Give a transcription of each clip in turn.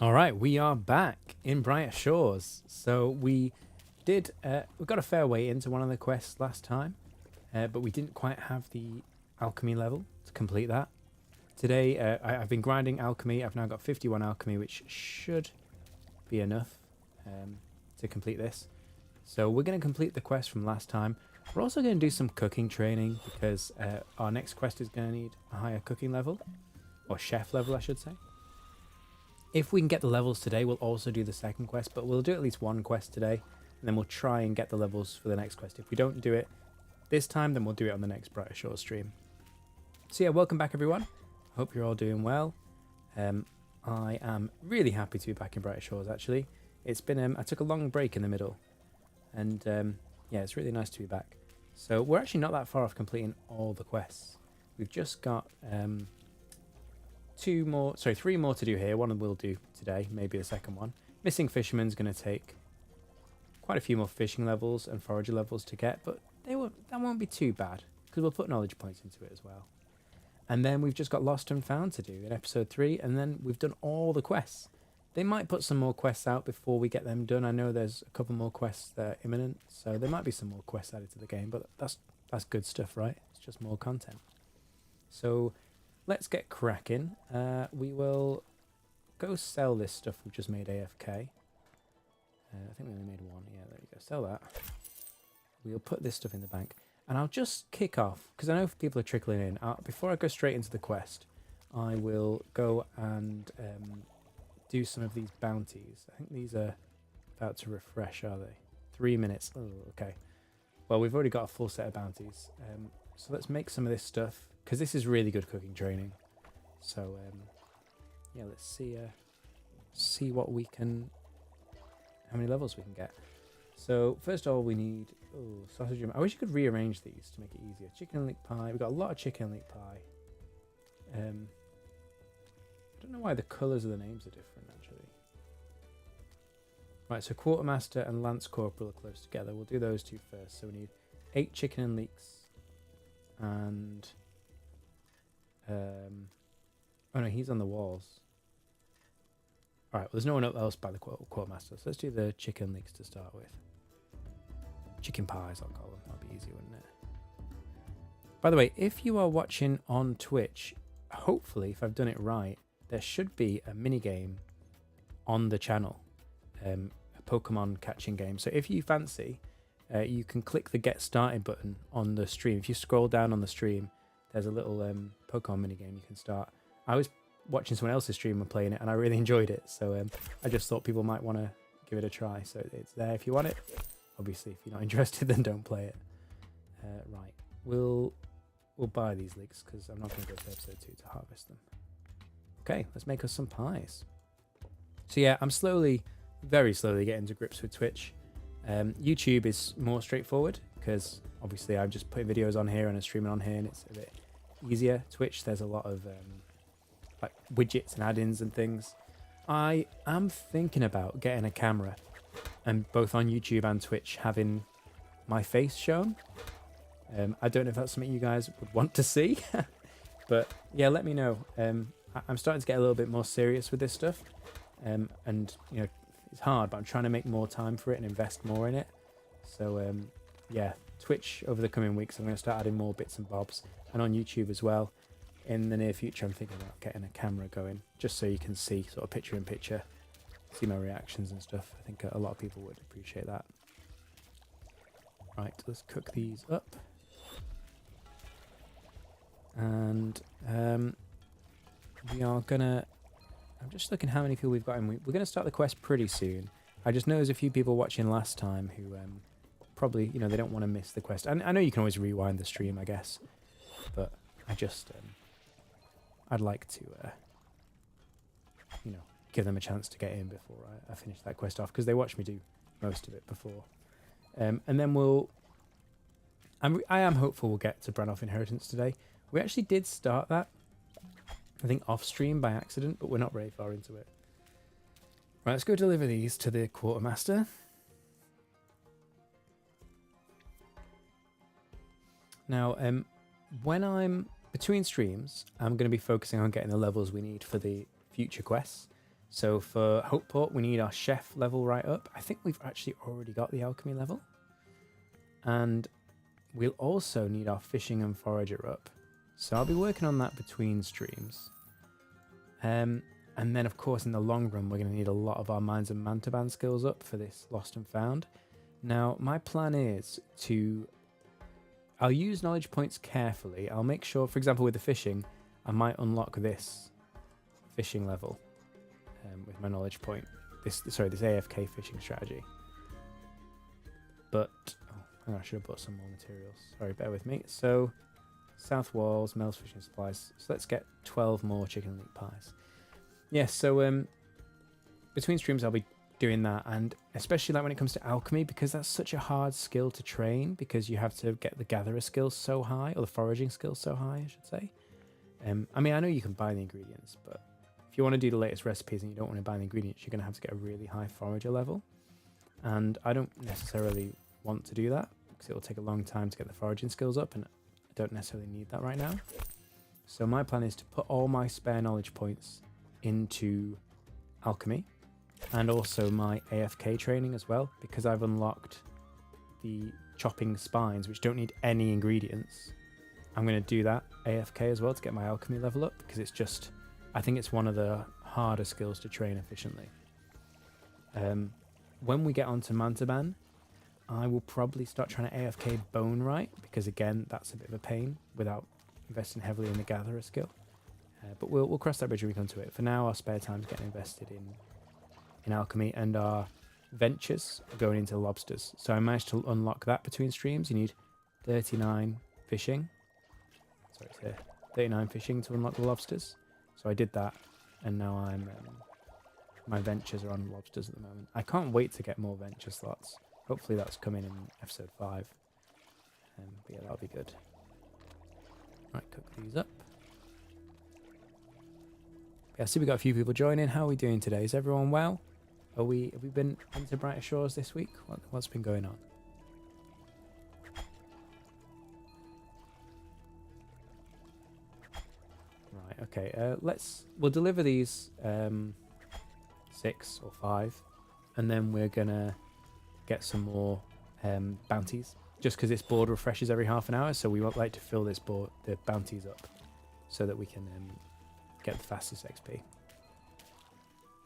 All right, we are back in Brighter Shores. So we got a fair way into one of the quests last time, but we didn't quite have the alchemy level to complete that. Today, I've been grinding alchemy. I've now got 51 alchemy, which should be enough to complete this. So we're going to complete the quest from last time. We're also going to do some cooking training because our next quest is going to need a higher cooking level, or chef level, I should say. If we can get the levels today, we'll also do the second quest, but we'll do at least one quest today, and then we'll try and get the levels for the next quest. If we don't do it this time, then we'll do it on the next Brighter Shore stream. So yeah, welcome back everyone. Hope you're all doing well. I am really happy to be back in Brighter Shores actually. It's been, I took a long break in the middle, and yeah, it's really nice to be back. So we're actually not that far off completing all the quests. We've just got three more to do here. One we'll do today, maybe the second one. Missing Fisherman's going to take quite a few more fishing levels and forager levels to get, but that won't be too bad because we'll put knowledge points into it as well. And then we've just got Lost and Found to do in episode 3, and then we've done all the quests. They might put some more quests out before we get them done. I know there's a couple more quests that are imminent, so there might be some more quests added to the game, but that's good stuff, right? It's just more content. So let's get cracking. We will go sell this stuff we've just made AFK. I think we only made one. Yeah, there you go. Sell that. We'll put this stuff in the bank. And I'll just kick off, because I know people are trickling in. Before I go straight into the quest, I will go and do some of these bounties. I think these are about to refresh, are they? 3 minutes. Oh, okay. Well, we've already got a full set of bounties. So let's make some of this stuff, because this is really good cooking training. So yeah, let's see what we can, how many levels we can get. So first of all, we need sausage. I wish you could rearrange these to make it easier. Chicken and leek pie. We've got a lot of chicken and leek pie. I don't know why the colours of the names are different actually. Right, so Quartermaster and Lance Corporal are close together. We'll do those two first. So we need 8 chicken and leeks, and oh no, he's on the walls. All right, well, there's no one else by the Quartermaster, so let's do the chicken leeks to start with. Chicken pies, I'll call them. That'll be easy, wouldn't it? By the way, if you are watching on Twitch, hopefully, if I've done it right, there should be a mini game on the channel, a Pokemon catching game. So if you fancy, you can click the Get Started button on the stream. If you scroll down on the stream, there's a little Pokemon mini game you can start. I was watching someone else's stream and playing it, and I really enjoyed it. So I just thought people might want to give it a try. So it's there if you want it. Obviously, if you're not interested, then don't play it. Right, we'll buy these leeks because I'm not going to go to episode 2 to harvest them. Okay, let's make us some pies. So yeah, I'm very slowly getting to grips with Twitch. YouTube is more straightforward because obviously I'm just putting videos on here and I'm streaming on here, and it's a bit easier. Twitch, there's a lot of like widgets and add-ins and things. I am thinking about getting a camera, and both on YouTube and Twitch having my face shown. I don't know if that's something you guys would want to see, but yeah, let me know. I'm starting to get a little bit more serious with this stuff, and you know, it's hard, but I'm trying to make more time for it and invest more in it. So yeah, Twitch over the coming weeks, I'm going to start adding more bits and bobs, and on YouTube as well. In the near future, I'm thinking about getting a camera going, just so you can see sort of picture in picture, see my reactions and stuff. I think a lot of people would appreciate that. Right, let's cook these up. And we are gonna, I'm just looking how many people we've got in. We're gonna start the quest pretty soon. I just know there's a few people watching last time who probably, you know, they don't want to miss the quest. And I know you can always rewind the stream, I guess, but I just I'd like to you know, give them a chance to get in before I finish that quest off, because they watch me do most of it before. And then I am hopeful we'll get to Brannoff Inheritance today. We actually did start that, I think, off stream by accident, but we're not very far into it. Right, let's go deliver these to the Quartermaster. Now, when I'm between streams, I'm going to be focusing on getting the levels we need for the future quests. So for Hopeport, we need our chef level right up. I think we've actually already got the alchemy level. And we'll also need our fishing and forager up. So I'll be working on that between streams. And then, of course, in the long run, we're going to need a lot of our Mines and Mantaban skills up for this Lost and Found. Now, my plan is to... I'll use knowledge points carefully. I'll make sure, for example, with the fishing, I might unlock this fishing level with my knowledge point. This AFK fishing strategy. But... Oh, I should have bought some more materials. Sorry, bear with me. So, South Walls, Mel's Fishing Supplies. So let's get 12 more chicken leek pies. Yes, so between streams I'll be doing that, and especially like when it comes to alchemy, because that's such a hard skill to train, because you have to get the gatherer skills so high, or the foraging skills so high, I should say. I mean, I know you can buy the ingredients, but if you want to do the latest recipes and you don't want to buy the ingredients, you're going to have to get a really high forager level. And I don't necessarily want to do that, because it will take a long time to get the foraging skills up, and I don't necessarily need that right now. So my plan is to put all my spare knowledge points into alchemy, and also my AFK training as well, because I've unlocked the chopping spines, which don't need any ingredients. I'm going to do that AFK as well to get my alchemy level up, because it's just, I think it's one of the harder skills to train efficiently. When we get onto Mantaban, I will probably start trying to AFK Bone Right, because again, that's a bit of a pain without investing heavily in the Gatherer skill. But we'll cross that bridge when we come to it. For now, our spare time's getting invested in alchemy, and our ventures are going into lobsters. So I managed to unlock that between streams. You need 39 fishing. Sorry, it's here. 39 fishing to unlock the lobsters. So I did that, and now I'm my ventures are on lobsters at the moment. I can't wait to get more venture slots. Hopefully that's coming in episode 5. But yeah, that'll be good. Right, cook these up. Yeah, I see we got a few people joining. How are we doing today? Is everyone well? Have we been into Brighter Shores this week? What's been going on? Right, okay. We'll deliver these 6 or 5, and then we're gonna get some more bounties. Just because this board refreshes every half an hour, so we would like to fill this board, the bounties up, so that we can get the fastest XP.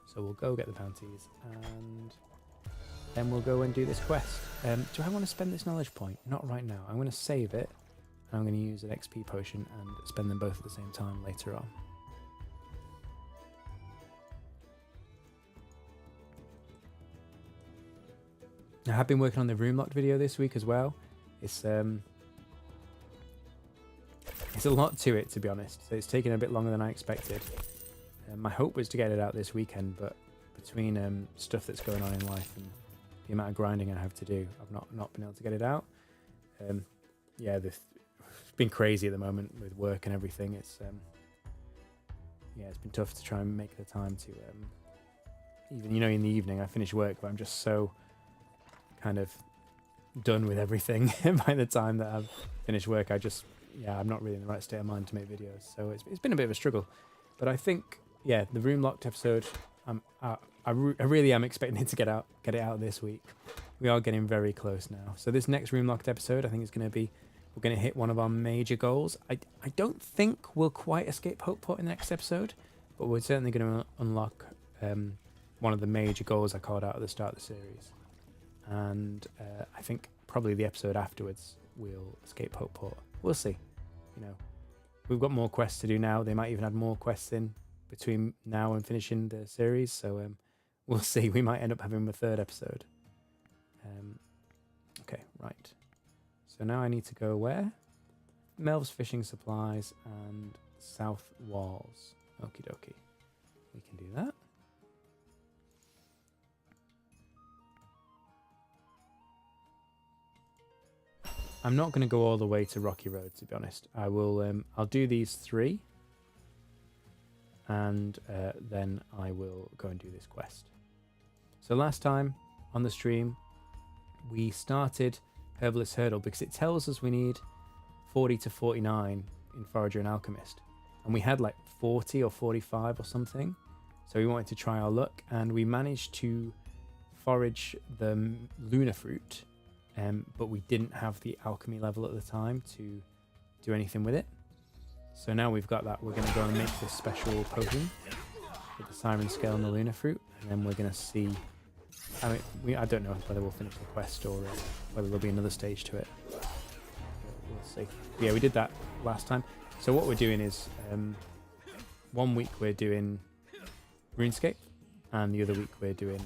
So we'll go get the bounties, and then we'll go and do this quest. Do I want to spend this knowledge point? Not right now. I'm going to save it, and I'm going to use an XP potion and spend them both at the same time later on. I have been working on the room locked video this week as well. It's a lot to it, to be honest. So it's taken a bit longer than I expected. My hope was to get it out this weekend, but between stuff that's going on in life and the amount of grinding I have to do, I've not been able to get it out. Yeah, it's been crazy at the moment with work and everything. It's been tough to try and make the time to even in the evening I finish work, but I'm just so kind of done with everything by the time that I've finished work. I'm not really in the right state of mind to make videos, so it's been a bit of a struggle. But I think, yeah, the room locked episode, I really am expecting it to get it out this week. We are getting very close now. So this next room locked episode, I think, is going to be, we're going to hit one of our major goals. I don't think we'll quite escape Hopeport in the next episode, but we're certainly going to unlock one of the major goals I called out at the start of the series. And I think probably the episode afterwards we'll escape Hopeport. We'll see. We've got more quests to do now. They might even add more quests in between now and finishing the series. So we'll see. We might end up having a third episode. Okay, right. So now I need to go where? Mel's Fishing Supplies and South Walls. Okie dokie. We can do that. I'm not going to go all the way to Rocky Road, to be honest. I will. I'll do these 3, and then I will go and do this quest. So last time on the stream, we started Herbalist Hurdle because it tells us we need 40 to 49 in Forager and Alchemist, and we had like 40 or 45 or something. So we wanted to try our luck, and we managed to forage the lunar fruit, but we didn't have the alchemy level at the time to do anything with it. So now we've got that, we're going to go and make this special potion with the siren scale and the lunar fruit, and then we're going to see. I don't know whether we'll finish the quest or whether there'll be another stage to it. We'll see. But yeah, we did that last time. So what we're doing is 1 week we're doing RuneScape, and the other week we're doing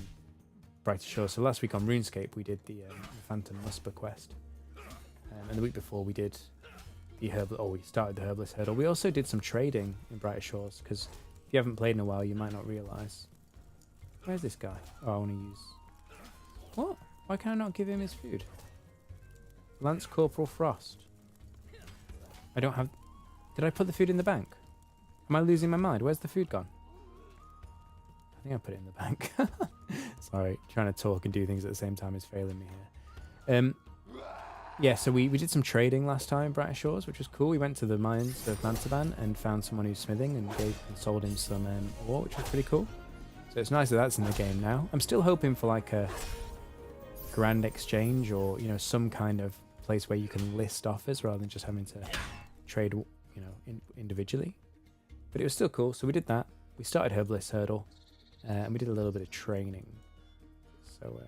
Brighter Shores. So last week on RuneScape we did the Phantom Musper quest, and the week before we did the we started the Herbalist Hurdle. We also did some trading in Brighter Shores, because if you haven't played in a while, you might not realise. Where's this guy? Oh, I want to use... What? Why can I not give him his food? Lance Corporal Frost. I don't have... Did I put the food in the bank? Am I losing my mind? Where's the food gone? I think I put it in the bank. Sorry, trying to talk and do things at the same time is failing me here. Yeah, so we did some trading last time in Brighter Shores, which was cool. We went to the mines of Mantaban and found someone who's smithing and sold him some ore, which was pretty cool. So it's nice that that's in the game now. I'm still hoping for like a grand exchange, or some kind of place where you can list offers rather than just having to trade individually. But it was still cool, so we did that. We started Herbalist Hurdle, and we did a little bit of training. So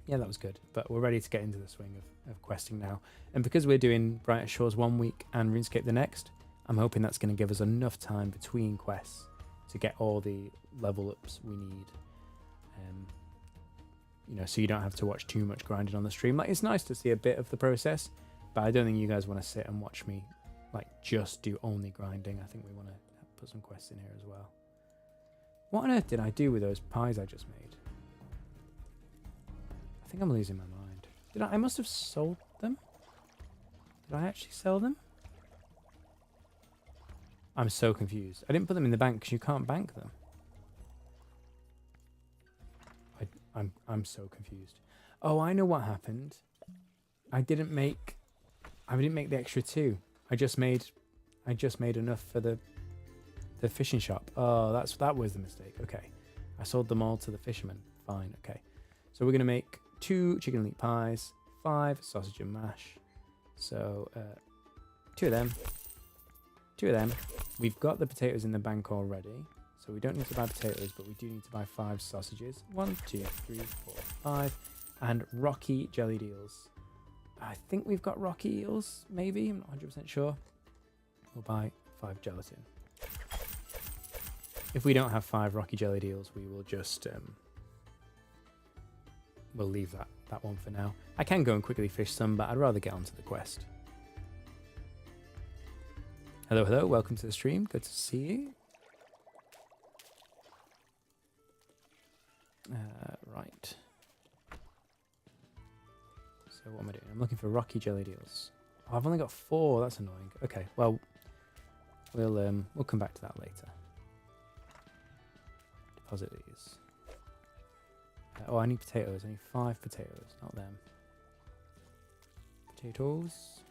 yeah, that was good. But we're ready to get into the swing of questing now. And because we're doing Brighter Shores 1 week and RuneScape the next, I'm hoping that's going to give us enough time between quests to get all the level ups we need. So you don't have to watch too much grinding on the stream. Like, it's nice to see a bit of the process, but I don't think you guys want to sit and watch me like just do only grinding. I think we want to put some quests in here as well. What on earth did I do with those pies I just made? I think I'm losing my mind. I must have sold them? Did I actually sell them? I'm so confused. I didn't put them in the bank because you can't bank them. I'm so confused. Oh, I know what happened. I didn't make the extra 2. I just made enough for the fishing shop. Oh, that was the mistake. Okay. I sold them all to the fisherman. Fine, okay. So we're gonna make 2 chicken leek pies, 5 sausage and mash. So 2 of them. 2 of them. We've got the potatoes in the bank already, so we don't need to buy potatoes, but we do need to buy 5 sausages. 1, 2, 3, 4, 5. And rocky jellied eels. I think we've got rocky eels, maybe. I'm not 100% sure. We'll buy 5 gelatin. If we don't have 5 rocky jellied eels, we will just... we'll leave that one for now. I can go and quickly fish some, but I'd rather get onto the quest. Hello, hello. Welcome to the stream. Good to see you. Right. So what am I doing? I'm looking for rocky jellied eels. Oh, I've only got 4. That's annoying. Okay, well, we'll come back to that later. Deposit these. Oh, I need potatoes. I need 5 potatoes, not them. Potatoes.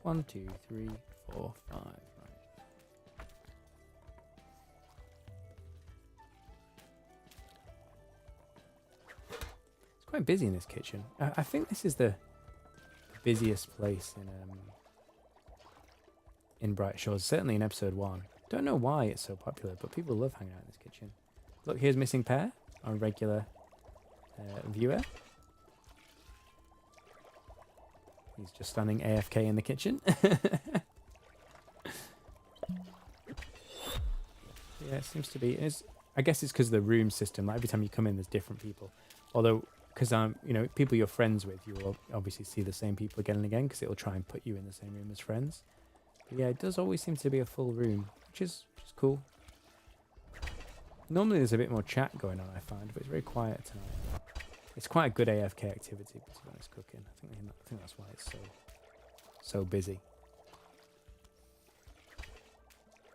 1, 2, 3, 4, 5. Right. It's quite busy in this kitchen. I think this is the busiest place in Brighter Shores. Certainly in episode 1. Don't know why it's so popular, but people love hanging out in this kitchen. Look, here's Missing Pear, our regular viewer. He's just standing AFK in the kitchen. Yeah, it seems to be. I guess it's because of the room system. Like every time you come in, there's different people. Although, because people you're friends with, you will obviously see the same people again and again, because it'll try and put you in the same room as friends. But yeah, it does always seem to be a full room, which is cool. Normally there's a bit more chat going on, I find, but it's very quiet tonight. It's quite a good AFK activity, to be honest, cooking. I think that's why it's so busy.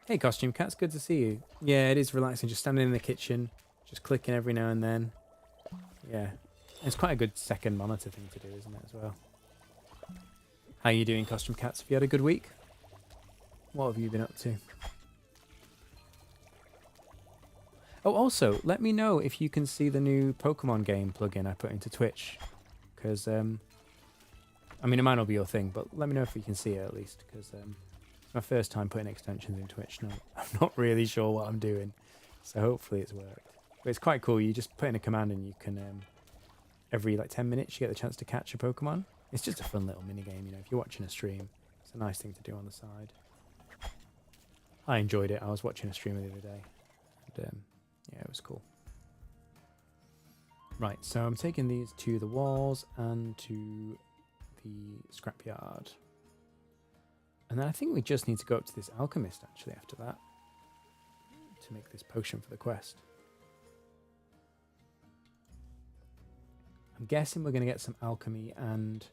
Hey, Costume Cats, good to see you. Yeah, it is relaxing, just standing in the kitchen, just clicking every now and then. Yeah, it's quite a good second monitor thing to do, isn't it, as well? How are you doing, Costume Cats? Have you had a good week? What have you been up to? Oh, also, let me know if you can see the new Pokemon game plugin I put into Twitch. Because, I mean, it might not be your thing, but let me know if you can see it at least. Because it's my first time putting extensions in Twitch. No, I'm not really sure what I'm doing. So hopefully it's worked. But it's quite cool. You just put in a command and you can, every like 10 minutes, you get the chance to catch a Pokemon. It's just a fun little mini game, you know. If you're watching a stream, it's a nice thing to do on the side. I enjoyed it. I was watching a streamer the other day. And, yeah, it was cool. Right, so I'm taking these to the walls and to the scrapyard. And then I think we just need to go up to this alchemist, actually, after that. To make this potion for the quest. I'm guessing we're going to get some alchemy and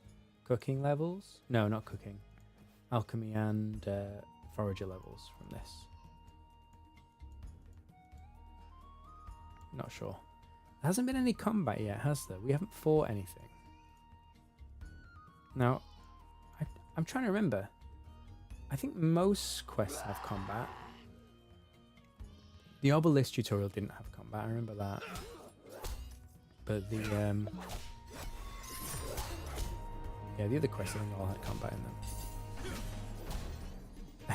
cooking levels. No, not cooking. Alchemy and forager levels from this. Not sure. There hasn't been any combat yet, has there? We haven't fought anything. Now, I'm trying to remember. I think most quests have combat. The Obelisk tutorial didn't have combat, I remember that. But the, yeah, the other quests I think all had combat in them.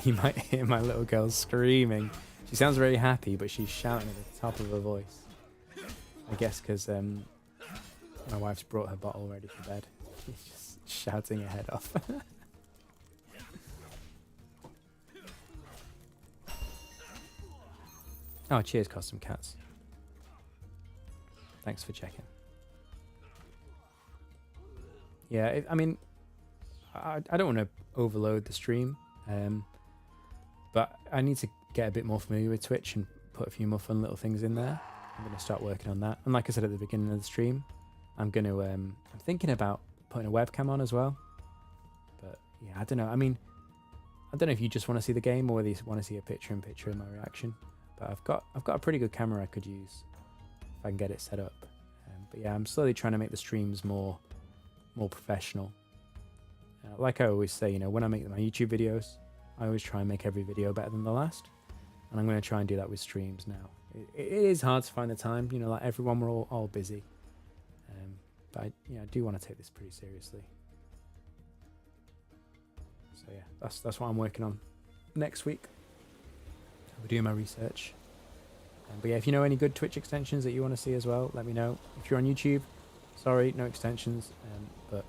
You might hear my little girl screaming. She sounds very happy, but she's shouting at the top of her voice. I guess because my wife's brought her bottle ready for bed. She's just shouting her head off. Oh, cheers, Custom Cats. Thanks for checking. Yeah, I mean, I don't want to overload the stream, but I need to get a bit more familiar with Twitch and put a few more fun little things in there. I'm going to start working on that. And like I said at the beginning of the stream, I'm going to, I'm thinking about putting a webcam on as well. But yeah, I don't know. I mean, I don't know if you just want to see the game or whether you want to see a picture-in-picture of my reaction. But I've got a pretty good camera I could use if I can get it set up. But yeah, I'm slowly trying to make the streams more professional. Like I always say, you know, when I make my YouTube videos, I always try and make every video better than the last. And I'm going to try and do that with streams now. It is hard to find the time, you know, like everyone, we're all busy. But I do want to take this pretty seriously. So yeah, that's what I'm working on next week. I'll be doing my research. But yeah, if you know any good Twitch extensions that you want to see as well, let me know. If you're on YouTube, sorry, no extensions, but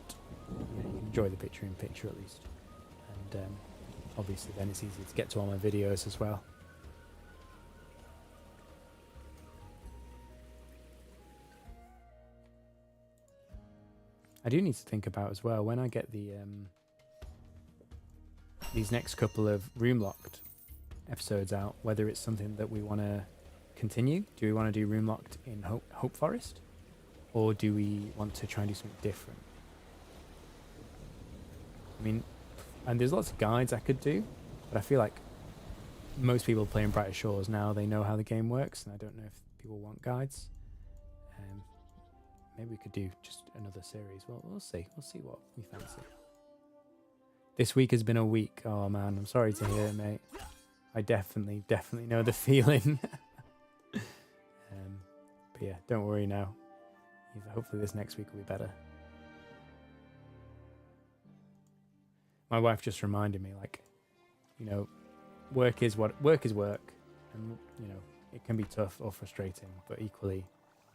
you can enjoy the picture-in-picture at least. And obviously then it's easy to get to all my videos as well. I do need to think about as well, when I get the these next couple of Room Locked episodes out, whether it's something that we want to continue. Do we want to do Room Locked in Hope Forest? Or do we want to try and do something different? I mean, and there's lots of guides I could do, but I feel like most people playing Brighter Shores now, they know how the game works, and I don't know if people want guides. Maybe we could do just another series. Well, we'll see. We'll see what we fancy. This week has been a week. Oh man, I'm sorry to hear it, mate. I definitely know the feeling. But yeah, don't worry now. Hopefully this next week will be better. My wife just reminded me, like, you know, work is work, and you know, it can be tough or frustrating, but equally,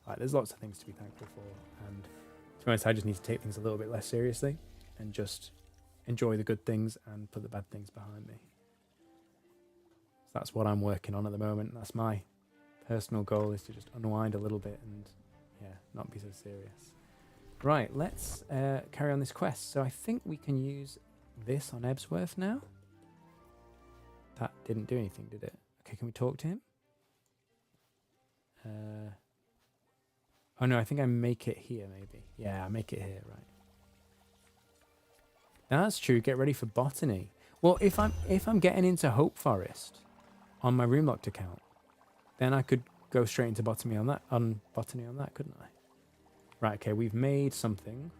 like, there's lots of things to be thankful for. And to be honest, I just need to take things a little bit less seriously and just enjoy the good things and put the bad things behind me. So that's what I'm working on at the moment. That's my personal goal, is to just unwind a little bit and yeah, not be so serious. Right, let's carry on this quest. So I think we can use this on Ebsworth now. That didn't do anything, did it? Okay, can we talk to him? Oh no, I think I make it here maybe. Yeah, I make it here, right. That's true, get ready for botany. Well, if I'm getting into Hope Forest on my Room Locked account, then I could go straight into botany on that, couldn't I? Right, okay, we've made something.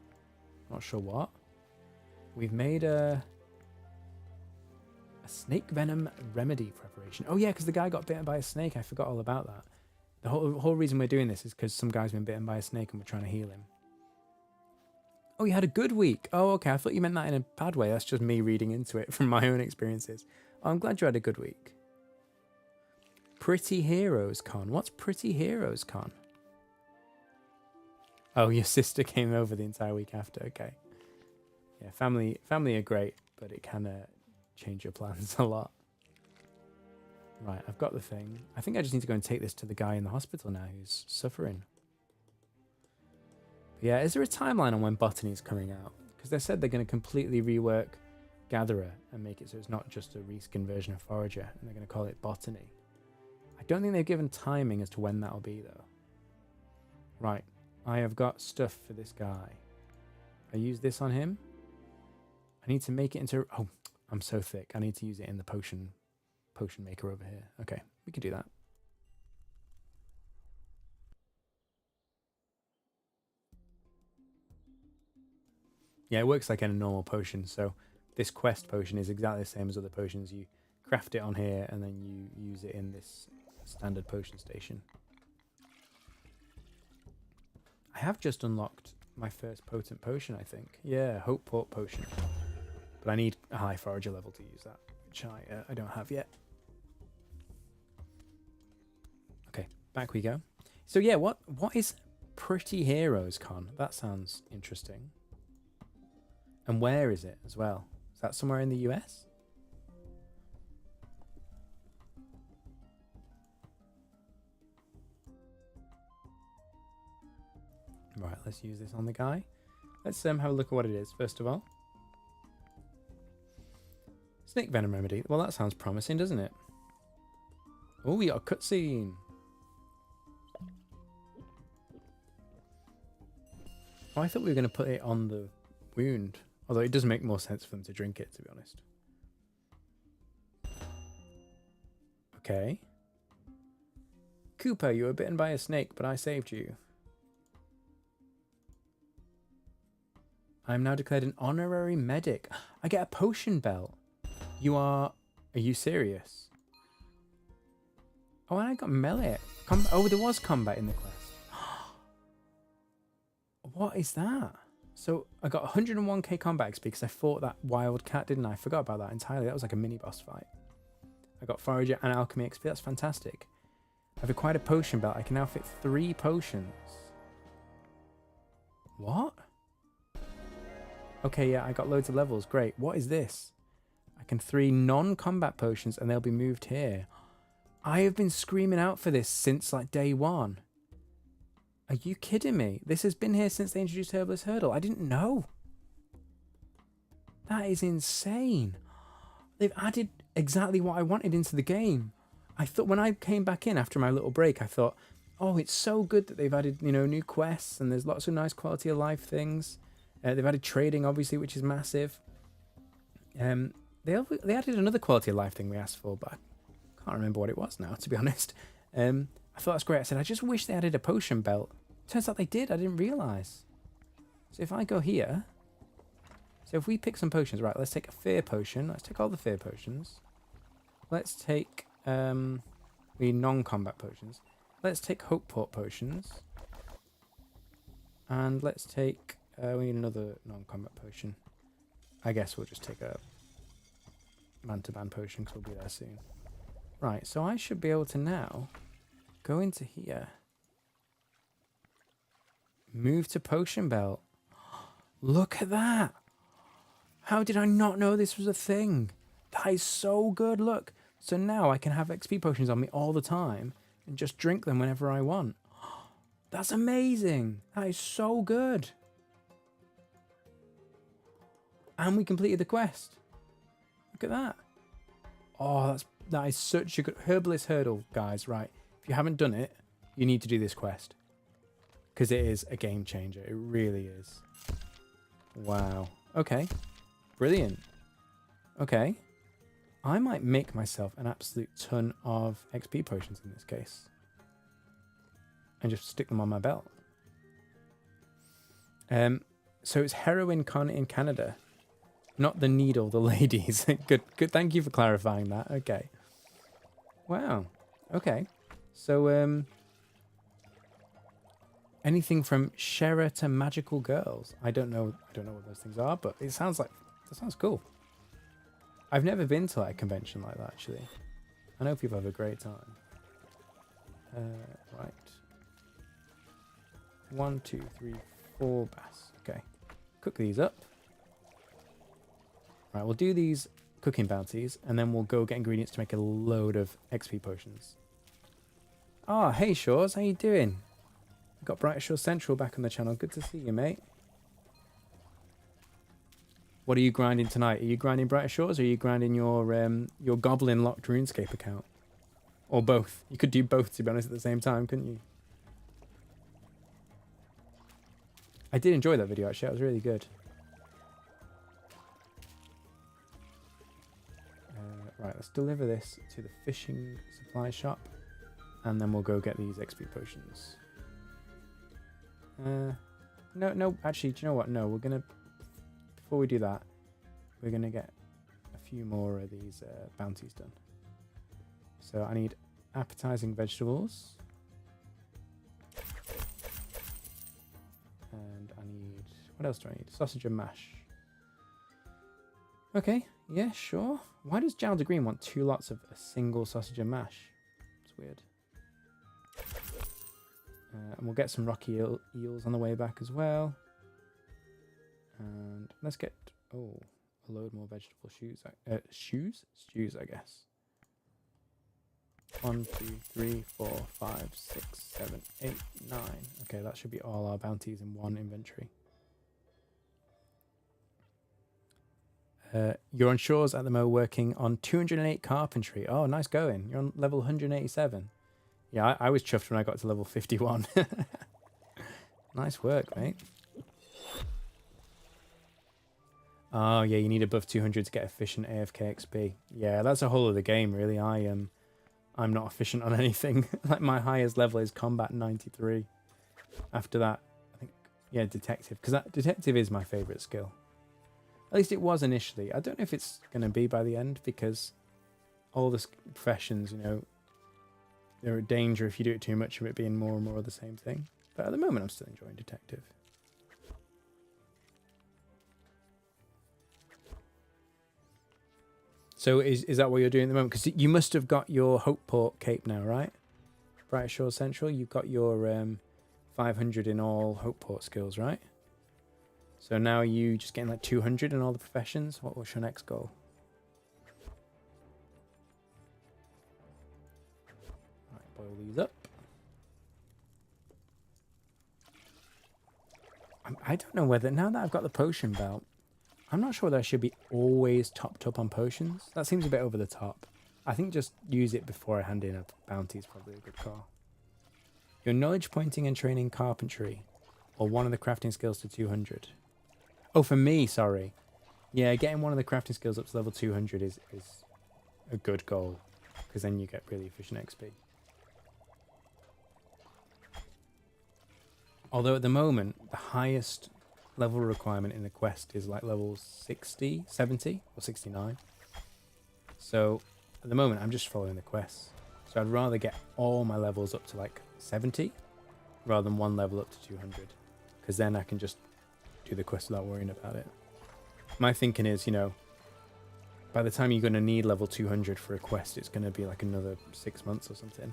Not sure what. We've made a snake venom remedy preparation. Oh yeah, because the guy got bitten by a snake. I forgot all about that. The whole reason we're doing this is because some guy's been bitten by a snake and we're trying to heal him. Oh, you had a good week. Oh, okay. I thought you meant that in a bad way. That's just me reading into it from my own experiences. Oh, I'm glad you had a good week. Pretty Heroes Con. What's Pretty Heroes Con? Oh, your sister came over the entire week after. Okay. Yeah, family are great, but it can change your plans a lot. Right, I've got the thing. I think I just need to go and take this to the guy in the hospital now who's suffering. But yeah, is there a timeline on when Botany is coming out? Because they said they're going to completely rework Gatherer and make it so it's not just a reskin version of Forager, and they're going to call it Botany. I don't think they've given timing as to when that'll be, though. Right, I have got stuff for this guy. I use this on him. I need to make it into... Oh, I'm so thick. I need to use it in the potion maker over here. Okay, we can do that. Yeah, it works like in a normal potion. So this quest potion is exactly the same as other potions. You craft it on here and then you use it in this standard potion station. I have just unlocked my first potent potion, I think. Yeah, Hope Port potion. But I need a high forager level to use that, which I don't have yet. Okay, back we go. So yeah, what is Pretty Heroes Con? That sounds interesting. And where is it as well? Is that somewhere in the US? Right, let's use this on the guy. Let's have a look at what it is, first of all. Snake Venom Remedy. Well, that sounds promising, doesn't it? Oh, we got a cutscene. Oh, I thought we were going to put it on the wound. Although it does make more sense for them to drink it, to be honest. Okay. Cooper, you were bitten by a snake, but I saved you. I am now declared an honorary medic. I get a potion belt. Are you serious? Oh, and I got melee. Oh, there was combat in the quest. What is that? So I got 101k combat XP because I fought that wild cat, didn't I? I forgot about that entirely. That was like a mini boss fight. I got Forager and Alchemy XP. That's fantastic. I've acquired a potion belt. I can now fit 3 potions. What? Okay, yeah, I got loads of levels. Great. What is this? I can 3 non-combat potions and they'll be moved here. I have been screaming out for this since like day 1. Are you kidding me? This has been here since they introduced Herbalist Hurdle. I didn't know. That is insane. They've added exactly what I wanted into the game. I thought when I came back in after my little break, I thought, oh, it's so good that they've added, new quests and there's lots of nice quality of life things. They've added trading, obviously, which is massive. They added another quality of life thing we asked for, but I can't remember what it was now, to be honest. I thought that's great. I said, I just wish they added a potion belt. Turns out they did. I didn't realise. So if I go here... So if we pick some potions... Right, let's take a fear potion. Let's take all the fear potions. Let's take... the non-combat potions. Let's take Hope Port potions. And let's take... we need another non-combat potion. I guess we'll just take a man-to-man potion because we'll be there soon. Right, so I should be able to now go into here. Move to potion belt. Look at that. How did I not know this was a thing? That is so good, look. So now I can have XP potions on me all the time and just drink them whenever I want. That's amazing. That is so good. And we completed the quest. Look at that. Oh, that is such a good... Herbalist Hurdle, guys, right. If you haven't done it, you need to do this quest. Because it is a game changer. It really is. Wow. Okay. Brilliant. Okay. I might make myself an absolute ton of XP potions in this case. And just stick them on my belt. So it's Heroin Con in Canada. Not the needle, the ladies. Good. Thank you for clarifying that. Okay. Wow. Okay. So, Anything from Shera to Magical Girls. I don't know what those things are, but it sounds like that sounds cool. I've never been to like a convention like that actually. I know people have a great time. Right. 1, 2, 3, 4 bass. Okay. Cook these up. Right, we'll do these cooking bounties and then we'll go get ingredients to make a load of XP potions. Ah, hey Shores, how you doing? Got Bright Shore Central back on the channel. Good to see you, mate. What are you grinding tonight? Are you grinding Brighter Shores or are you grinding your Goblin locked RuneScape account? Or both? You could do both, to be honest, at the same time, couldn't you? I did enjoy that video, actually. That was really good. Right, let's deliver this to the fishing supply shop. And then we'll go get these XP potions. No, actually, do you know what? No, we're going to... Before we do that, we're going to get a few more of these bounties done. So I need appetizing vegetables. And I need... What else do I need? Sausage and mash. Okay, yeah, sure. Why does Gerald Green want 2 lots of a single sausage and mash? It's weird. And we'll get some rocky eels on the way back as well. And let's get, a load more vegetable stews, I guess. 1, 2, 3, 4, 5, 6, 7, 8, 9. Okay, that should be all our bounties in one inventory. You're on Shores at the moment working on 208 carpentry. Oh, nice going. You're on level 187. Yeah, I was chuffed when I got to level 51. Nice work, mate. Oh, yeah, you need above 200 to get efficient AFK XP. Yeah, that's a whole other game, really. I'm not efficient on anything. Like, my highest level is combat 93. After that, I think, yeah, detective. Because detective is my favourite skill. At least it was initially. I don't know if it's going to be by the end, because all the professions, you know, they're a danger if you do it too much of it being more and more of the same thing. But at the moment, I'm still enjoying detective. So is that what you're doing at the moment? Because you must have got your Hopeport cape now, right? Bright Shore Central, you've got your 500 in all Hopeport skills, right? So now you just getting like 200 in all the professions? What's your next goal? Right, boil these up. I don't know whether, now that I've got the potion belt, I'm not sure whether I should be always topped up on potions. That seems a bit over the top. I think just use it before I hand in a bounty is probably a good call. Your knowledge pointing and training carpentry, or one of the crafting skills to 200. Oh, for me, sorry. Yeah, getting one of the crafting skills up to level 200 is a good goal, because then you get really efficient XP. Although at the moment, the highest level requirement in the quest is like level 60, 70, or 69. So at the moment, I'm just following the quests. So I'd rather get all my levels up to like 70 rather than one level up to 200, because then I can just do the quest without worrying about it. My thinking is, you know, by the time you're going to need level 200 for a quest, it's going to be like another 6 months or something.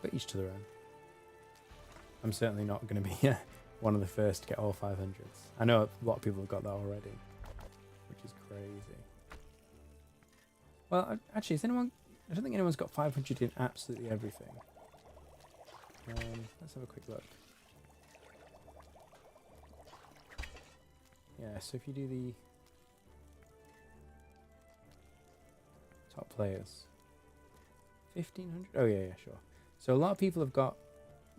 But each to their own. I'm certainly not going to be one of the first to get all 500s. I know a lot of people have got that already, which is crazy. Well, actually, is anyone... I don't think anyone's got 500 in absolutely everything. Let's have a quick look. Yeah, so if you do the top players, 1500. Oh yeah, sure. So a lot of people have got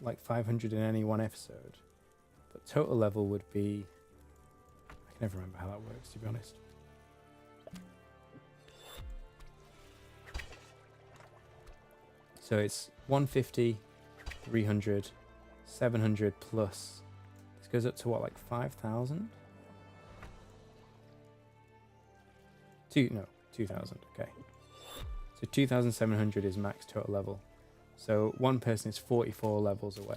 like 500 in any one episode, but total level would be, I can never remember how that works, to be honest. So it's 150, 300, 700 plus. This goes up to what, like 5,000? 2,000, okay. So 2,700 is max total level. So one person is 44 levels away.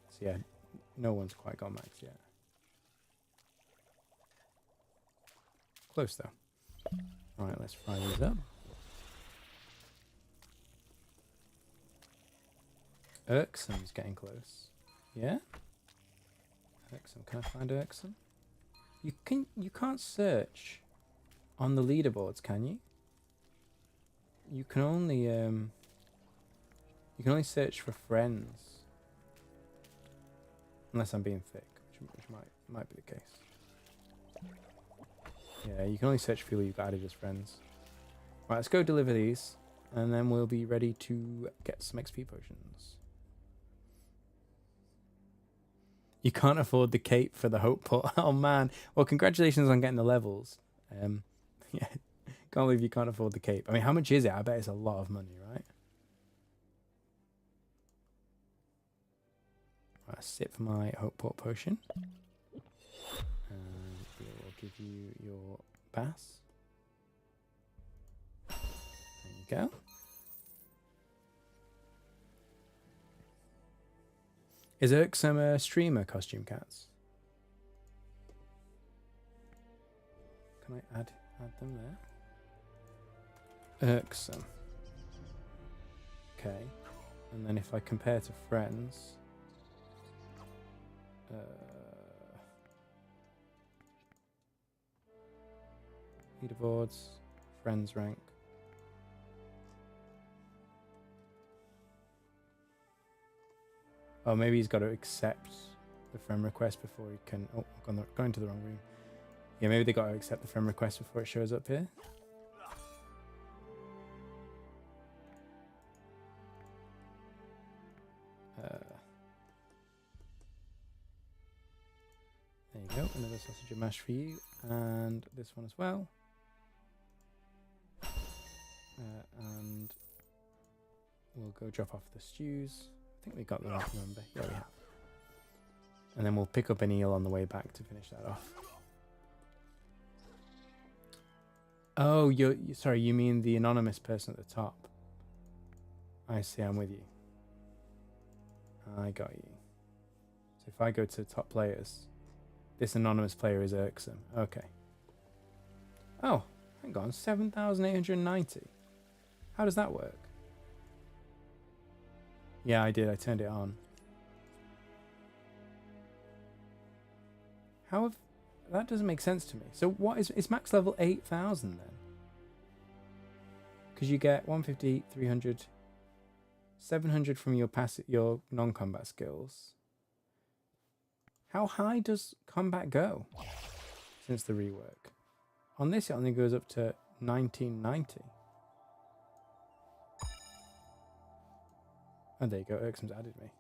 So yeah, no one's quite gone max yet. Close though. Alright, let's fry these up. Irksome's getting close. Yeah? Irksome. Can I find Irksome? You can't search on the leaderboards, can you? You can only search for friends. Unless I'm being thick, which might be the case. Yeah, you can only search for people you've added as friends. Right, let's go deliver these, and then we'll be ready to get some XP potions. You can't afford the cape for the hope pot. Oh man. Well, congratulations on getting the levels. Yeah, can't believe you can't afford the cape. I mean, how much is it? I bet it's a lot of money, right? Right, sit for my hope pot potion. And we will give you your pass. There you go. Is Irksome a streamer, Costume Cats? Can I add them there? Irksome. Okay. And then if I compare to friends... leaderboards, friends rank. Oh, maybe he's got to accept the friend request before he can... Oh, going to the wrong room. Yeah, maybe they got to accept the friend request before it shows up here. There you go, another sausage and mash for you, and this one as well. And we'll go drop off the stews. I think we got the right number. Yeah, we have. And then we'll pick up an eel on the way back to finish that off. Oh, sorry, you mean the anonymous person at the top. I see, I'm with you. I got you. So if I go to top players, this anonymous player is Irksome. Okay. Oh, hang on, 7,890. How does that work? Yeah, I did. I turned it on. How have... That doesn't make sense to me. So what is max level 8,000 then? Because you get 150, 300, 700 from your your non-combat skills. How high does combat go since the rework? On this, it only goes up to 1990. Oh, there you go. Irksome's added me.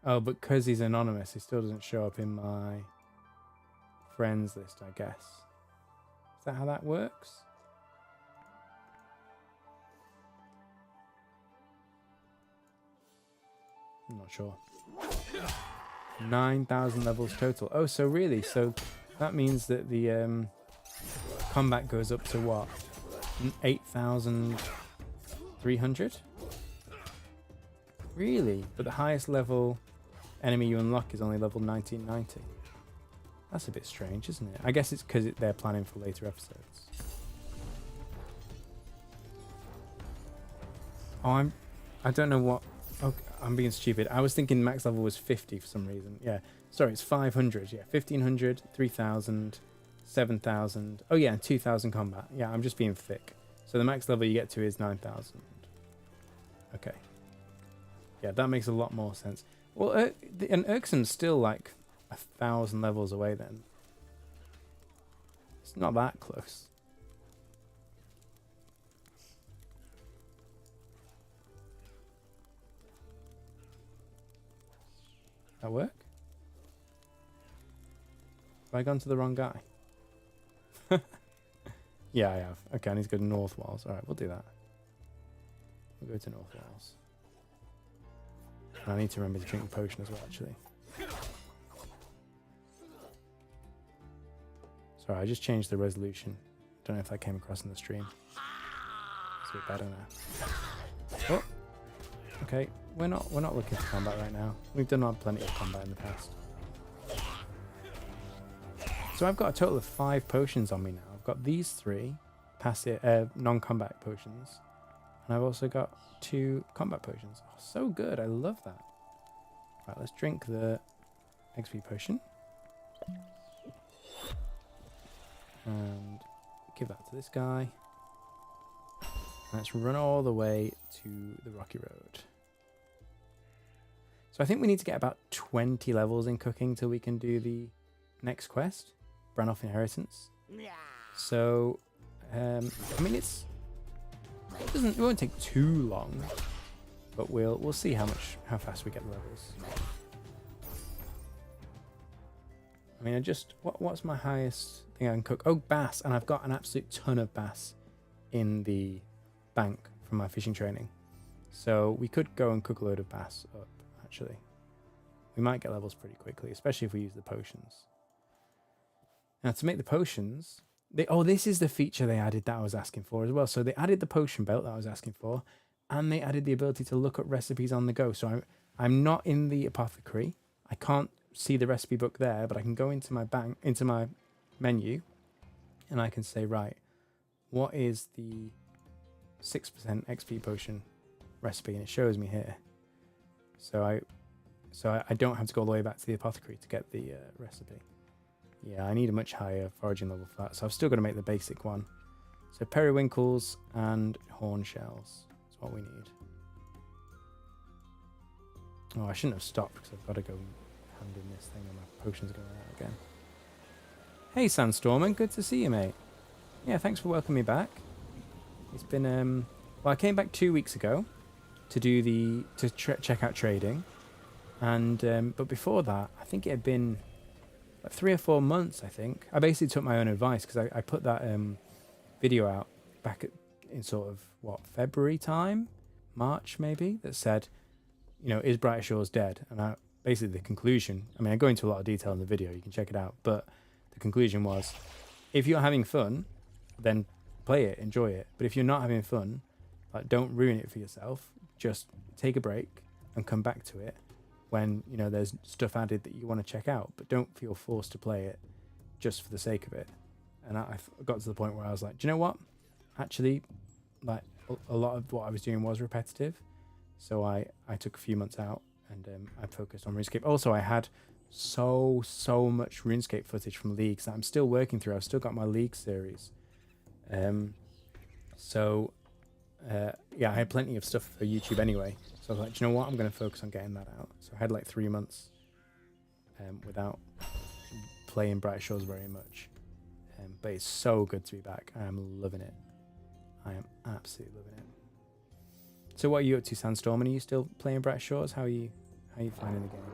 Oh, but because he's anonymous, he still doesn't show up in my friends list, I guess. Is that how that works? I'm not sure. 9,000 levels total. Oh, so really? So that means that the combat goes up to what? 8,300? Really? But the highest level enemy you unlock is only level 1990. That's a bit strange, isn't it? I guess it's because they're planning for later episodes. Oh, I don't know what... Okay, I'm being stupid. I was thinking max level was 50 for some reason. Yeah. Sorry, it's 500. Yeah, 1,500, 3,000, 7,000. Oh yeah, and 2,000 combat. Yeah, I'm just being thick. So the max level you get to is 9,000. Okay. Yeah, that makes a lot more sense. Well, and Irksome's still like 1,000 levels away then. It's not that close. That work? Have I gone to the wrong guy? Yeah, I have. Okay, I need to go to North Wales. Alright, we'll do that. We'll go to North Wales. And I need to remember to drink the potion as well, actually. Sorry, I just changed the resolution Don't know if that came across in the stream. It's a bit better now. Oh, okay. We're not looking for combat right now. We've done plenty of combat in the past. So I've got a total of 5 potions on me now. I've got these 3 passive non-combat potions, and I've also got 2 combat potions. Oh, so good! I love that. Right, let's drink the XP potion and give that to this guy. Let's run all the way to the rocky road. So I think we need to get about 20 levels in cooking till we can do the next quest, Brannoff Inheritance. So, I mean, it won't take too long, but we'll see how fast we get the levels. I mean, what's my highest thing I can cook? Oh, bass, and I've got an absolute ton of bass in the bank from my fishing training. So we could go and cook a load of bass up, actually. We might get levels pretty quickly, especially if we use the potions. Now, to make the potions, this is the feature they added that I was asking for as well. So they added the potion belt that I was asking for, and they added the ability to look at recipes on the go. So I'm not in the apothecary. I can't see the recipe book there, but I can go into my menu, and I can say, right, what is the 6% XP potion recipe, and it shows me here. So I don't have to go all the way back to the apothecary to get the recipe. Yeah, I need a much higher foraging level for that, so I've still got to make the basic one. So periwinkles and horn shells is what we need. Oh, I shouldn't have stopped because I've got to go hand in this thing and my potion's going out again. Hey Sandstormer, good to see you, mate. Yeah, thanks for welcoming me back. It's been well, I came back 2 weeks ago to check out trading, and but before that, I think it had been like 3 or 4 months. I think I basically took my own advice because I put that video out back in sort of February time, March maybe, that said, you know, is Brighter Shores dead? And basically the conclusion, I mean, I go into a lot of detail in the video, you can check it out, but the conclusion was, if you're having fun, then play it, enjoy it. But if you're not having fun, like, don't ruin it for yourself. Just take a break and come back to it when, you know, there's stuff added that you want to check out, but don't feel forced to play it just for the sake of it. And I got to the point where I was like, do you know what? Actually, like, a lot of what I was doing was repetitive. So I took a few months out and I focused on RuneScape. Also, I had so much RuneScape footage from leagues that I'm still working through. I've still got my league series. Yeah, I had plenty of stuff for YouTube anyway. So I was like, do you know what? I'm going to focus on getting that out. So I had like 3 months without playing Brighter Shores very much. But it's so good to be back. I am loving it. I am absolutely loving it. So what are you up to, Sandstorm? And are you still playing Brighter Shores? How are you finding the game?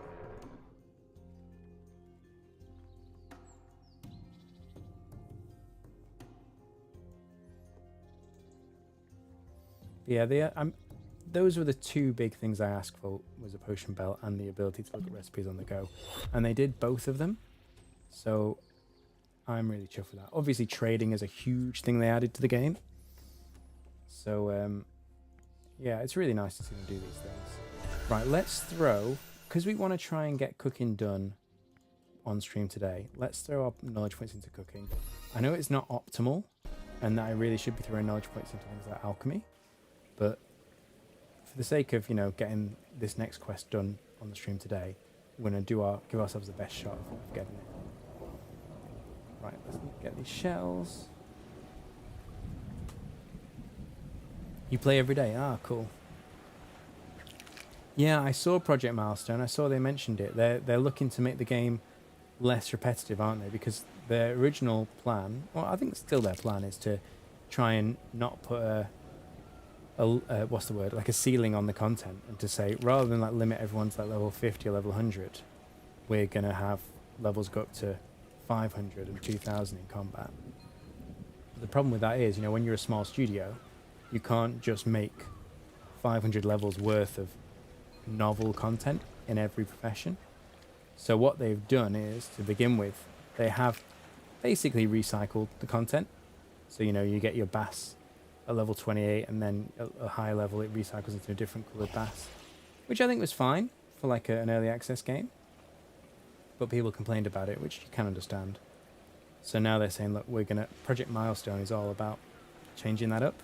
Yeah, those were the 2 big things I asked for, was a potion belt and the ability to look at recipes on the go. And they did both of them. So I'm really chuffed with that. Obviously, trading is a huge thing they added to the game. So, yeah, it's really nice to see them do these things. Right, let's throw, because we want to try and get cooking done on stream today, let's throw our knowledge points into cooking. I know it's not optimal, and that I really should be throwing knowledge points into things like alchemy, but for the sake of, you know, getting this next quest done on the stream today, we're going to give ourselves the best shot of getting it. Right, let's get these shells. You play every day? Ah, cool. Yeah, I saw Project Milestone. I saw they mentioned it. They're looking to make the game less repetitive, aren't they? Because their original plan, well, I think still their plan, is to try and not put what's the word, like a ceiling on the content, and to say, rather than like limit everyone to like level 50 or level 100, we're gonna have levels go up to 500 and 2000 in combat. The problem with that is, you know, when you're a small studio, you can't just make 500 levels worth of novel content in every profession. So what they've done is, to begin with, they have basically recycled the content. So, you know, you get your bass at level 28, and then at a higher level it recycles into a different coloured bass, which I think was fine for like an early access game. But people complained about it, which you can understand. So now they're saying, look, Project Milestone is all about changing that up.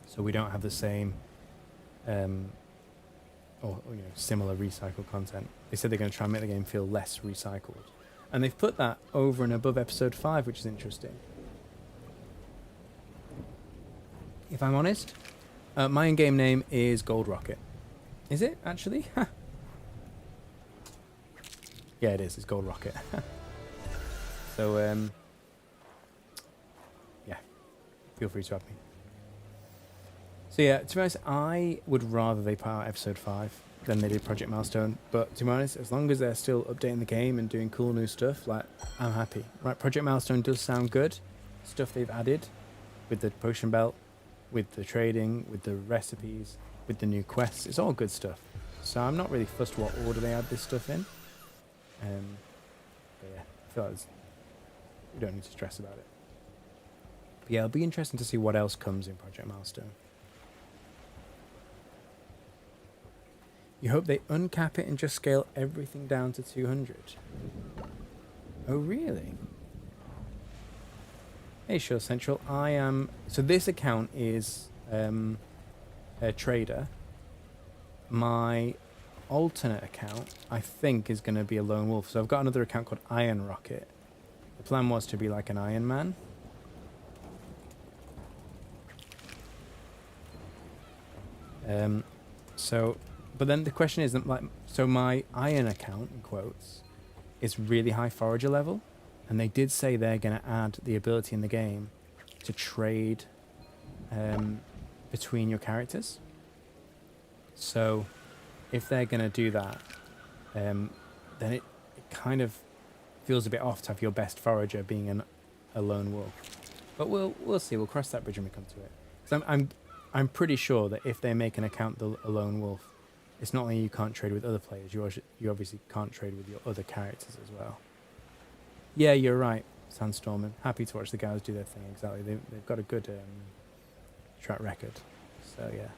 So we don't have the same, or you know, similar recycled content. They said they're going to try and make the game feel less recycled. And they've put that over and above episode 5, which is interesting. If I'm honest, my in-game name is Gold Rocket. Is it, actually? Yeah, it is. It's Gold Rocket. So, yeah. Feel free to add me. So, yeah, to be honest, I would rather they put out episode 5 than they did Project Milestone. But, to be honest, as long as they're still updating the game and doing cool new stuff, like, I'm happy. Right, Project Milestone does sound good. Stuff they've added with the potion belt, with the trading, with the recipes, with the new quests. It's all good stuff. So I'm not really fussed what order they add this stuff in. But yeah, I feel like we don't need to stress about it. But yeah, it'll be interesting to see what else comes in Project Milestone. You hope they uncap it and just scale everything down to 200. Oh, really? Hey, Sure Central. I am... So this account is a trader. My alternate account, I think, is going to be a lone wolf. So I've got another account called Iron Rocket. The plan was to be like an Iron Man. But then the question is, like, so my Iron account, in quotes, is really high forager level. And they did say they're going to add the ability in the game to trade between your characters. So if they're going to do that, then it kind of feels a bit off to have your best forager being a lone wolf. But we'll see. We'll cross that bridge when we come to it. So I'm pretty sure that if they make an account a lone wolf, it's not only you can't trade with other players, you obviously can't trade with your other characters as well. Yeah, you're right, Sandstorm. I'm happy to watch the guys do their thing. Exactly. They've got a good track record. So yeah.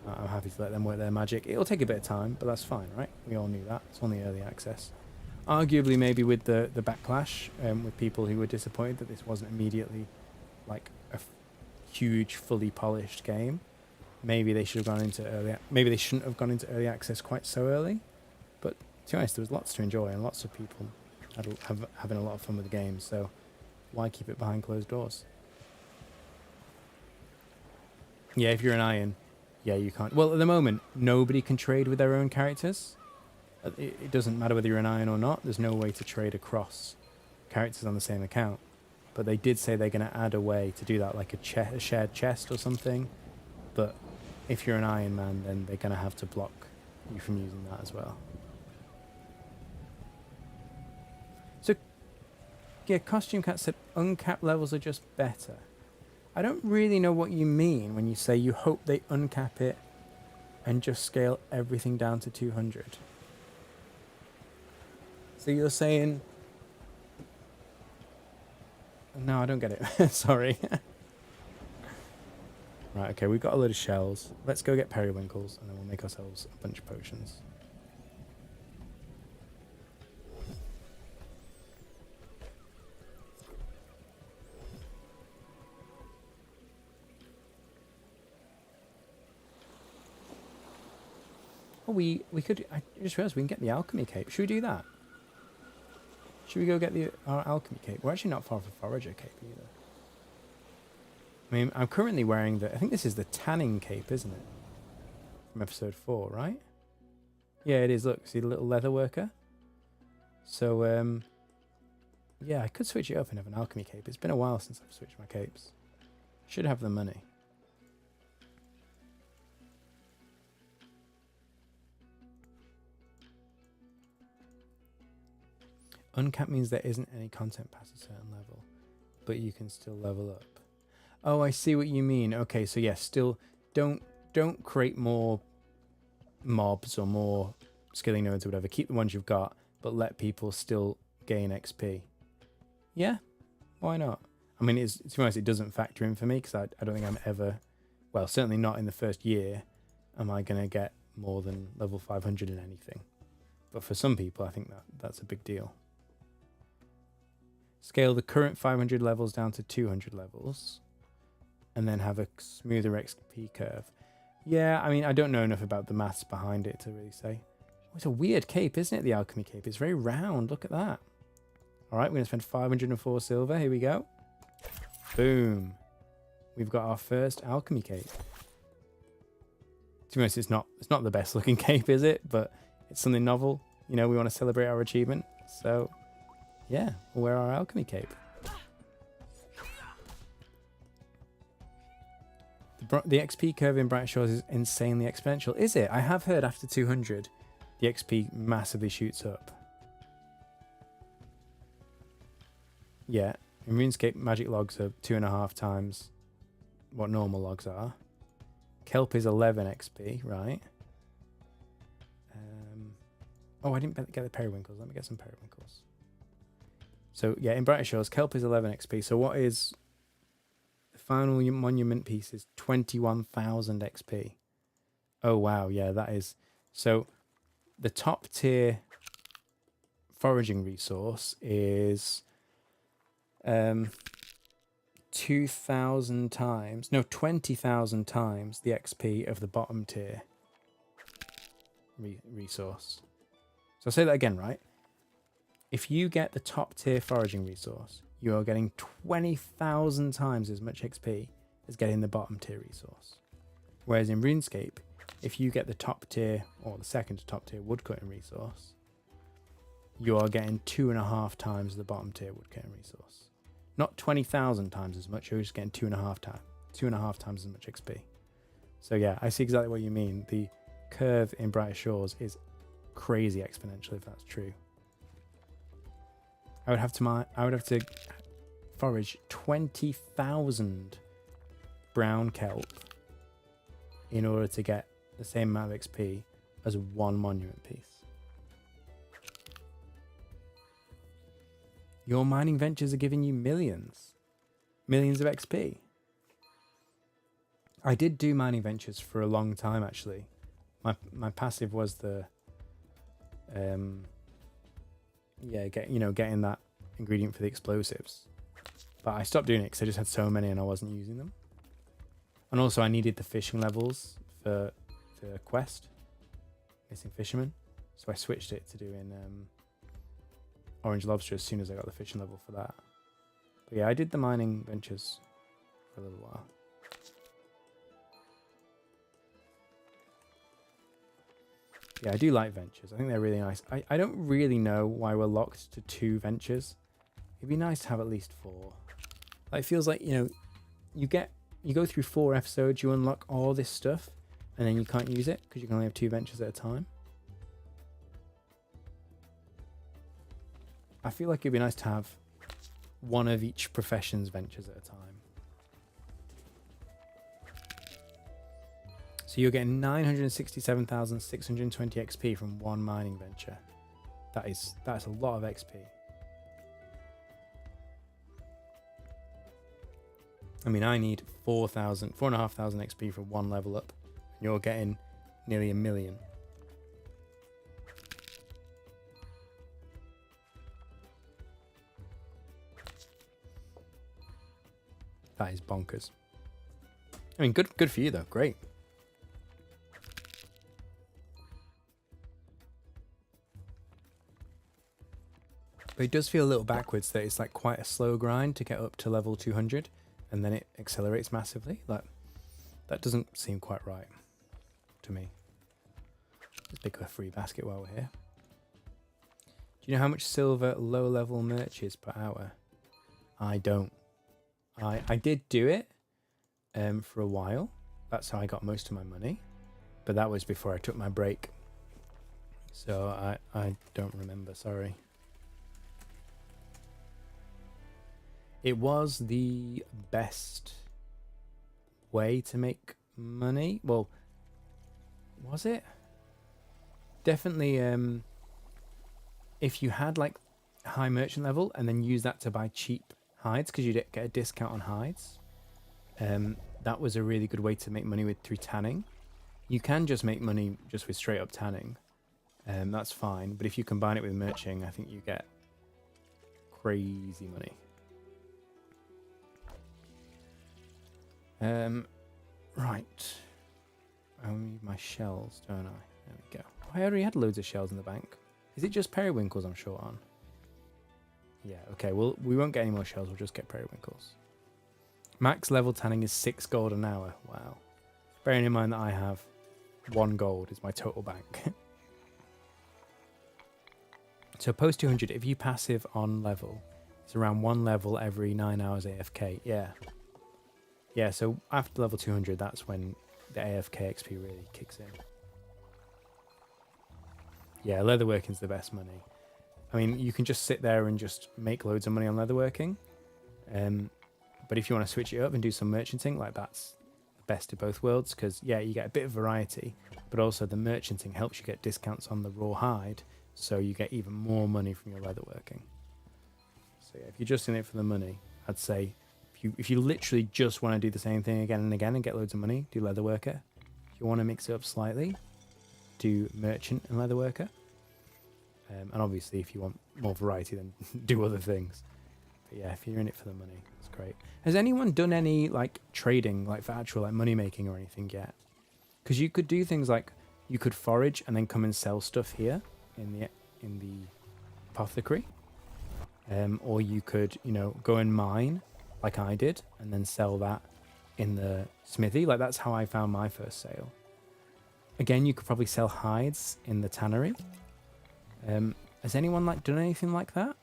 I'm happy to let them work their magic. It'll take a bit of time, but that's fine, right? We all knew that. It's only early access. Arguably, maybe with the backlash, with people who were disappointed that this wasn't immediately like a huge, fully polished game. Maybe they should have gone into maybe they shouldn't have gone into early access quite so early. But to be honest, there was lots to enjoy and lots of people having a lot of fun with the game. So why keep it behind closed doors? Yeah, if you're an Iron, yeah, you can't. Well, at the moment, nobody can trade with their own characters. It doesn't matter whether you're an Iron or not. There's no way to trade across characters on the same account. But they did say they're going to add a way to do that, like a shared chest or something. But if you're an Iron Man, then they're going to have to block you from using that as well. So, yeah, Costume Cat said uncapped levels are just better. I don't really know what you mean when you say you hope they uncap it and just scale everything down to 200. So you're saying... No, I don't get it. Sorry. Right, okay, we've got a load of shells. Let's go get periwinkles and then we'll make ourselves a bunch of potions. Oh, we could... I just realised we can get the alchemy cape. Should we do that? Should we go get our alchemy cape? We're actually not far from forager cape either. I mean, I'm currently wearing I think this is the tanning cape, isn't it? From episode 4, right? Yeah, it is. Look, see the little leather worker? So, yeah, I could switch it up and have an alchemy cape. It's been a while since I've switched my capes. Should have the money. Uncap means there isn't any content past a certain level, but you can still level up. Oh, I see what you mean. Okay, so yes, still don't create more mobs or more skilling nodes or whatever. Keep the ones you've got, but let people still gain XP. Yeah, Why not? I mean, to be honest, it doesn't factor in for me because I don't think I'm ever, well, certainly not in the first year, am I going to get more than level 500 in anything. But for some people, I think that's a big deal. Scale the current 500 levels down to 200 levels and then have a smoother XP curve. Yeah, I mean, I don't know enough about the maths behind it to really say. Oh, it's a weird cape, isn't it? The alchemy cape. It's very round. Look at that. All right, we're going to spend 504 silver. Here we go. Boom. We've got our first alchemy cape. To be honest, it's not the best looking cape, is it? But it's something novel. You know, we want to celebrate our achievement. So, yeah, we'll wear our alchemy cape. The XP curve in Bright Shores is insanely exponential. Is it? I have heard after 200, the XP massively shoots up. Yeah, in RuneScape, magic logs are 2.5 times what normal logs are. Kelp is 11 XP, right? Oh, I didn't get the periwinkles. Let me get some periwinkles. So, yeah, in Bright Shores, Kelp is 11 XP. So what is... The final monument piece is 21,000 XP. Oh, wow. Yeah, that is... So, the top tier foraging resource is 2,000 times... No, 20,000 times the XP of the bottom tier resource. So I'll say that again, right? If you get the top tier foraging resource, you are getting 20,000 times as much XP as getting the bottom tier resource. Whereas in RuneScape, if you get the top tier or the second to top tier woodcutting resource, you are getting 2.5 times the bottom tier woodcutting resource. Not 20,000 times as much, you're just getting 2.5 times as much XP. So yeah, I see exactly what you mean. The curve in Brighter Shores is crazy exponential if that's true. I would have to forage 20,000 brown kelp in order to get the same amount of XP as one monument piece. Your mining ventures are giving you millions of XP. I did do mining ventures for a long time actually. My passive was the getting that ingredient for the explosives. But I stopped doing it because I just had so many and I wasn't using them. And also I needed the fishing levels for the quest, Missing Fisherman. So I switched it to doing Orange Lobster as soon as I got the fishing level for that. But yeah, I did the mining ventures for a little while. Yeah, I do like ventures. I think they're really nice. I don't really know why we're locked to 2 ventures. It'd be nice to have at least 4. Like, it feels like, you go through 4 episodes, you unlock all this stuff, and then you can't use it because you can only have 2 ventures at a time. I feel like it'd be nice to have one of each profession's ventures at a time. So you're getting 967,620 XP from one mining venture. That's a lot of XP. I mean, I need 4,500 XP for one level up. And you're getting nearly 1 million. That is bonkers. I mean, good for you though. Great. But it does feel a little backwards that it's like quite a slow grind to get up to level 200 and then it accelerates massively. Like, that doesn't seem quite right to me. Let's pick a free basket while we're here. Do you know how much silver low level merch is per hour? I don't. I did do it for a while. That's how I got most of my money. But that was before I took my break. So I don't remember, sorry. It was the best way to make money. Well, was it? Definitely, if you had like high merchant level and then use that to buy cheap hides because you get a discount on hides. That was a really good way to make money with through tanning. You can just make money just with straight up tanning. That's fine. But if you combine it with merching, I think you get crazy money. Right. I need my shells, don't I? There we go. I already had loads of shells in the bank. Is it just periwinkles I'm short on? Yeah, okay. Well, we won't get any more shells. We'll just get periwinkles. Max level tanning is 6 gold an hour. Wow. Bearing in mind that I have 1 gold is my total bank. So post 200, if you passive on level, it's around 1 level every 9 hours AFK. Yeah. Yeah, so after level 200, that's when the AFK XP really kicks in. Yeah, leatherworking's the best money. I mean, you can just sit there and just make loads of money on leatherworking. But if you want to switch it up and do some merchanting, like that's the best of both worlds. Because, yeah, you get a bit of variety, but also the merchanting helps you get discounts on the raw hide. So you get even more money from your leatherworking. So yeah, if you're just in it for the money, I'd say if you literally just want to do the same thing again and again and get loads of money, do leatherworker. If you want to mix it up slightly, do merchant and leatherworker. And obviously, if you want more variety, then do other things. But yeah, if you're in it for the money, it's great. Has anyone done any like trading, like for actual like money making or anything yet? Because you could do things like you could forage and then come and sell stuff here in the apothecary, or you could go and mine like I did and then sell that in the smithy. Like that's how I found my first sale. Again, you could probably sell hides in the tannery. Has anyone like done anything like that,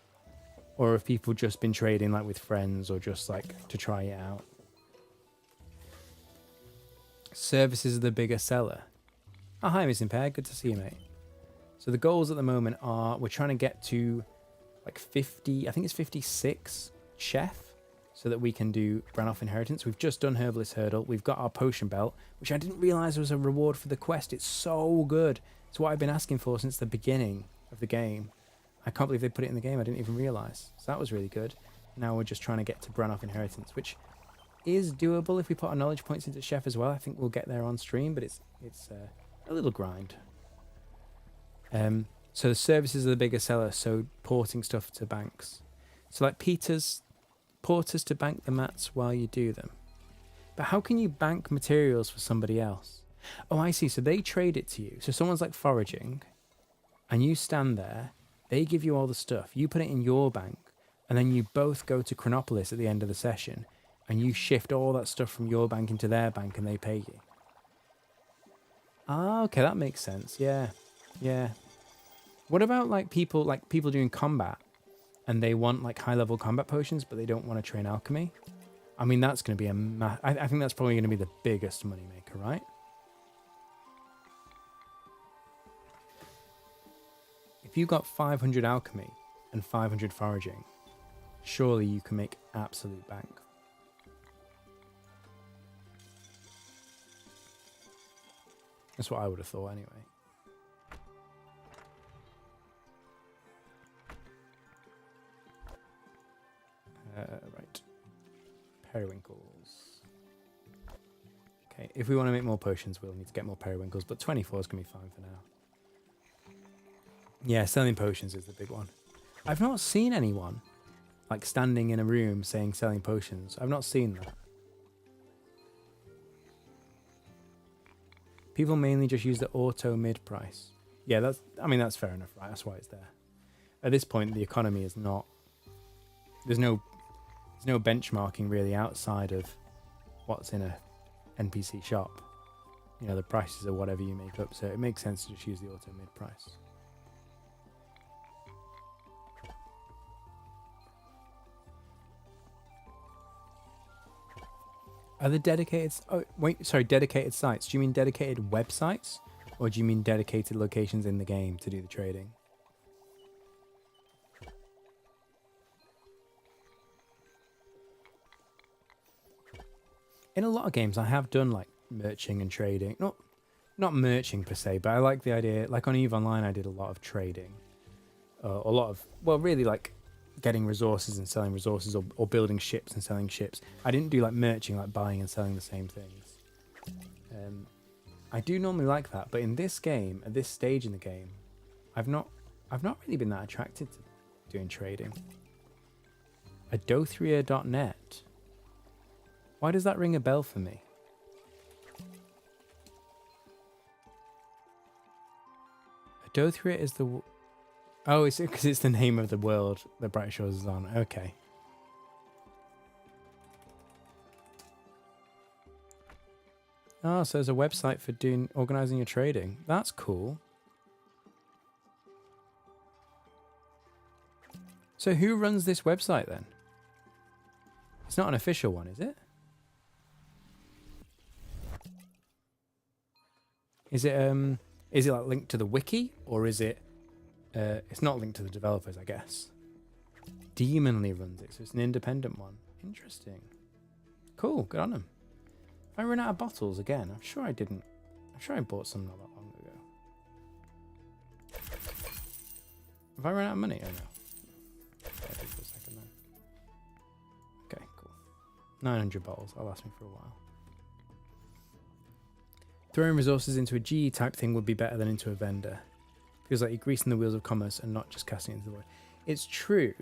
or have people just been trading like with friends or just like to try it out? Services are the bigger seller. Oh, hi, Missing Pair. Good to see you, mate. So the goals at the moment are we're trying to get to like 50, I think it's 56 chef, so that we can do Brannoff Inheritance. We've just done Herbalist Hurdle. We've got our potion belt, which I didn't realize was a reward for the quest. It's so good. It's what I've been asking for since the beginning of the game. I can't believe they put it in the game. I didn't even realize. So that was really good. Now we're just trying to get to Brannoff Inheritance, which is doable if we put our knowledge points into chef as well. I think we'll get there on stream, but it's a little grind. So the services are the bigger seller, so porting stuff to banks. So like porters to bank the mats while you do them. But how can you bank materials for somebody else? Oh, I see. So they trade it to you. So someone's like foraging and you stand there, they give you all the stuff, you put it in your bank, and then you both go to Chronopolis at the end of the session and you shift all that stuff from your bank into their bank and they pay you. Ah, okay, that makes sense. Yeah. Yeah. What about like people doing combat and they want like high level combat potions, but they don't want to train alchemy? I mean, that's going to be I think that's probably going to be the biggest moneymaker, right? If you got 500 alchemy and 500 foraging, surely you can make absolute bank. That's what I would have thought anyway. Right. Periwinkles. Okay, if we want to make more potions, we'll need to get more periwinkles, but 24 is going to be fine for now. Yeah, selling potions is the big one. I've not seen anyone like standing in a room saying selling potions. I've not seen that. People mainly just use the auto mid price. Yeah, that's fair enough, right? That's why it's there. At this point, the economy is not. There's no benchmarking really outside of what's in a NPC shop. You know, the prices are whatever you make up, so it makes sense to just use the auto mid price. Are the dedicated... Oh, wait, sorry, dedicated sites. Do you mean dedicated websites? Or do you mean dedicated locations in the game to do the trading? In a lot of games, I have done, like, merching and trading. Not merching per se, but I like the idea... Like, on EVE Online, I did a lot of trading. A lot of... Well, really, like, getting resources and selling resources, or building ships and selling ships. I didn't do like merching, like buying and selling the same things. I do normally like that, but in this game, at this stage in the game, I've not really been that attracted to doing trading. Adothria.net. Why does that ring a bell for me? Adothria is the... Oh, it's because it's the name of the world that Bright Shores is on. Okay. Oh, so there's a website for organizing your trading. That's cool. So who runs this website then? It's not an official one, is it? Is it like linked to the wiki, or is it it's not linked to the developers, I guess. Demonly runs it, so it's an independent one. Interesting. Cool, good on them. If I run out of bottles again, I'm sure I didn't. I'm sure I bought some not that long ago. Have I run out of money? Oh no. For a second then. Okay, cool. 900 bottles. That'll last me for a while. Throwing resources into a GE type thing would be better than into a vendor. Feels like you're greasing the wheels of commerce and not just casting it into the void. It's true.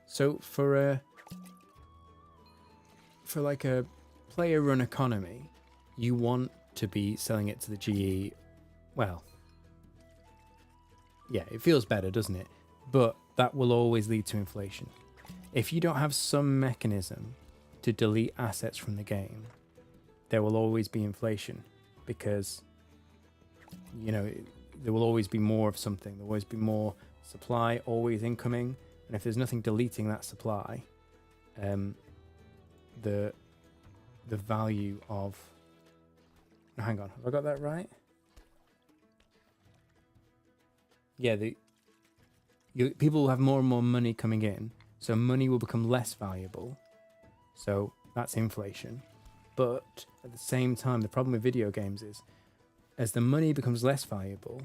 So for like a player run economy, you want to be selling it to the GE. Well, yeah, it feels better, doesn't it? But that will always lead to inflation. If you don't have some mechanism to delete assets from the game, there will always be inflation, because, you know, there will always be more of something. There will always be more supply, always incoming. And if there's nothing deleting that supply, the value of... Hang on, have I got that right? Yeah, people will have more and more money coming in, so money will become less valuable. So that's inflation. But at the same time, the problem with video games is, as the money becomes less valuable,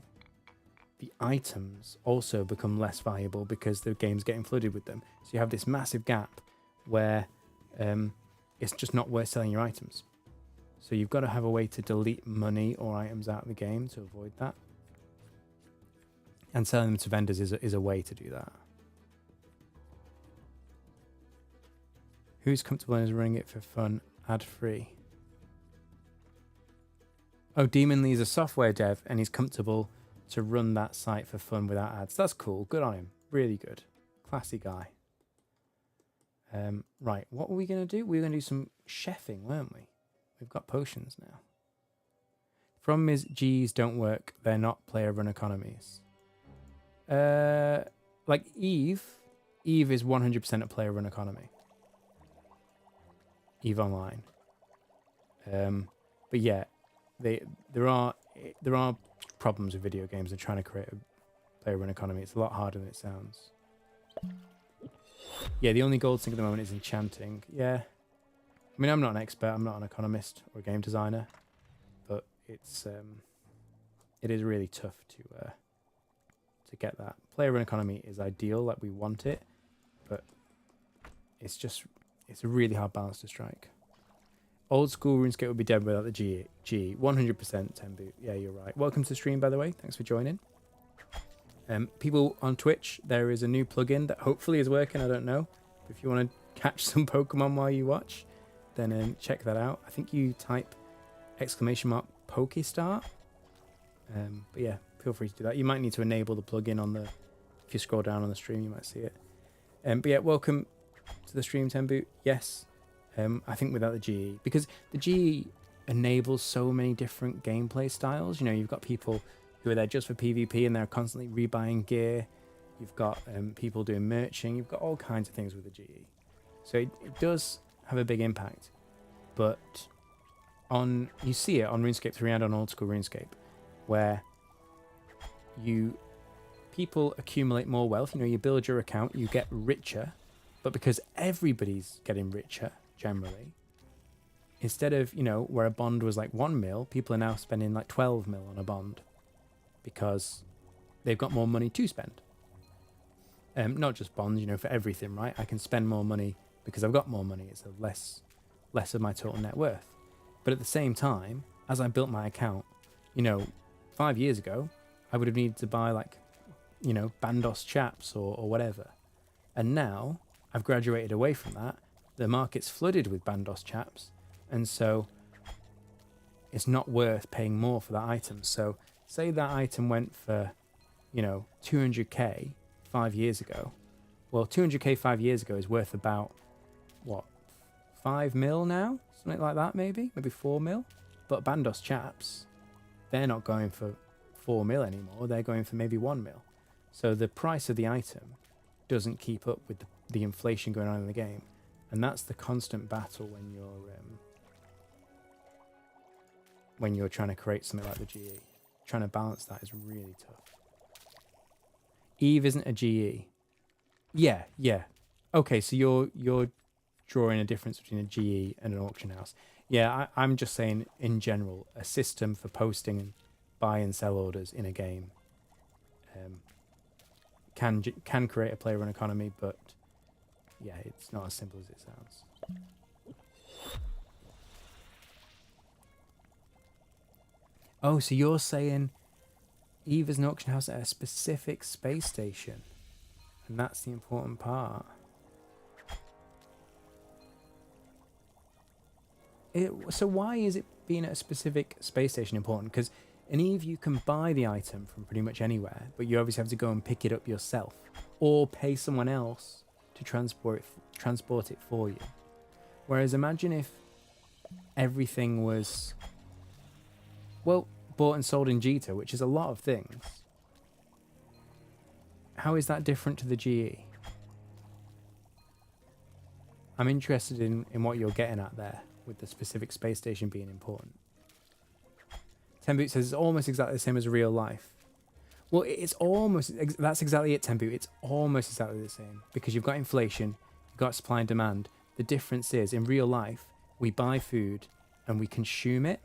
the items also become less valuable because the game's getting flooded with them. So you have this massive gap where it's just not worth selling your items. So you've got to have a way to delete money or items out of the game to avoid that. And selling them to vendors is a way to do that. Who's comfortable in running it for fun, ad-free? Oh, Demonly is a software dev, and he's comfortable to run that site for fun without ads. That's cool. Good on him. Really good. Classy guy. Right, what were we going to do? We were going to do some chefing, weren't we? We've got potions now. Problem is, Gs don't work. They're not player-run economies. Like Eve is 100% a player-run economy. Eve Online. But yeah, there are problems with video games and trying to create a player-run economy. It's a lot harder than it sounds. Yeah, the only gold thing at the moment is enchanting. Yeah. I mean, I'm not an expert. I'm not an economist or a game designer, but it is really tough to get that. Player-run economy is ideal, like we want it, but it's a really hard balance to strike. Old school RuneScape would be dead without the G. 100% Tembu. Yeah, you're right. Welcome to the stream, by the way. Thanks for joining. People on Twitch, there is a new plugin that hopefully is working. I don't know. If you want to catch some Pokemon while you watch, then check that out. I think you type !Pokestart. But yeah, feel free to do that. You might need to enable the plugin on the... If you scroll down on the stream, you might see it. But yeah, welcome to the stream, Tembu. Yes. I think without the GE, because the GE enables so many different gameplay styles. You know, you've got people who are there just for PvP and they're constantly rebuying gear. You've got people doing merching. You've got all kinds of things with the GE. So it does have a big impact. But you see it on RuneScape 3 and on old school RuneScape, where people accumulate more wealth. You know, you build your account, you get richer, but because everybody's getting richer, generally, instead of, you know, where a bond was like 1 mil, people are now spending like 12 mil on a bond because they've got more money to spend. Not just bonds, you know, for everything, right? I can spend more money because I've got more money. It's a less of my total net worth. But at the same time, as I built my account, you know, 5 years ago, I would have needed to buy like, you know, Bandos chaps or whatever. And now I've graduated away from that. The market's flooded with Bandos chaps. And so it's not worth paying more for that item. So say that item went for, you know, 200k 5 years ago. Well, 200k 5 years ago is worth about, what, 5 mil now? Something like that, maybe 4 mil. But Bandos chaps, they're not going for 4 mil anymore. They're going for maybe 1 mil. So the price of the item doesn't keep up with the inflation going on in the game. And that's the constant battle when you're trying to create something like the GE. Trying to balance that is really tough. Eve isn't a GE. Yeah. Okay, so you're drawing a difference between a GE and an auction house. Yeah, I'm just saying in general, a system for posting and buy and sell orders in a game can create a player-run economy, but yeah, it's not as simple as it sounds. Oh, so you're saying Eve is an auction house at a specific space station, and that's the important part. So why is it being at a specific space station important? Because in Eve you can buy the item from pretty much anywhere, but you obviously have to go and pick it up yourself, or pay someone else to transport it for you. Whereas imagine if everything was, well, bought and sold in Jita, which is a lot of things. How is that different to the GE? I'm interested in what you're getting at there with the specific space station being important. Temboot says it's almost exactly the same as real life. Well, it's almost, that's exactly it, Temboot. It's almost exactly the same because you've got inflation, you've got supply and demand. The difference is in real life, we buy food and we consume it.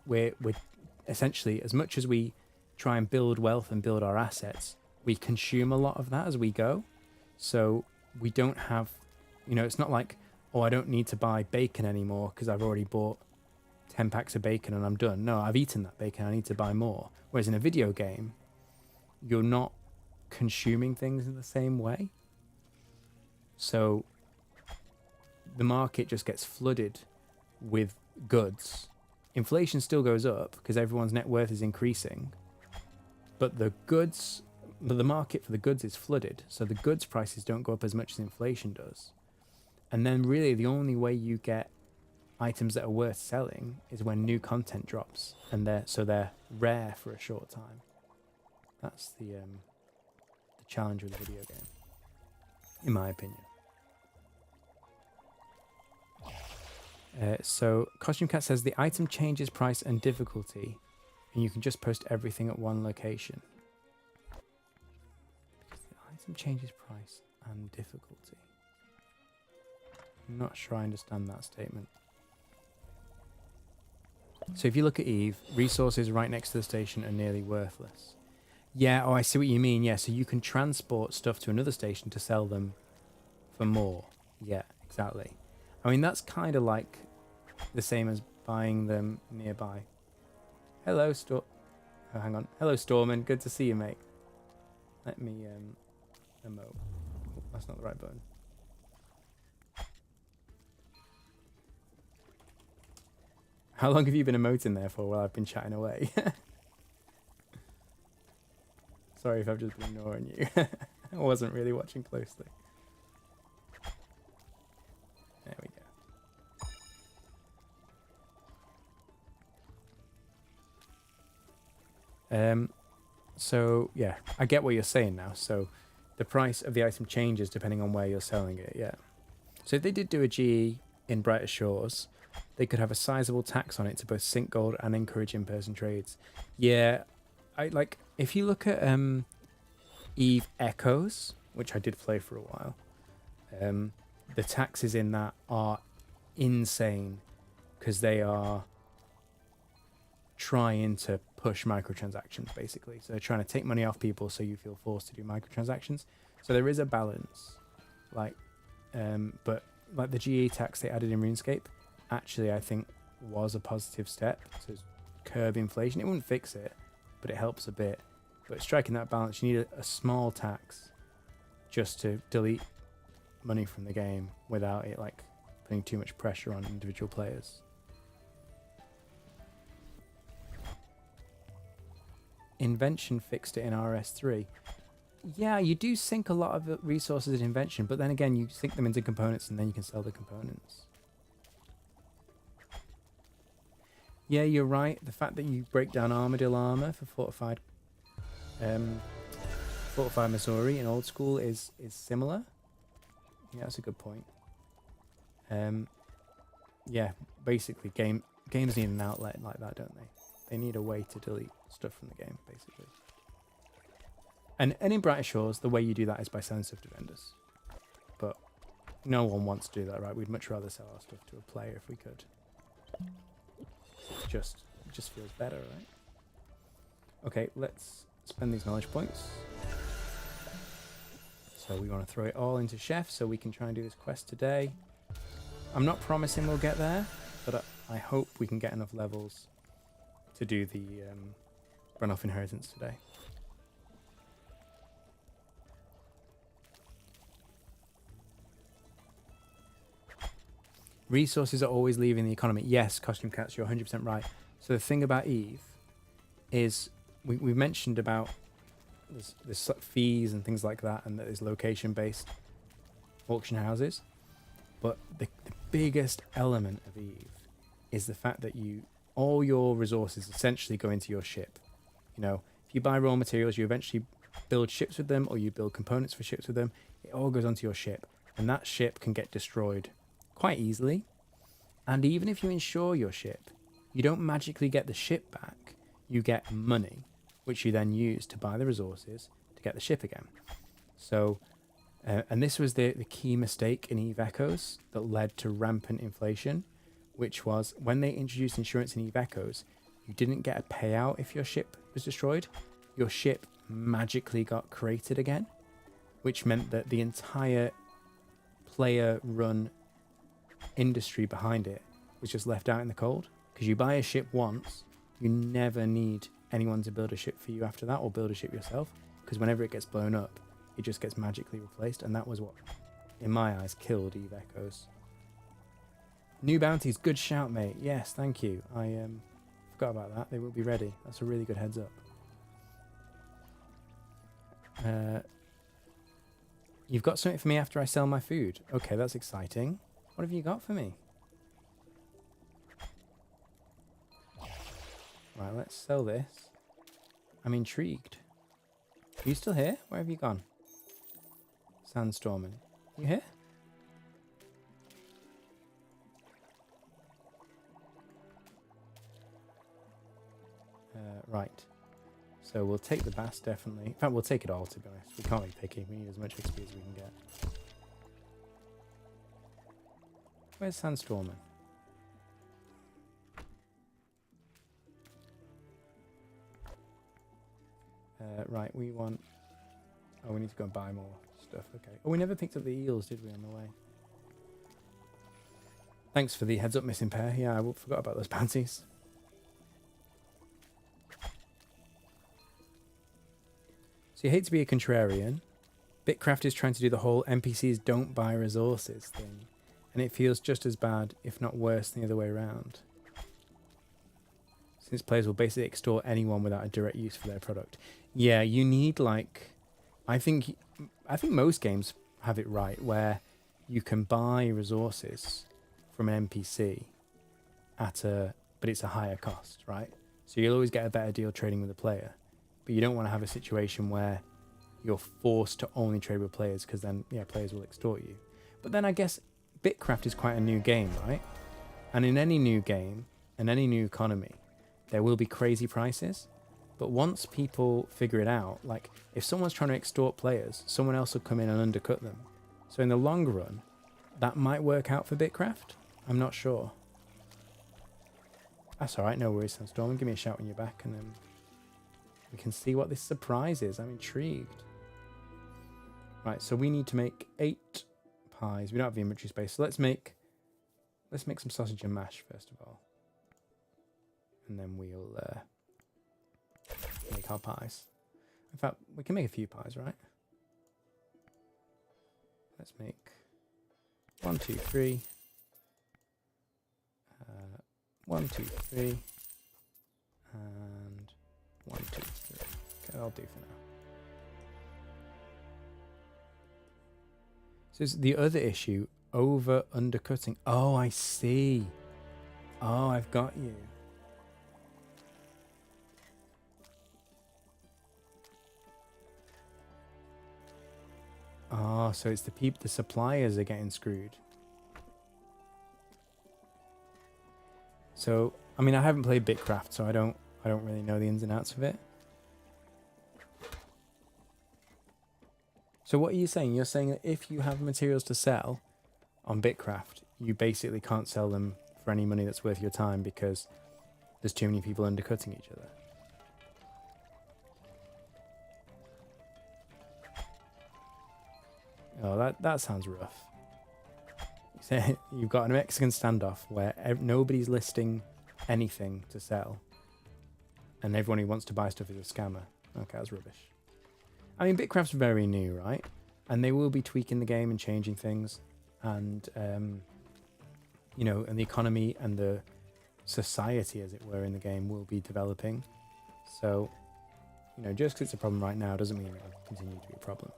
We're essentially, as much as we try and build wealth and build our assets, we consume a lot of that as we go. So we don't have, you know, it's not like, oh, I don't need to buy bacon anymore because I've already bought 10 packs of bacon and I'm done. No, I've eaten that bacon. I need to buy more. Whereas in a video game, you're not consuming things in the same way. So the market just gets flooded with goods. Inflation still goes up because everyone's net worth is increasing. But the market for the goods is flooded. So the goods prices don't go up as much as inflation does. And then really the only way you get items that are worth selling is when new content drops, and they're rare for a short time. That's the challenge with the video game, in my opinion. So Costume Cat says the item changes price and difficulty, and you can just post everything at one location. Because the item changes price and difficulty. I'm not sure I understand that statement. So if you look at Eve, resources right next to the station are nearly worthless. Yeah, oh, I see what you mean. Yeah, so you can transport stuff to another station to sell them for more. Yeah, exactly. I mean, that's kind of like the same as buying them nearby. Hello, oh, hang on. Hello, Storman. Good to see you, mate. Let me emote. Oh, that's not the right button. How long have you been emoting there for while I've been chatting away? Sorry if I've just been ignoring you. I wasn't really watching closely. There we go. So yeah, I get what you're saying now. So the price of the item changes depending on where you're selling it, yeah. So if they did do a GE in Brighter Shores, they could have a sizable tax on it to both sink gold and encourage in-person trades. Yeah, I like, if you look at Eve Echoes, which I did play for a while, the taxes in that are insane because they are trying to push microtransactions, basically. So they're trying to take money off people so you feel forced to do microtransactions. So there is a balance, like, but like the GE tax they added in RuneScape, actually I think was a positive step to curb inflation. It wouldn't fix it, but it helps a bit. But striking that balance, you need a small tax just to delete money from the game without it like putting too much pressure on individual players. Invention fixed it in RS3. Yeah, you do sink a lot of resources in Invention, but then again, you sink them into components and then you can sell the components. Yeah, you're right. The fact that you break down Armadillo armor for fortified Missouri in old school is similar. Yeah, that's a good point. Yeah, basically games need an outlet like that, don't they? They need a way to delete stuff from the game, basically. And in Brighter Shores, the way you do that is by selling stuff to vendors. But no one wants to do that, right? We'd much rather sell our stuff to a player if we could. It just feels better, right? Okay, let's spend these knowledge points. So we want to throw it all into Chef so we can try and do this quest today. I'm not promising we'll get there, but I hope we can get enough levels to do the Runoff Inheritance today. Resources are always leaving the economy. Yes, Costume Cats, you're 100% right. So the thing about Eve is we mentioned about there's fees and things like that, and that there's location-based auction houses. But the biggest element of Eve is the fact that all your resources essentially go into your ship. You know, if you buy raw materials, you eventually build ships with them, or you build components for ships with them. It all goes onto your ship, and that ship can get destroyed quite easily. And even if you insure your ship, you don't magically get the ship back. You get money, which you then use to buy the resources to get the ship again. So, and this was the key mistake in Eve Echoes that led to rampant inflation, which was when they introduced insurance in Eve Echoes, you didn't get a payout if your ship was destroyed. Your ship magically got created again, which meant that the entire player-run industry behind it was just left out in the cold. Because you buy a ship once, you never need anyone to build a ship for you after that, or build a ship yourself, because whenever it gets blown up, it just gets magically replaced. And that was what, in my eyes, killed Eve Echoes. New bounties, good shout, mate. Yes, thank you. I forgot about that. They will be ready. That's a really good heads up. You've got something for me after I sell my food. Okay, that's exciting. What have you got for me? Right, let's sell this. I'm intrigued. Are you still here? Where have you gone? Sandstorming. You here? Right. So we'll take the bass, definitely. In fact, we'll take it all, to be honest. We can't be picky. We need as much XP as we can get. Where's Sandstorming? Right, we want... Oh, we need to go and buy more stuff. Okay. Oh, we never picked up the eels, did we, on the way? Thanks for the heads up, Missing Pair. Yeah, I forgot about those bounties. So you hate to be a contrarian. Bitcraft is trying to do the whole NPCs don't buy resources thing. And it feels just as bad, if not worse, than the other way around. Since players will basically extort anyone without a direct use for their product. Yeah, you need like... I think most games have it right, where you can buy resources from an NPC but it's a higher cost, right? So you'll always get a better deal trading with a player. But you don't want to have a situation where you're forced to only trade with players, because then, yeah, players will extort you. But then I guess Bitcraft is quite a new game, right? And in any new game, and any new economy, there will be crazy prices. But once people figure it out, like if someone's trying to extort players, someone else will come in and undercut them. So in the long run, that might work out for Bitcraft. I'm not sure. That's alright, no worries, Sandstorm. Give me a shout when you're back, and then We can see what this surprise is. I'm intrigued. Right, so we need to make 8 pies. We don't have the inventory space, so let's make some sausage and mash first of all, and then we'll make our pies. In fact, we can make a few pies, right? Let's make 1, 2, 3. 1, 2, 3. And 1, 2, 3. Okay, that'll do for now. So is the other issue over undercutting? Oh, I see. Oh, I've got you. Oh, so it's the suppliers are getting screwed. So, I mean, I haven't played Bitcraft, so I don't really know the ins and outs of it. So what are you saying? You're saying that if you have materials to sell on Bitcraft, you basically can't sell them for any money that's worth your time because there's too many people undercutting each other. Oh, that sounds rough. You've got a Mexican standoff where nobody's listing anything to sell, and everyone who wants to buy stuff is a scammer. Okay, that's rubbish. I mean, Bitcraft's very new, right? And they will be tweaking the game and changing things, and you know, and the economy and the society, as it were, in the game will be developing. So, you know, just because it's a problem right now doesn't mean it'll continue to be a problem.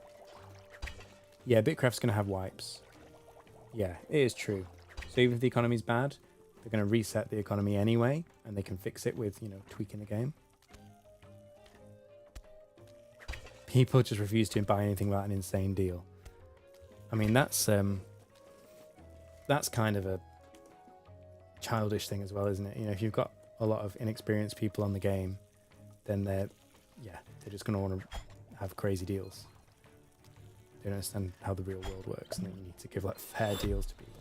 Yeah, Bitcraft's going to have wipes. Yeah, it is true. So even if the economy's bad, they're going to reset the economy anyway, and they can fix it with, you know, tweaking the game. People just refuse to buy anything without an insane deal. I mean, that's kind of a childish thing as well, isn't it? You know, if you've got a lot of inexperienced people on the game, then they're just going to want to have crazy deals. They don't understand how the real world works, and then you need to give like fair deals to people.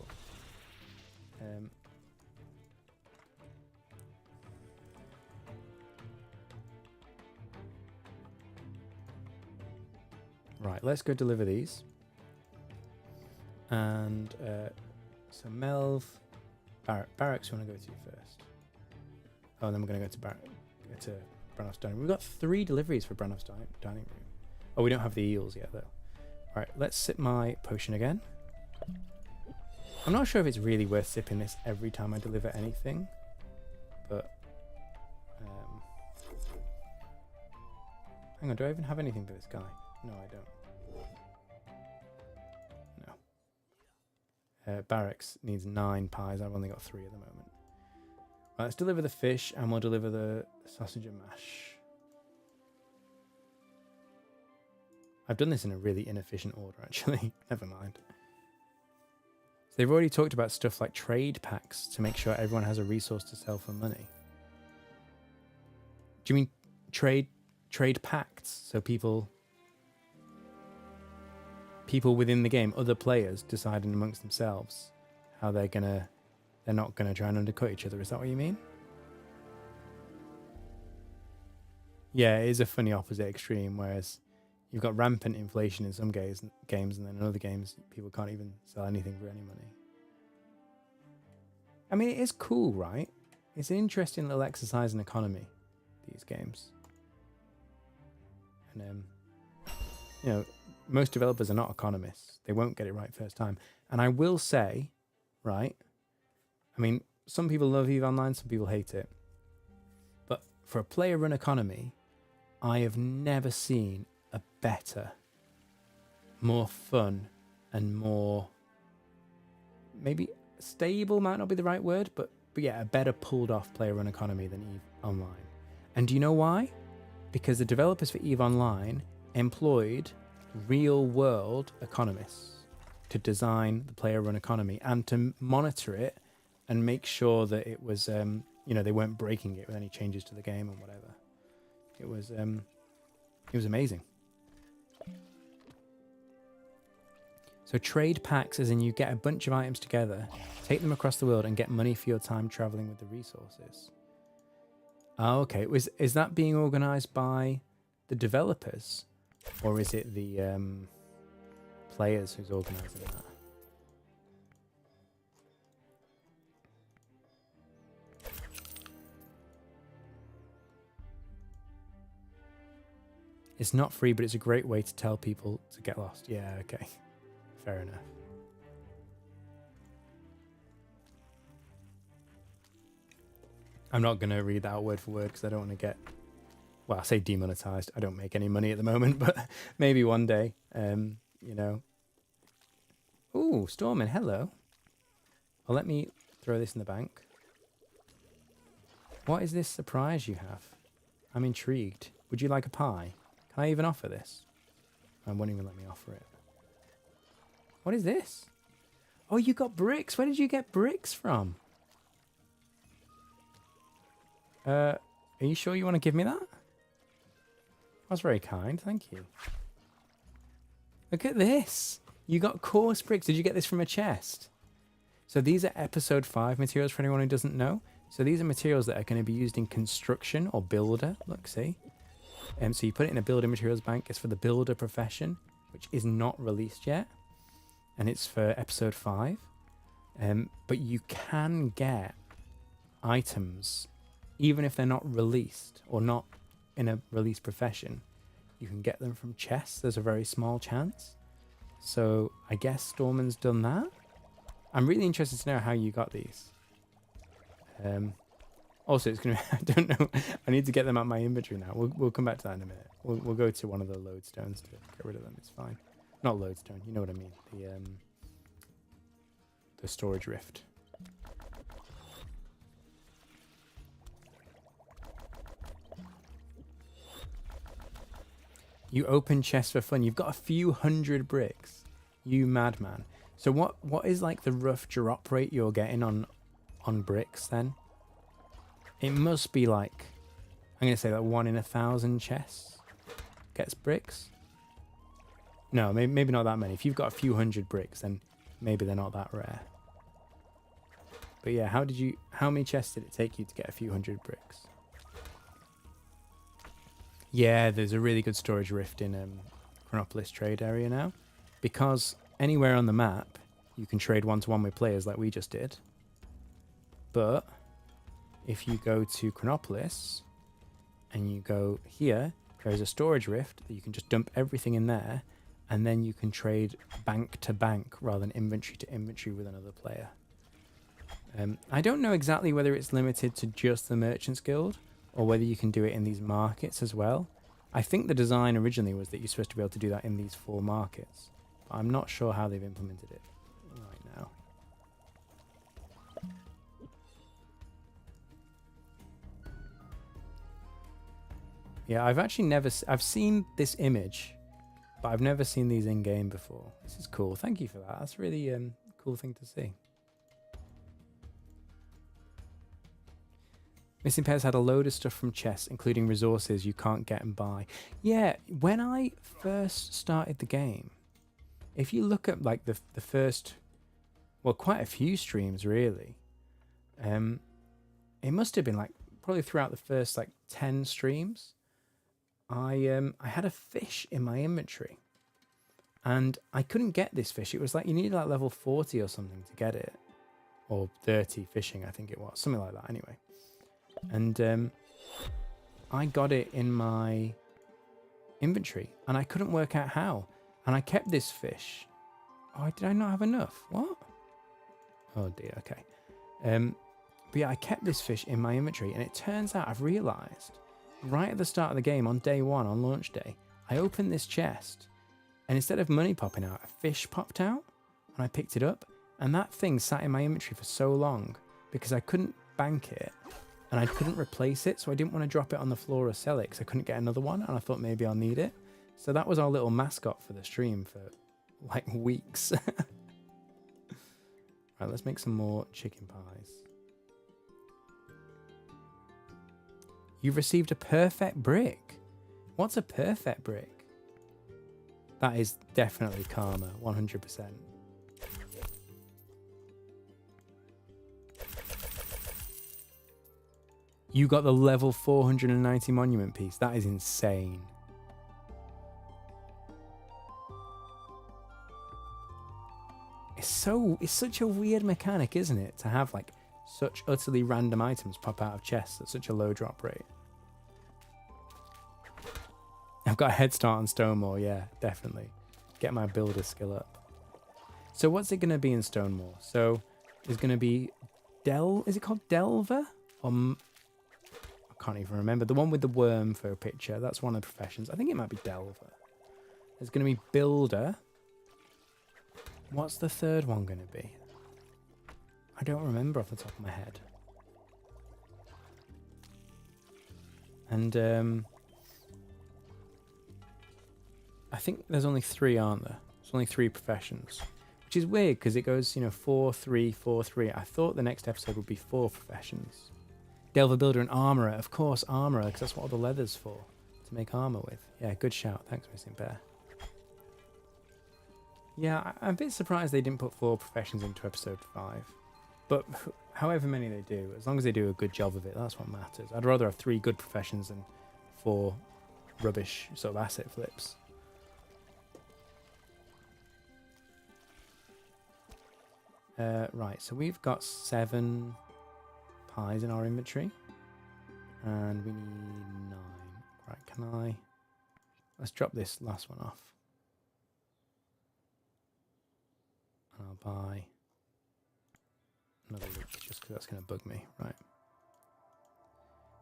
Right, let's go deliver these. And so Melv, Barracks, you want to go to first? Oh, and then we're going to go to Brannoff's dining room. We've got 3 deliveries for Brannoff's dining room. Oh, we don't have the eels yet though. Alright, let's sip my potion again. I'm not sure if it's really worth sipping this every time I deliver anything, but hang on, do I even have anything for this guy? No, I don't. No. Barracks needs 9 pies. I've only got 3 at the moment. Right, let's deliver the fish, and we'll deliver the sausage and mash. I've done this in a really inefficient order, actually. Never mind. So they've already talked about stuff like trade packs to make sure everyone has a resource to sell for money. Do you mean trade pacts? So people within the game, other players, deciding amongst themselves how they're not gonna try and undercut each other. Is that what you mean? Yeah, it is a funny opposite extreme, whereas you've got rampant inflation in some games, and then in other games, people can't even sell anything for any money. I mean, it is cool, right? It's an interesting little exercise in economy, these games. And, you know, most developers are not economists. They won't get it right first time. And I will say, right, I mean, some people love EVE Online, some people hate it. But for a player-run economy, I have never seen a better, more fun, and more, maybe stable might not be the right word, but yeah, a better pulled off player-run economy than EVE Online. And do you know why? Because the developers for EVE Online employed real-world economists to design the player-run economy and to monitor it and make sure that it was, you know, they weren't breaking it with any changes to the game and whatever. It was amazing. So trade packs, as in you get a bunch of items together, take them across the world, and get money for your time traveling with the resources. Oh, okay. Is that being organized by the developers, or is it the players who's organizing that? It's not free, but it's a great way to tell people to get lost. Yeah, okay. Fair enough. I'm not going to read that out word for word because I don't want to get, well, I say demonetized. I don't make any money at the moment, but maybe one day, you know. Ooh, Stormin, hello. Well, let me throw this in the bank. What is this surprise you have? I'm intrigued. Would you like a pie? Can I even offer this? I won't even let me offer it. What is this? Oh, you got bricks. Where did you get bricks from? Are you sure you want to give me that? That's very kind. Thank you. Look at this. You got coarse bricks. Did you get this from a chest? So these are episode 5 materials for anyone who doesn't know. So these are materials that are going to be used in construction or builder. Look, see? So you put it in a builder materials bank. It's for the builder profession, which is not released yet. And it's for episode 5. But you can get items, even if they're not released or not in a released profession. You can get them from chests. There's a very small chance. So I guess Storman's done that. I'm really interested to know how you got these. Also, it's gonna. I don't know. I need to get them out my inventory now. We'll come back to that in a minute. We'll go to one of the lodestones to get rid of them. It's fine. Not lodestone. You know what I mean. The storage rift. You open chests for fun. You've got a few hundred bricks. You madman. So what is like the rough drop rate you're getting on bricks then? It must be like, I'm going to say like 1 in 1,000 chests gets bricks. No, maybe not that many. If you've got a few hundred bricks, then maybe they're not that rare. But yeah, how many chests did it take you to get a few hundred bricks? Yeah, there's a really good storage rift in Chronopolis trade area now. Because anywhere on the map, you can trade one-to-one with players like we just did. But if you go to Chronopolis and you go here, there's a storage rift that you can just dump everything in there, and then you can trade bank to bank rather than inventory to inventory with another player. I don't know exactly whether it's limited to just the Merchants Guild or whether you can do it in these markets as well. I think the design originally was that you're supposed to be able to do that in these 4 markets. But I'm not sure how they've implemented it right now. Yeah, I've seen this image, but I've never seen these in game before. This is cool. Thank you for that. That's really a cool thing to see. Missing Pairs had a load of stuff from chests, including resources you can't get and buy. Yeah, when I first started the game, if you look at like the first, well, quite a few streams really, it must have been like probably throughout the first like 10 streams, I had a fish in my inventory, and I couldn't get this fish. It was like you needed like level 40 or something to get it, or 30 fishing, I think it was, something like that. Anyway, and I got it in my inventory, and I couldn't work out how. And I kept this fish. Oh, did I not have enough? What? Oh dear, okay. But yeah, I kept this fish in my inventory, and it turns out I've realised right at the start of the game, on day 1, on launch day, I opened this chest, and instead of money popping out, a fish popped out, and I picked it up, and that thing sat in my inventory for so long because I couldn't bank it, and I couldn't replace it, so I didn't want to drop it on the floor or sell it because I couldn't get another one, and I thought maybe I'll need it. So that was our little mascot for the stream for like weeks. Right, let's make some more chicken pies. You've received a perfect brick. What's a perfect brick? That is definitely karma, 100%. You got the level 490 monument piece. That is insane. It's such a weird mechanic, isn't it? To have like such utterly random items pop out of chests at such a low drop rate. I've got a head start on Stonemore, yeah, definitely. Get my builder skill up. So what's it going to be in Stonemore? So there's going to be is it called Delver? I can't even remember. The one with the worm for a picture. That's one of the professions. I think it might be Delver. There's going to be Builder. What's the third one going to be? I don't remember off the top of my head. And I think there's only 3, aren't there? There's only 3 professions. Which is weird because it goes, 4, 3, 4, 3. I thought the next episode would be 4 professions. Delver, Builder, and Armourer. Of course, Armourer, because that's what all the leather's for. To make armour with. Yeah, good shout. Thanks, Missing Bear. Yeah, I'm a bit surprised they didn't put 4 professions into episode 5. But however many they do, as long as they do a good job of it, that's what matters. I'd rather have 3 good professions than 4 rubbish sort of asset flips. Right, so we've got 7 pies in our inventory. And we need 9. Right, let's drop this last one off. And I'll buy another loop just because that's going to bug me. Right.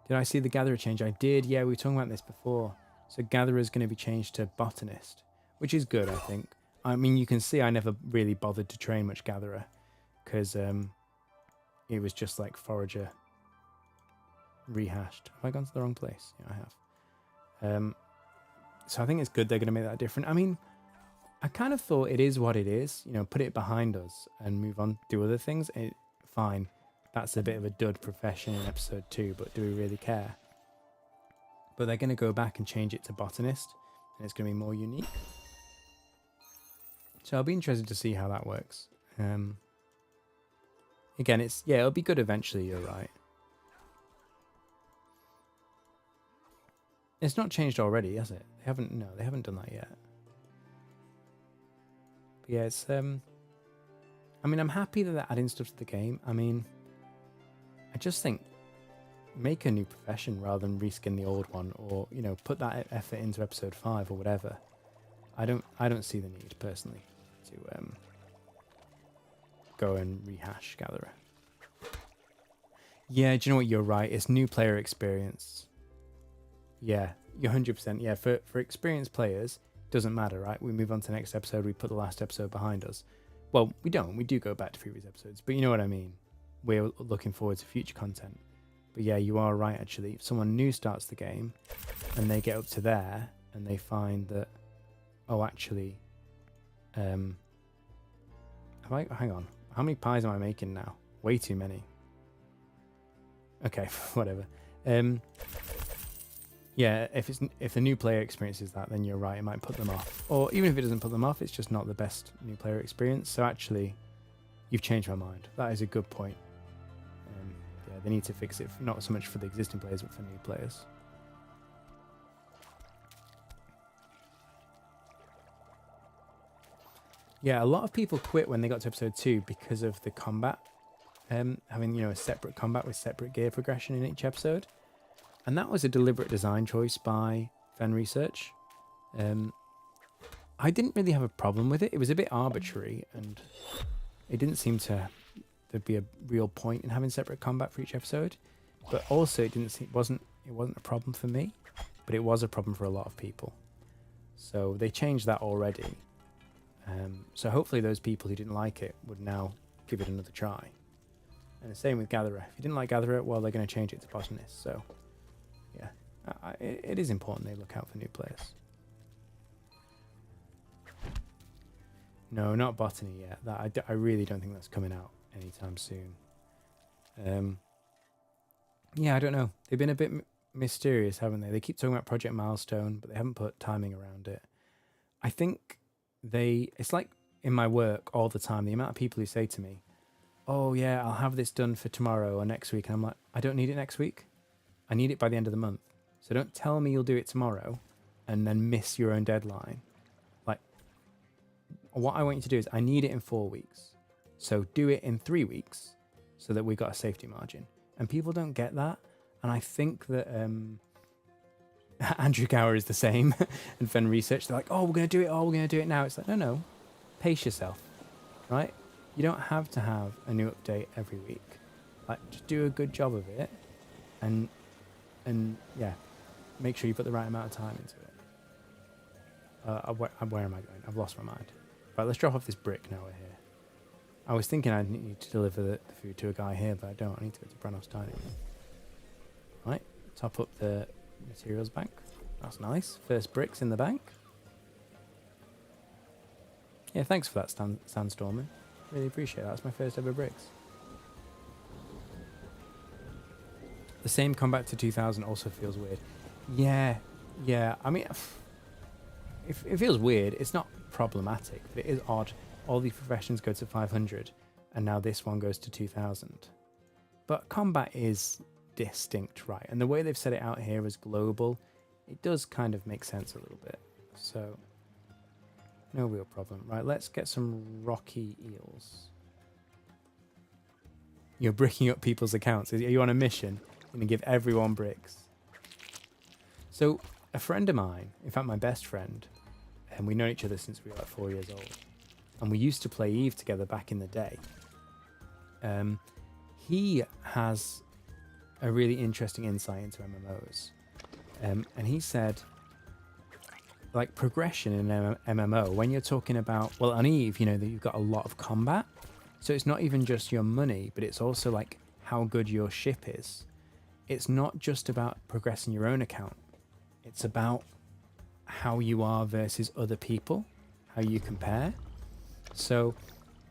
Did I see the Gatherer change? I did. Yeah, we were talking about this before. So Gatherer is going to be changed to Botanist, which is good, I think. I mean, you can see I never really bothered to train much Gatherer because it was just like Forager rehashed. Have I gone to the wrong place? Yeah, I have. So I think it's good they're going to make that different. I mean, I kind of thought it is what it is. Put it behind us and move on, do other things. Fine. That's a bit of a dud profession in episode 2, but do we really care? But they're going to go back and change it to Botanist, and it's going to be more unique. So I'll be interested to see how that works. Again, it'll be good eventually, you're right. It's not changed already, has it? They haven't done that yet. But yeah, it's I mean, I'm happy that they're adding stuff to the game. I mean, I just think make a new profession rather than reskin the old one, or put that effort into episode 5 or whatever. I don't see the need personally to go and rehash Gatherer. Yeah, do you know what? You're right. It's new player experience. Yeah, you're 100%. Yeah, for experienced players, doesn't matter, right? We move on to the next episode. We put the last episode behind us. Well, we don't. We do go back to previous episodes, but you know what I mean. We're looking forward to future content. But yeah, you are right. Actually, if someone new starts the game and they get up to there and they find that, actually, hang on. How many pies am I making now? Way too many. Okay, whatever. Yeah, if the new player experiences that, then you're right, it might put them off. Or even if it doesn't put them off, it's just not the best new player experience. So actually, you've changed my mind. That is a good point. Yeah, they need to fix it, not so much for the existing players, but for new players. Yeah, a lot of people quit when they got to episode 2 because of the combat. Having, a separate combat with separate gear progression in each episode. And that was a deliberate design choice by Fen Research. I didn't really have a problem with it. It was a bit arbitrary, and it didn't seem there'd be a real point in having separate combat for each episode. But also, it wasn't a problem for me, but it was a problem for a lot of people. So they changed that already. So hopefully those people who didn't like it would now give it another try. And the same with Gatherer. If you didn't like Gatherer, well, they're going to change it to Botanist. So yeah, it is important they look out for new players. No, not Botany yet. I really don't think that's coming out anytime soon. Yeah, I don't know. They've been a bit mysterious, haven't they? They keep talking about Project Milestone, but they haven't put timing around it. I think it's like in my work all the time, the amount of people who say to me, oh yeah, I'll have this done for tomorrow or next week. And I'm like, I don't need it next week. I need it by the end of the month. So don't tell me you'll do it tomorrow and then miss your own deadline. Like, what I want you to do is I need it in 4 weeks. So do it in 3 weeks so that we got a safety margin. And people don't get that. And I think that Andrew Gower is the same. And Fen Research, they're like, oh, we're going to do it. Oh, we're going to do it now. It's like, no. Pace yourself, right? You don't have to have a new update every week. Like, just do a good job of it. And yeah, make sure you put the right amount of time into it. Where am I going? I've lost my mind. Right, let's drop off this brick now we're here. I was thinking I need to deliver the food to a guy here, but I don't. I need to go to Branos dining room. Right, top up the materials bank. That's nice. First bricks in the bank. Yeah, thanks for that, Sandstorming. Really appreciate that. That's my first ever bricks. The same comeback to 2000 also feels weird. Yeah. I mean, it feels weird. It's not problematic, but it is odd. All these professions go to 500, and now this one goes to 2000. But combat is distinct, right? And the way they've set it out here as global, it does kind of make sense a little bit. So, no real problem. Right, let's get some rocky eels. You're bricking up people's accounts. Are you on a mission? You're going to give everyone bricks. So, a friend of mine, in fact my best friend, and we've known each other since we were like 4 years old, and we used to play Eve together back in the day. He has a really interesting insight into MMOs. And he said, like, progression in an MMO, when you're talking about, well, on Eve, you know, that you've got a lot of combat. So it's not even just your money, but it's also like how good your ship is. It's not just about progressing your own account. It's about how you are versus other people, how you compare. So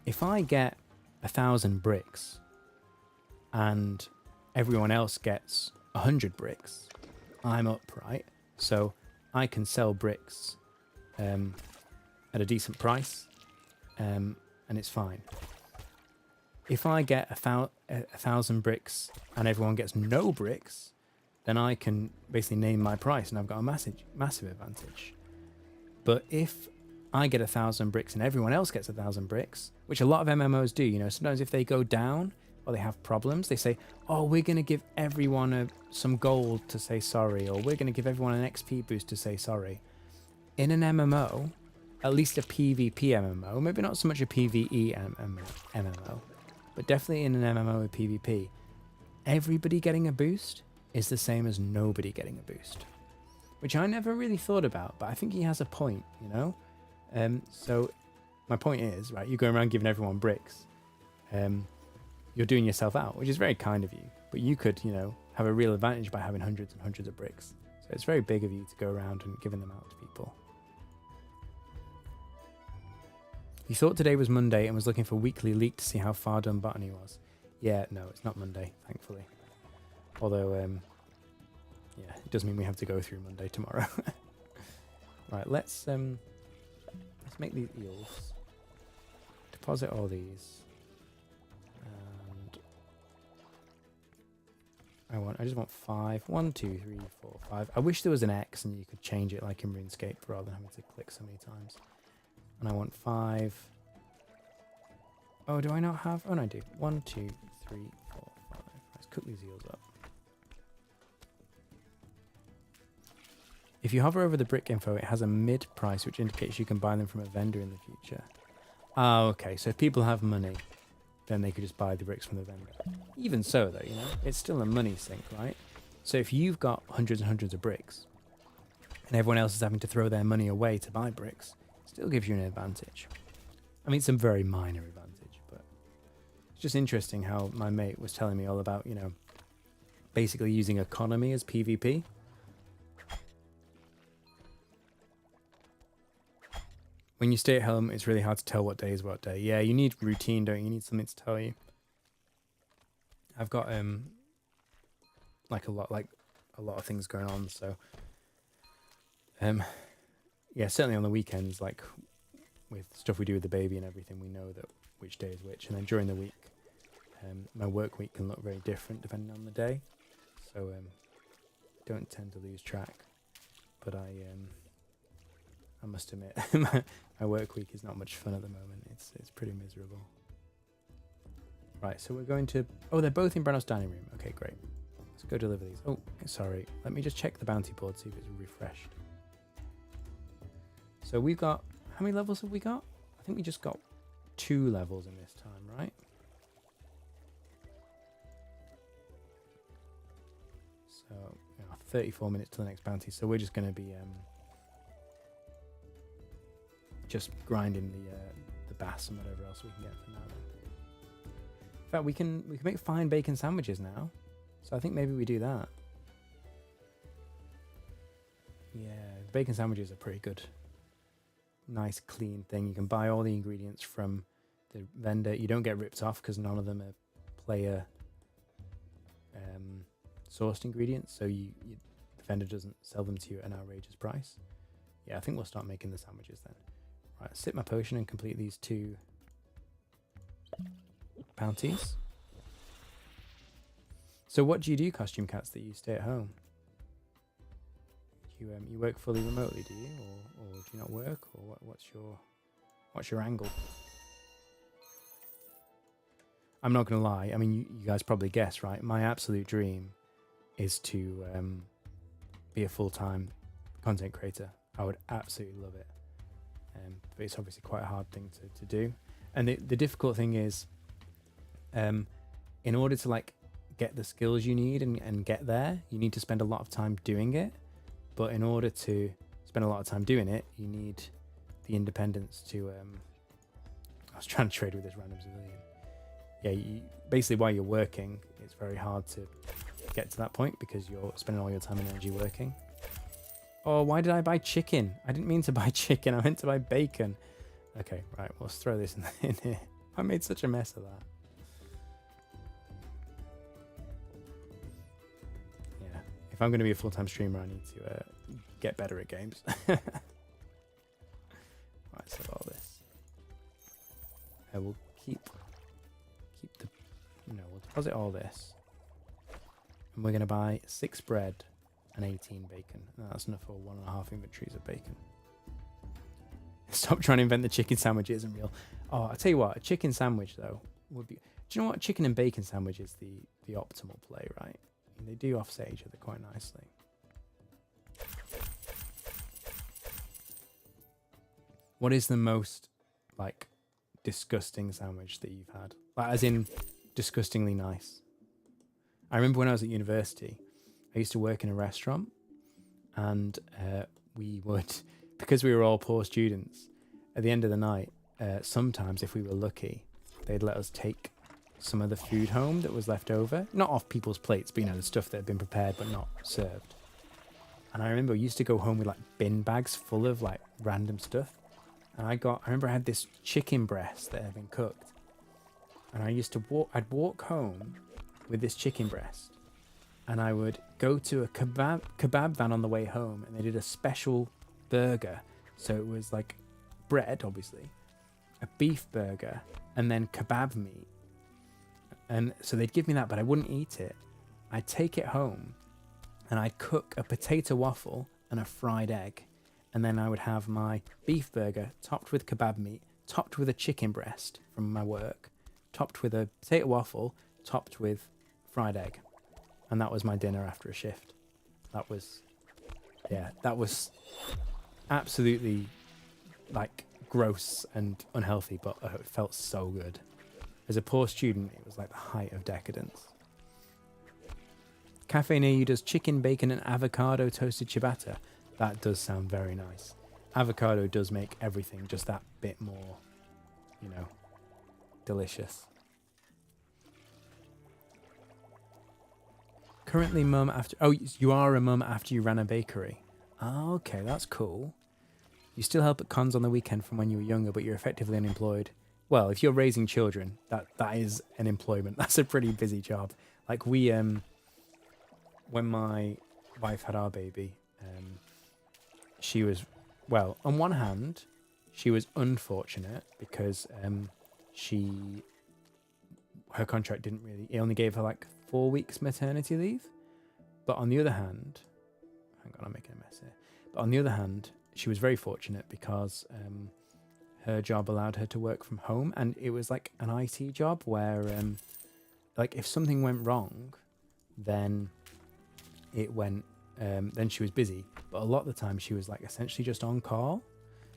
if I get 1,000 bricks and everyone else gets 100 bricks, I'm up, right? So I can sell bricks at a decent price, and it's fine. If I get 1,000 bricks and everyone gets no bricks, then I can basically name my price and I've got a massive advantage. But if I get 1,000 bricks and everyone else gets 1,000 bricks, which a lot of MMOs do, you know, sometimes if they go down or they have problems, they say, oh, we're going to give everyone some gold to say sorry, or we're going to give everyone an XP boost to say sorry. In an MMO, at least a PvP MMO, maybe not so much a PvE MMO, but definitely in an MMO with PvP, everybody getting a boost is the same as nobody getting a boost, which I never really thought about, but I think he has a point, you know? So my point is, right, you're going around giving everyone bricks. You're doing yourself out, which is very kind of you, but you could, you know, have a real advantage by having hundreds and hundreds of bricks. So it's very big of you to go around and giving them out to people. He thought today was Monday and was looking for weekly leak to see how far done Botany was. Yeah, no, it's not Monday, thankfully. Although, yeah, it does mean we have to go through Monday tomorrow. Right, let's make these eels. Deposit all these. And I just want 5. 1, 2, 3, 4, 5. I wish there was an X and you could change it like in RuneScape rather than having to click so many times. And I want 5. Oh, do I not have? Oh, no, I do. 1, 2, 3, 4, 5. Let's cook these eels up. If you hover over the brick info, it has a mid price, which indicates you can buy them from a vendor in the future. Oh, okay. So if people have money, then they could just buy the bricks from the vendor. Even so, though, you know, it's still a money sink, right? So if you've got hundreds and hundreds of bricks, and everyone else is having to throw their money away to buy bricks, it still gives you an advantage. I mean, it's a very minor advantage, but it's just interesting how my mate was telling me all about, you know, basically using economy as PvP. When you stay at home, it's really hard to tell what day is what day. Yeah, you need routine, don't you? You need something to tell you. I've got like a lot of things going on, so yeah, certainly on the weekends, like with stuff we do with the baby and everything, we know that which day is which. And then during the week, my work week can look very different depending on the day. So don't tend to lose track. But I must admit, my work week is not much fun at the moment. It's pretty miserable. Right, so we're going to... Oh, they're both in Branno's dining room. Okay, great. Let's go deliver these. Oh, sorry. Let me just check the bounty board, see if it's refreshed. So we've got... How many levels have we got? I think we just got 2 levels in this time, right? So, 34 minutes to the next bounty. So we're just going to be just grinding the bass and whatever else we can get for now. In fact, we can make fine bacon sandwiches now. So I think maybe we do that. Yeah, the bacon sandwiches are pretty good. Nice, clean thing. You can buy all the ingredients from the vendor. You don't get ripped off because none of them are player sourced ingredients. So the vendor doesn't sell them to you at an outrageous price. Yeah, I think we'll start making the sandwiches then. Right, sip my potion and complete these 2 bounties. So what do you do, Costume Cats, that you stay at home? You work fully remotely, do you, or do you not work, or what's your angle? I'm not gonna lie. I mean, you guys probably guess, right? My absolute dream is to be a full-time content creator. I would absolutely love it, but it's obviously quite a hard thing to do. And the difficult thing is, in order to like get the skills you need and get there, you need to spend a lot of time doing it. But in order to spend a lot of time doing it, you need the independence to... I was trying to trade with this random civilian. Yeah, basically while you're working, it's very hard to get to that point because you're spending all your time and energy working. Oh, why did I buy chicken? I didn't mean to buy chicken. I meant to buy bacon. Okay, right. Well, let's throw this in here. I made such a mess of that. Yeah. If I'm going to be a full-time streamer, I need to get better at games. Right, so all this. I will keep the... No, we'll deposit all this. And we're going to buy 6 bread and 18 bacon. That's enough for 1.5 inventories of bacon. Stop trying to invent the chicken sandwich. It isn't real. Oh, I'll tell you what, a chicken sandwich though would be... Do you know what? Chicken and bacon sandwich is the optimal play, right? And they do offset each other quite nicely. What is the most like disgusting sandwich that you've had? Like, as in disgustingly nice. I remember when I was at university, I used to work in a restaurant, and we would, because we were all poor students, at the end of the night, sometimes if we were lucky, they'd let us take some of the food home that was left over. Not off people's plates, but the stuff that had been prepared but not served. And I remember I used to go home with like bin bags full of like random stuff. And I remember I had this chicken breast that had been cooked. And I used to I'd walk home with this chicken breast. And I would go to a kebab van on the way home, and they did a special burger. So it was like bread, obviously, a beef burger, and then kebab meat. And so they'd give me that, but I wouldn't eat it. I'd take it home, and I'd cook a potato waffle and a fried egg. And then I would have my beef burger topped with kebab meat, topped with a chicken breast from my work, topped with a potato waffle, topped with fried egg. And that was my dinner after a shift. That was absolutely like gross and unhealthy, but it felt so good. As a poor student, it was like the height of decadence. Cafe near you does chicken, bacon, and avocado toasted ciabatta. That does sound very nice. Avocado does make everything just that bit more, delicious. Currently mum after... Oh, you are a mum after you ran a bakery. Oh, okay, that's cool. You still help at cons on the weekend from when you were younger, but you're effectively unemployed. Well, if you're raising children, that is an employment. That's a pretty busy job. Like we, when my wife had our baby, she was, well, on one hand, she was unfortunate because her contract didn't really... It only gave her like 4 weeks maternity leave. But on the other hand, hang on, I'm making a mess here. But on the other hand, she was very fortunate because her job allowed her to work from home, and it was like an IT job where, like, if something went wrong, then it went. Then she was busy, but a lot of the time she was like essentially just on call,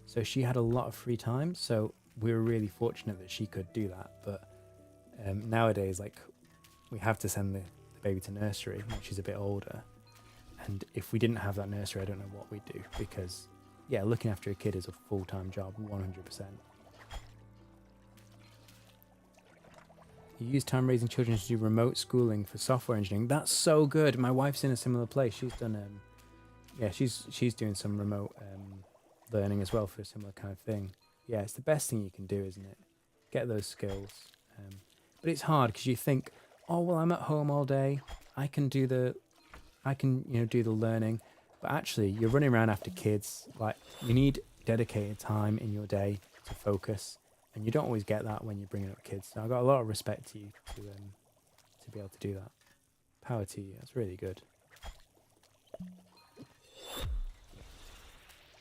so she had a lot of free time. So we were really fortunate that she could do that. But nowadays, like, we have to send the baby to nursery when she's a bit older, and if we didn't have that nursery, I don't know what we'd do, because yeah, looking after a kid is a full-time job, 100%. You use time raising children to do remote schooling for software engineering. That's so good. My wife's in a similar place. She's done, yeah, she's doing some remote learning as well for a similar kind of thing. Yeah, it's the best thing you can do, isn't it? Get those skills. But it's hard because you think, oh well, I'm at home all day. I can do the learning. But actually, you're running around after kids. Like, you need dedicated time in your day to focus. And you don't always get that when you're bringing up kids. So I've got a lot of respect to you to be able to do that. Power to you. That's really good.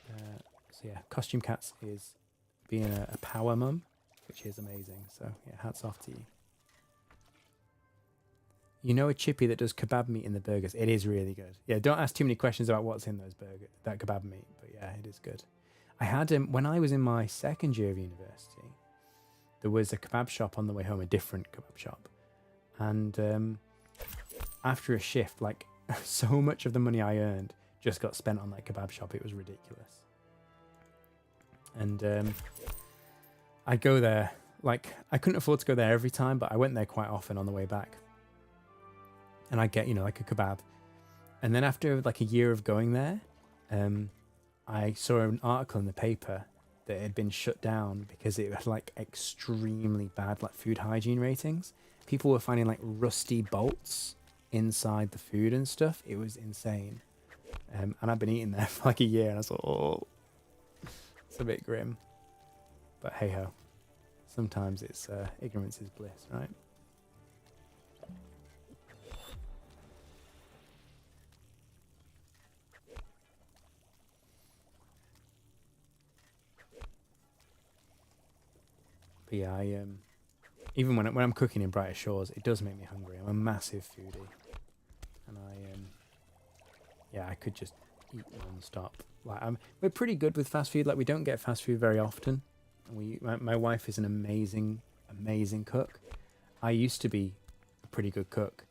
So yeah, Costume Cats is being a power mum, which is amazing. So yeah, hats off to you. You know a chippy that does kebab meat in the burgers. It is really good. Yeah, don't ask too many questions about what's in those burgers, that kebab meat. But yeah, it is good. I had when I was in my second year of university, there was a kebab shop on the way home, a different kebab shop. And after a shift, like, so much of the money I earned just got spent on that kebab shop. It was ridiculous. And I'd go there, like, I couldn't afford to go there every time, but I went there quite often on the way back. And I'd get, like a kebab. And then after like a year of going there, I saw an article in the paper that it had been shut down because it had like extremely bad like food hygiene ratings. People were finding like rusty bolts inside the food and stuff. It was insane. And I've been eating there for like a year, and I thought, oh, it's a bit grim. But hey ho, sometimes it's ignorance is bliss, right? But yeah, I even when I'm cooking in Brighter Shores, it does make me hungry. I'm a massive foodie, and I could just eat non-stop. Like, we're pretty good with fast food. Like, we don't get fast food very often. My wife is an amazing cook. I used to be a pretty good cook,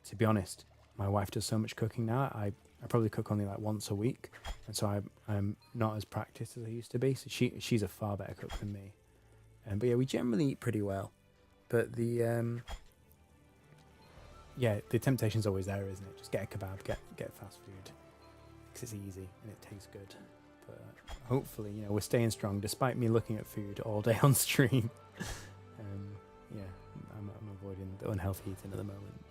to be honest. My wife does so much cooking now. I probably cook only like once a week, and so I'm not as practiced as I used to be. So she's a far better cook than me. But yeah, we generally eat pretty well. But the temptation's always there, isn't it? Just get a kebab, get fast food, because it's easy and it tastes good. But hopefully, we're staying strong despite me looking at food all day on stream. I'm avoiding the unhealthy eating at the moment.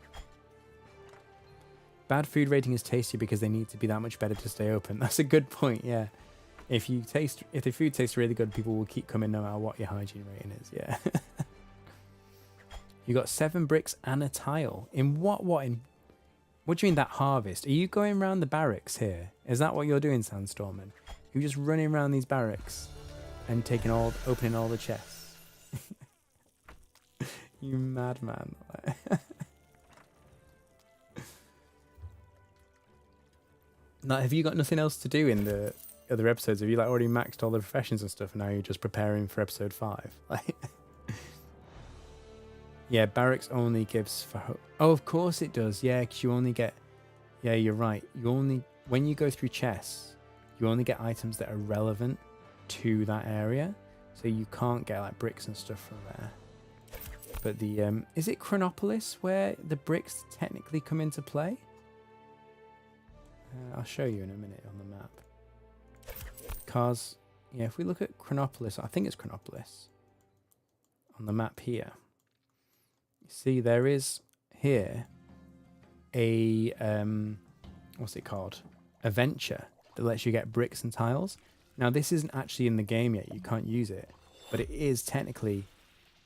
Bad food rating is tasty because they need to be that much better to stay open. That's a good point. Yeah. If the food tastes really good, people will keep coming no matter what your hygiene rating is. Yeah. You got 7 bricks and a tile. In what do you mean that harvest? Are you going around the barracks here? Is that what you're doing, Sandstorming? You're just running around these barracks and opening all the chests. You madman. Now, have you got nothing else to do in the other episodes? Have you like already maxed all the professions and stuff, and now you're just preparing for episode 5? Like, yeah, barracks only gives for oh, of course it does. Yeah, because you only get. Yeah, you're right. When you go through chests, you only get items that are relevant to that area, so you can't get like bricks and stuff from there. But the is it Chronopolis where the bricks technically come into play? I'll show you in a minute on the map. Because, yeah, if we look at Chronopolis, I think it's Chronopolis on the map here. You see, there is here a, what's it called? A venture that lets you get bricks and tiles. Now, this isn't actually in the game yet. You can't use it. But it is technically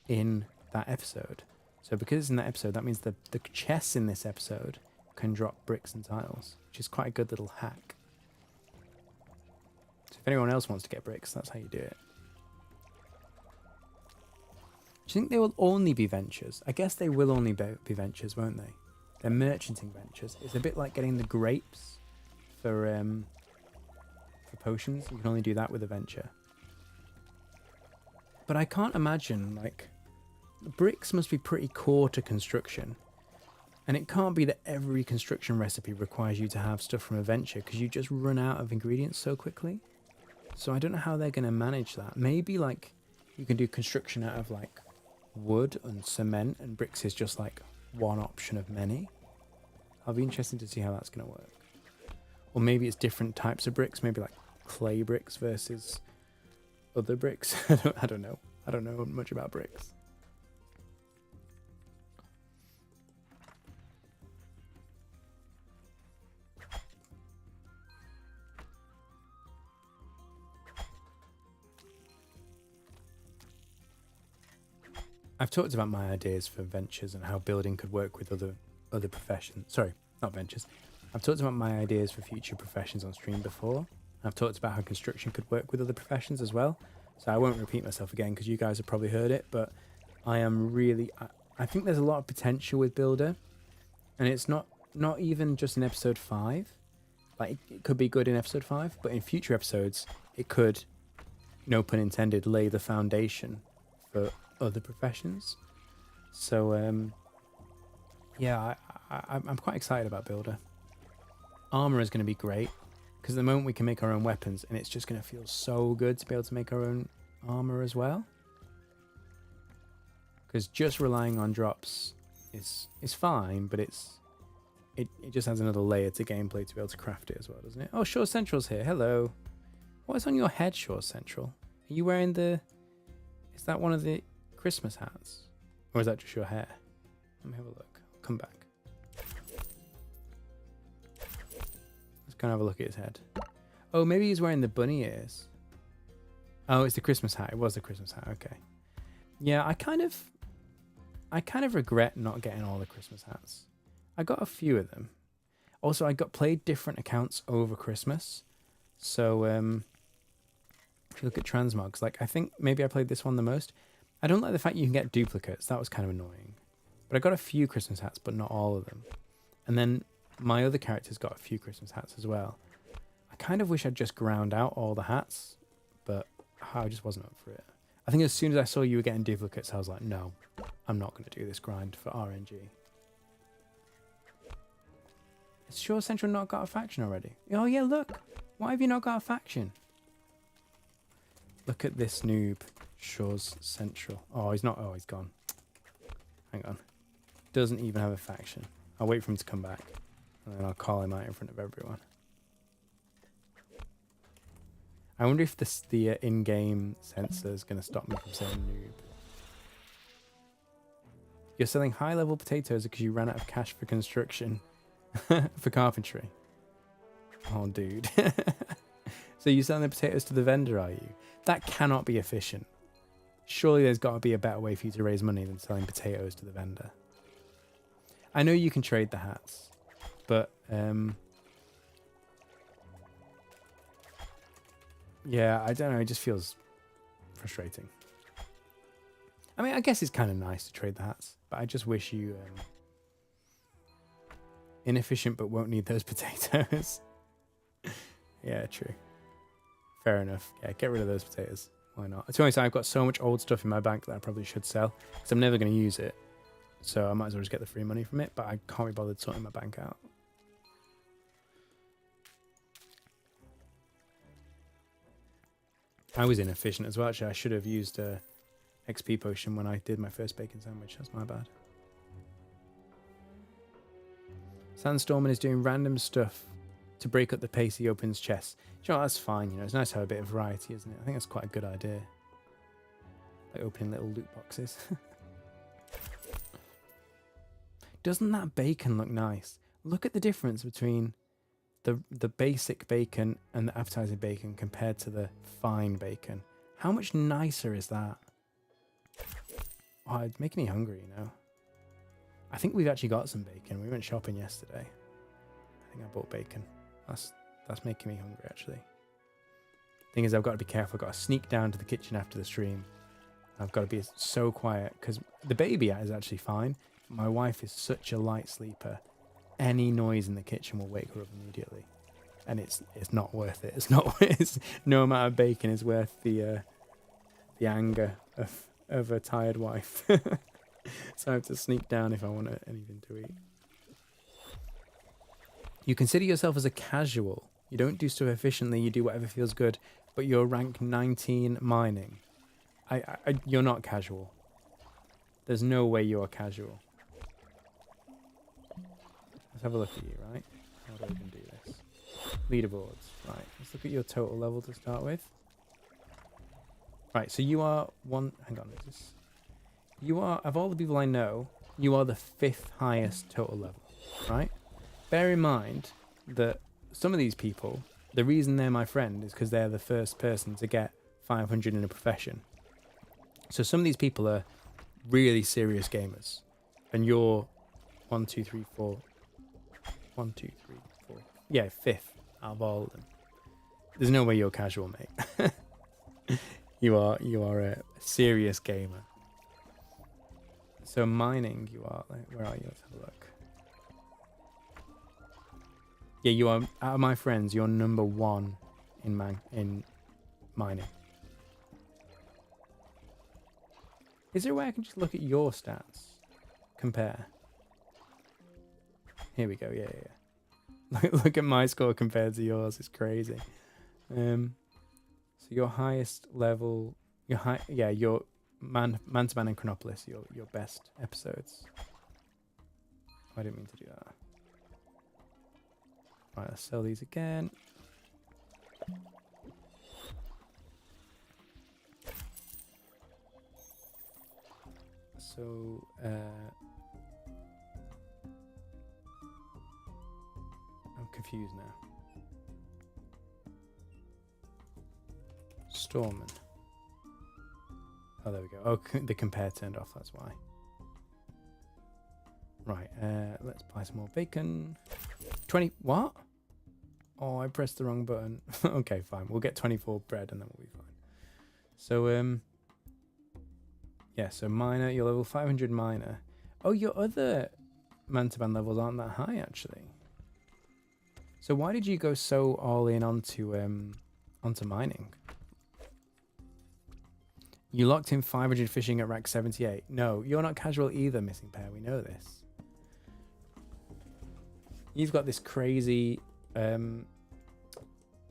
in that episode. So because it's in that episode, that means the chests in this episode can drop bricks and tiles, which is quite a good little hack. So if anyone else wants to get bricks, that's how you do it. Do you think they will only be ventures? I guess they will only be ventures, won't they? They're merchanting ventures. It's a bit like getting the grapes for potions. You can only do that with a venture. But I can't imagine, like, bricks must be pretty core to construction. And it can't be that every construction recipe requires you to have stuff from a venture because you just run out of ingredients so quickly. So I don't know how they're going to manage that. Maybe, like, you can do construction out of, like, wood and cement, and bricks is just like one option of many. I'll be interested to see how that's going to work. Or maybe it's different types of bricks, maybe like clay bricks versus other bricks. I don't know. I don't know much about bricks. I've talked about my ideas for ventures and how building could work with other professions. Sorry, not ventures. I've talked about my ideas for future professions on stream before. I've talked about how construction could work with other professions as well. So I won't repeat myself again because you guys have probably heard it, but I am really... I think there's a lot of potential with Builder, and it's not even just in episode 5. Like, it could be good in episode 5, but in future episodes, it could, no pun intended, lay the foundation for other professions. So yeah, I'm quite excited about Builder. Armor is going to be great because at the moment we can make our own weapons, and it's just going to feel so good to be able to make our own armor as well. Because just relying on drops is fine, but it just adds another layer to gameplay to be able to craft it as well, doesn't it? Oh, Shore Central's here. Hello. What's on your head, Shore Central? Are you wearing the... Is that one of the Christmas hats? Or is that just your hair? Let me have a look. I'll come back. Let's go and have a look at his head. Oh, maybe he's wearing the bunny ears. Oh, it's the Christmas hat. It was the Christmas hat. Okay. Yeah, I kind of regret not getting all the Christmas hats. I got a few of them. Also, I played different accounts over Christmas. So, if you look at transmogs, like, I think maybe I played this one the most. I don't like the fact you can get duplicates. That was kind of annoying. But I got a few Christmas hats, but not all of them. And then my other characters got a few Christmas hats as well. I kind of wish I'd just ground out all the hats, but I just wasn't up for it. I think as soon as I saw you were getting duplicates, I was like, no, I'm not going to do this grind for RNG. Has Shore Central not got a faction already? Oh yeah, look. Why have you not got a faction? Look at this noob. Shore's Central. Oh, he's not. Oh, he's gone. Hang on. Doesn't even have a faction. I'll wait for him to come back. And then I'll call him out in front of everyone. I wonder if the in-game sensor is going to stop me from saying noob. You're selling high-level potatoes because you ran out of cash for construction. For carpentry. Oh, dude. So you're selling the potatoes to the vendor, are you? That cannot be efficient. Surely there's got to be a better way for you to raise money than selling potatoes to the vendor. I know you can trade the hats, but yeah, I don't know. It just feels frustrating. I mean, I guess it's kind of nice to trade the hats, but I just wish you inefficient but won't need those potatoes. Yeah, true. Fair enough. Yeah, get rid of those potatoes. Why not? To be honest, I've got so much old stuff in my bank that I probably should sell because I'm never going to use it. So I might as well just get the free money from it, but I can't be bothered sorting my bank out. I was inefficient as well, actually. I should have used a XP potion when I did my first bacon sandwich. That's my bad. Sandstorming is doing random stuff to break up the pace he opens chests. You know, that's fine. You know, it's nice to have a bit of variety, isn't it? I think that's quite a good idea. Like opening little loot boxes. Doesn't that bacon look nice? Look at the difference between the basic bacon and the appetizer bacon compared to the fine bacon. How much nicer is that? Oh, it's making me hungry, you know. I think we've actually got some bacon. We went shopping yesterday. I think I bought bacon. That's making me hungry, actually. Thing is, I've got to be careful. I've got to sneak down to the kitchen after the stream. I've got to be so quiet because the baby is actually fine. My wife is such a light sleeper. Any noise in the kitchen will wake her up immediately, and it's not worth it. It's not. It's, no amount of bacon is worth the anger of a tired wife. So I have to sneak down if I want anything to eat. You consider yourself as a casual. You don't do stuff efficiently. You do whatever feels good. But you're rank 19 mining. You're not casual. There's no way you are casual. Let's have a look at you, right? How do I even do this? Leaderboards. Right, let's look at your total level to start with. Right, so you are one... Hang on, is this... You are, of all the people I know, you are the 5th highest total level, right? Bear in mind that some of these people, the reason they're my friend is because they're the first person to get 500 in a profession. So some of these people are really serious gamers. And you're 1, 2, 3, 4. 1, 2, 3, 4. Yeah, 5th out of all of them. There's no way you're casual, mate. You are a serious gamer. So mining, you are like, where are you? Let's have a look. Yeah, you are, out of my friends, you're number 1 in mining. Is there a way I can just look at your stats? Compare. Here we go, yeah. Look at my score compared to yours, it's crazy. So your highest level, your Man to Man and Chronopolis, your best episodes. I didn't mean to do that. Right, let's sell these again. So, I'm confused now. Storman. Oh, there we go. Oh, the compare turned off, that's why. Right, let's buy some more bacon. 20, what? Oh, I pressed the wrong button. Okay, fine. We'll get 24 bread and then we'll be fine. So, yeah, so miner, your level 500 miner. Oh, your other man-to-man levels aren't that high, actually. So why did you go so all in onto mining? You locked in 500 fishing at rank 78. No, you're not casual either, Missing Pair. We know this. You've got this crazy...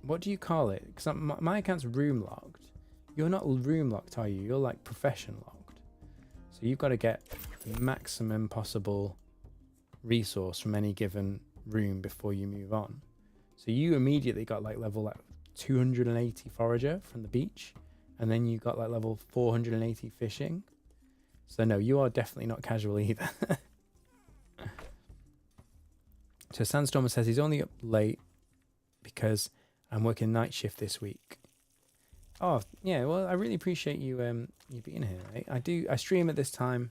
what do you call it? Because my account's room locked. You're not room locked, are you? You're like profession locked. So you've got to get the maximum possible resource from any given room before you move on. So you immediately got like level 280 forager from the beach. And then you got like level 480 fishing. So no, you are definitely not casual either. So Sandstormer says he's only up late because I'm working night shift this week. Oh, yeah, well, I really appreciate you you being here, mate. I stream at this time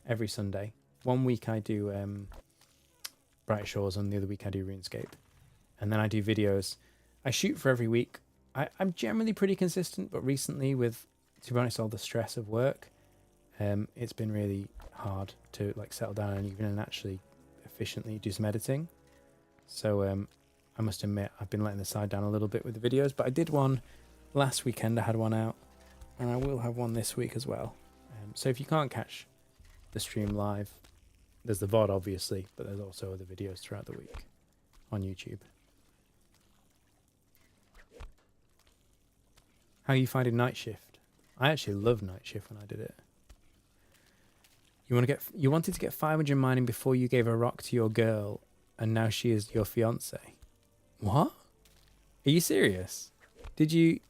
every Sunday. One week I do Bright Shores and the other week I do RuneScape. And then I do videos. I shoot for every week. I'm generally pretty consistent, but recently with, to be honest, all the stress of work, it's been really hard to like settle down and actually efficiently do some editing. So I must admit I've been letting the side down a little bit with the videos, but I did one last weekend. I had one out, and I will have one this week as well. So if you can't catch the stream live, there's the VOD obviously, but there's also other videos throughout the week on YouTube. How are you finding night shift? I actually loved night shift when I did it. You wanted to get 500 mining before you gave a rock to your girl, and now she is your fiance. What? Are you serious? Did you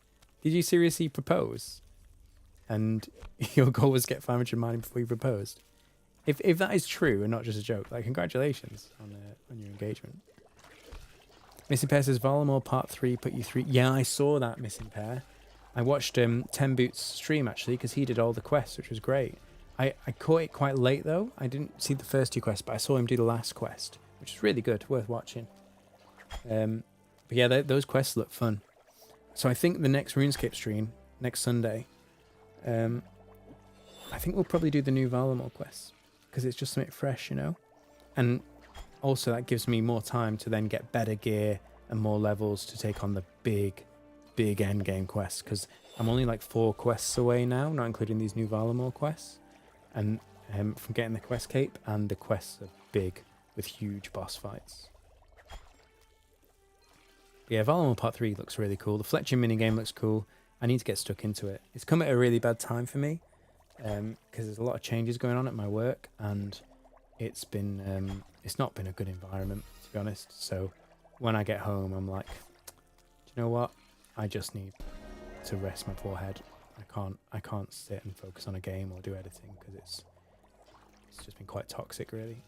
seriously propose? And your goal was get 500 mining before you proposed? If that is true and not just a joke, like congratulations on your engagement. Missing Pair says Volamore Part 3 put you 3. Yeah, I saw that, Missing Pair. I watched 10 Boots stream actually because he did all the quests, which was great. I caught it quite late though. I didn't see the first 2 quests, but I saw him do the last quest, which is really good, worth watching. But yeah, those quests look fun. So I think the next RuneScape stream, next Sunday, I think we'll probably do the new Valamor quests, because it's just something fresh, you know? And also that gives me more time to then get better gear and more levels to take on the big end game quests, because I'm only like 4 quests away now, not including these new Valamor quests. And from getting the quest cape, and the quests are big with huge boss fights. Yeah, Valamor Part 3 looks really cool. The Fletcher minigame looks cool. I need to get stuck into it. It's come at a really bad time for me, because there's a lot of changes going on at my work, and it's not been a good environment, to be honest. So when I get home, I'm like, do you know what? I just need to rest my poor head. I can't sit and focus on a game or do editing, because it's just been quite toxic, really.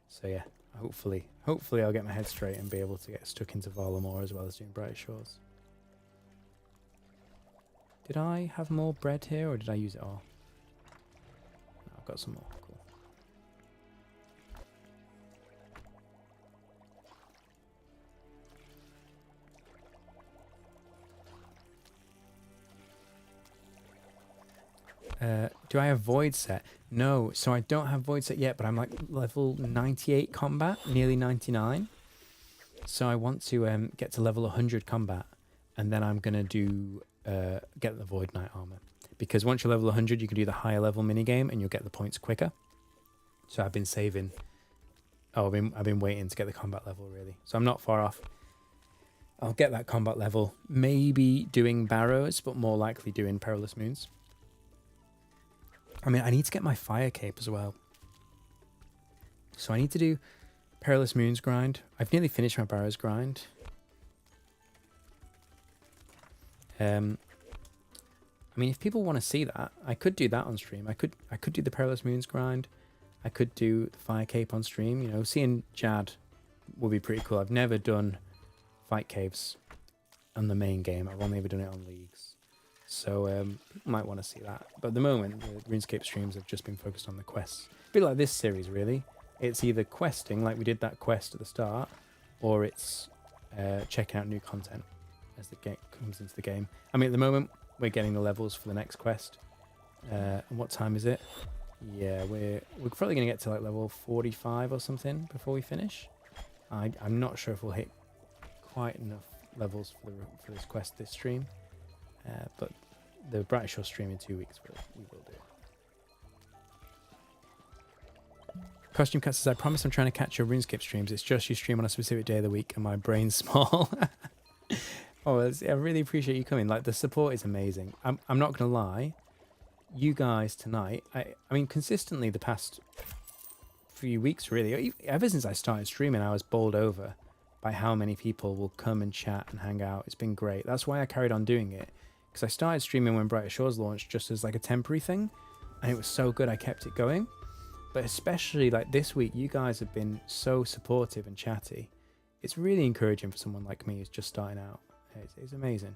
So yeah, hopefully I'll get my head straight and be able to get stuck into Valamor as well as doing Bright Shores. Did I have more bread here, or did I use it all? No, I've got some more. Cool. Do I have Void set? No, so I don't have Void set yet, but I'm like level 98 combat, nearly 99. So I want to get to level 100 combat, and then I'm going to do get the Void Knight armor. Because once you're level 100, you can do the higher level minigame, and you'll get the points quicker. So I've been saving. Oh, I've been waiting to get the combat level, really. So I'm not far off. I'll get that combat level. Maybe doing Barrows, but more likely doing Perilous Moons. I mean, I need to get my Fire Cape as well. So I need to do Perilous Moons grind. I've nearly finished my Barrows grind. I mean, if people want to see that, I could do that on stream. I could do the Perilous Moons grind. I could do the Fire Cape on stream. You know, seeing Jad would be pretty cool. I've never done Fight Caves on the main game. I've only ever done it on Leagues. So people might want to see that. But at the moment, the RuneScape streams have just been focused on the quests. A bit like this series, really. It's either questing, like we did that quest at the start, or it's checking out new content as the game comes into the game. I mean, at the moment, we're getting the levels for the next quest. And what time is it? Yeah, we're probably going to get to like level 45 or something before we finish. I'm not sure if we'll hit quite enough levels for this quest this stream. But the Bright Shore stream in 2 weeks, we will do. Costume Cat says, I promise I'm trying to catch your RuneScape streams. It's just you stream on a specific day of the week and my brain's small. Oh, I really appreciate you coming. Like, the support is amazing. I'm not going to lie. You guys tonight, I mean, consistently the past few weeks, really, ever since I started streaming, I was bowled over by how many people will come and chat and hang out. It's been great. That's why I carried on doing it. Because I started streaming when Brighter Shores launched just as like a temporary thing. And it was so good I kept it going. But especially like this week, you guys have been so supportive and chatty. It's really encouraging for someone like me who's just starting out. It's amazing.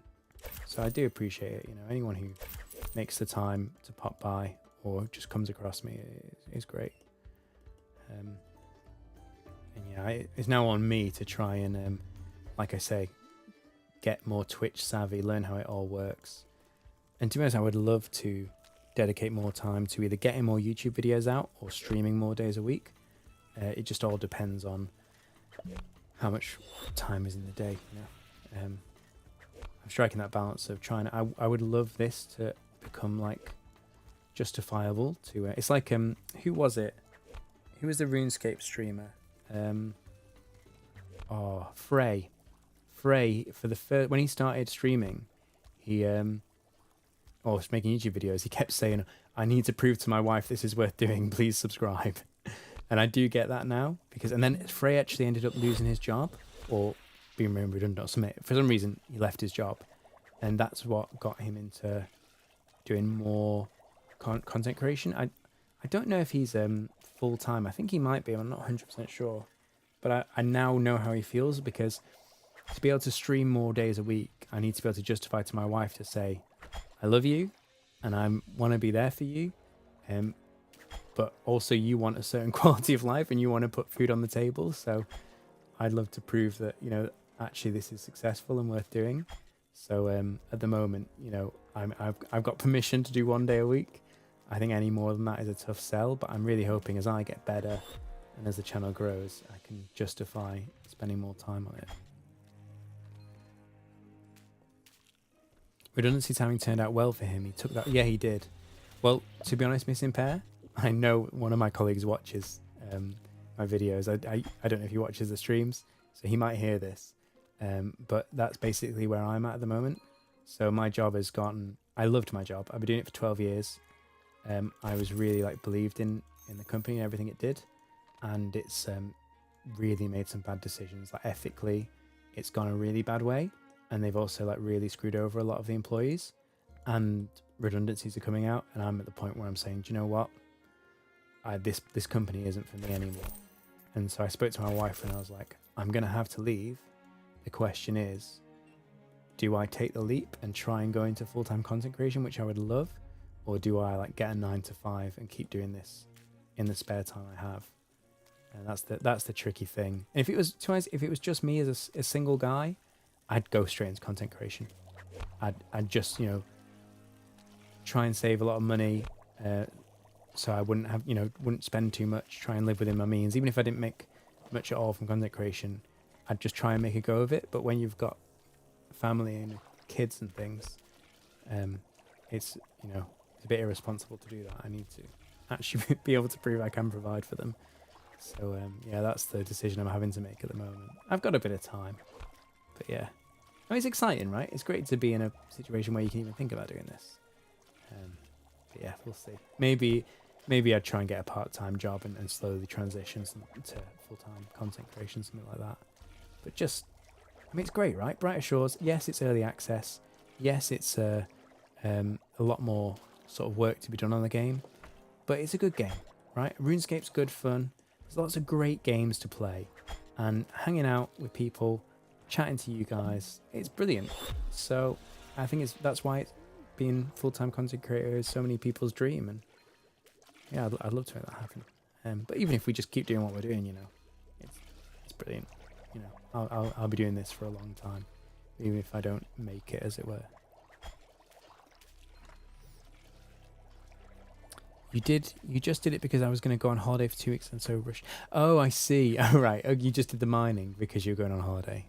So I do appreciate it. You know, anyone who makes the time to pop by or just comes across me is great. And yeah, it's now on me to try and, like I say, get more Twitch savvy, learn how it all works. And to be honest, I would love to dedicate more time to either getting more YouTube videos out or streaming more days a week. It just all depends on how much time is in the day. You know? I'm striking that balance of trying. I would love this to become like justifiable to. It's like who was it? Who was the RuneScape streamer? Frey. Frey, for the first, when he started streaming, he was making YouTube videos, he kept saying, I need to prove to my wife this is worth doing, please subscribe. And I do get that now, and then Frey actually ended up losing his job, or being made redundant or something. For some reason, he left his job, and that's what got him into doing more content creation. I don't know if he's full-time. I think he might be, I'm not 100% sure. But I now know how he feels, because to be able to stream more days a week, I need to be able to justify to my wife to say, I love you and I want to be there for you. But also you want a certain quality of life and you want to put food on the table. So I'd love to prove that, you know, actually this is successful and worth doing. So at the moment, you know, I've got permission to do 1 day a week. I think any more than that is a tough sell, but I'm really hoping as I get better and as the channel grows, I can justify spending more time on it. Redundancy timing turned out well for him. He took that. Yeah, he did. Well, to be honest, Miss Impair, I know one of my colleagues watches my videos. I don't know if he watches the streams, so he might hear this. But that's basically where I'm at the moment. So my job has gotten... I loved my job. I've been doing it for 12 years. I was really believed in the company and everything it did. And it's really made some bad decisions. Like ethically, it's gone a really bad way. And they've also really screwed over a lot of the employees. And redundancies are coming out. And I'm at the point where I'm saying, do you know what? This company isn't for me anymore. And so I spoke to my wife and I was like, I'm going to have to leave. The question is, do I take the leap and try and go into full-time content creation, which I would love? Or do I get a 9 to 5 and keep doing this in the spare time I have? And that's the tricky thing. And if it was, to be honest, if it was just me as a single guy, I'd go straight into content creation. I'd just, try and save a lot of money, so I wouldn't have, wouldn't spend too much, try and live within my means. Even if I didn't make much at all from content creation, I'd just try and make a go of it. But when you've got family and kids and things, it's a bit irresponsible to do that. I need to actually be able to prove I can provide for them. So yeah, that's the decision I'm having to make at the moment. I've got a bit of time, but yeah, it's exciting, right? It's great to be in a situation where you can even think about doing this. But yeah, we'll see. Maybe I'd try and get a part-time job and slowly transition to full-time content creation, something like that. But just, it's great, right? Brighter Shores, yes, it's early access. Yes, it's a lot more sort of work to be done on the game, but it's a good game, right? RuneScape's good fun. There's lots of great games to play, and hanging out with people, chatting to you guys, it's brilliant. So I think that's why being full-time content creator is so many people's dream, and yeah, I'd love to make that happen. But even if we just keep doing what we're doing, it's brilliant. I'll be doing this for a long time, even if I don't make it, as it were. You just did it because I was going to go on holiday for 2 weeks and so rushed. Oh, I see. Oh, right. Oh, you just did the mining because you're going on holiday.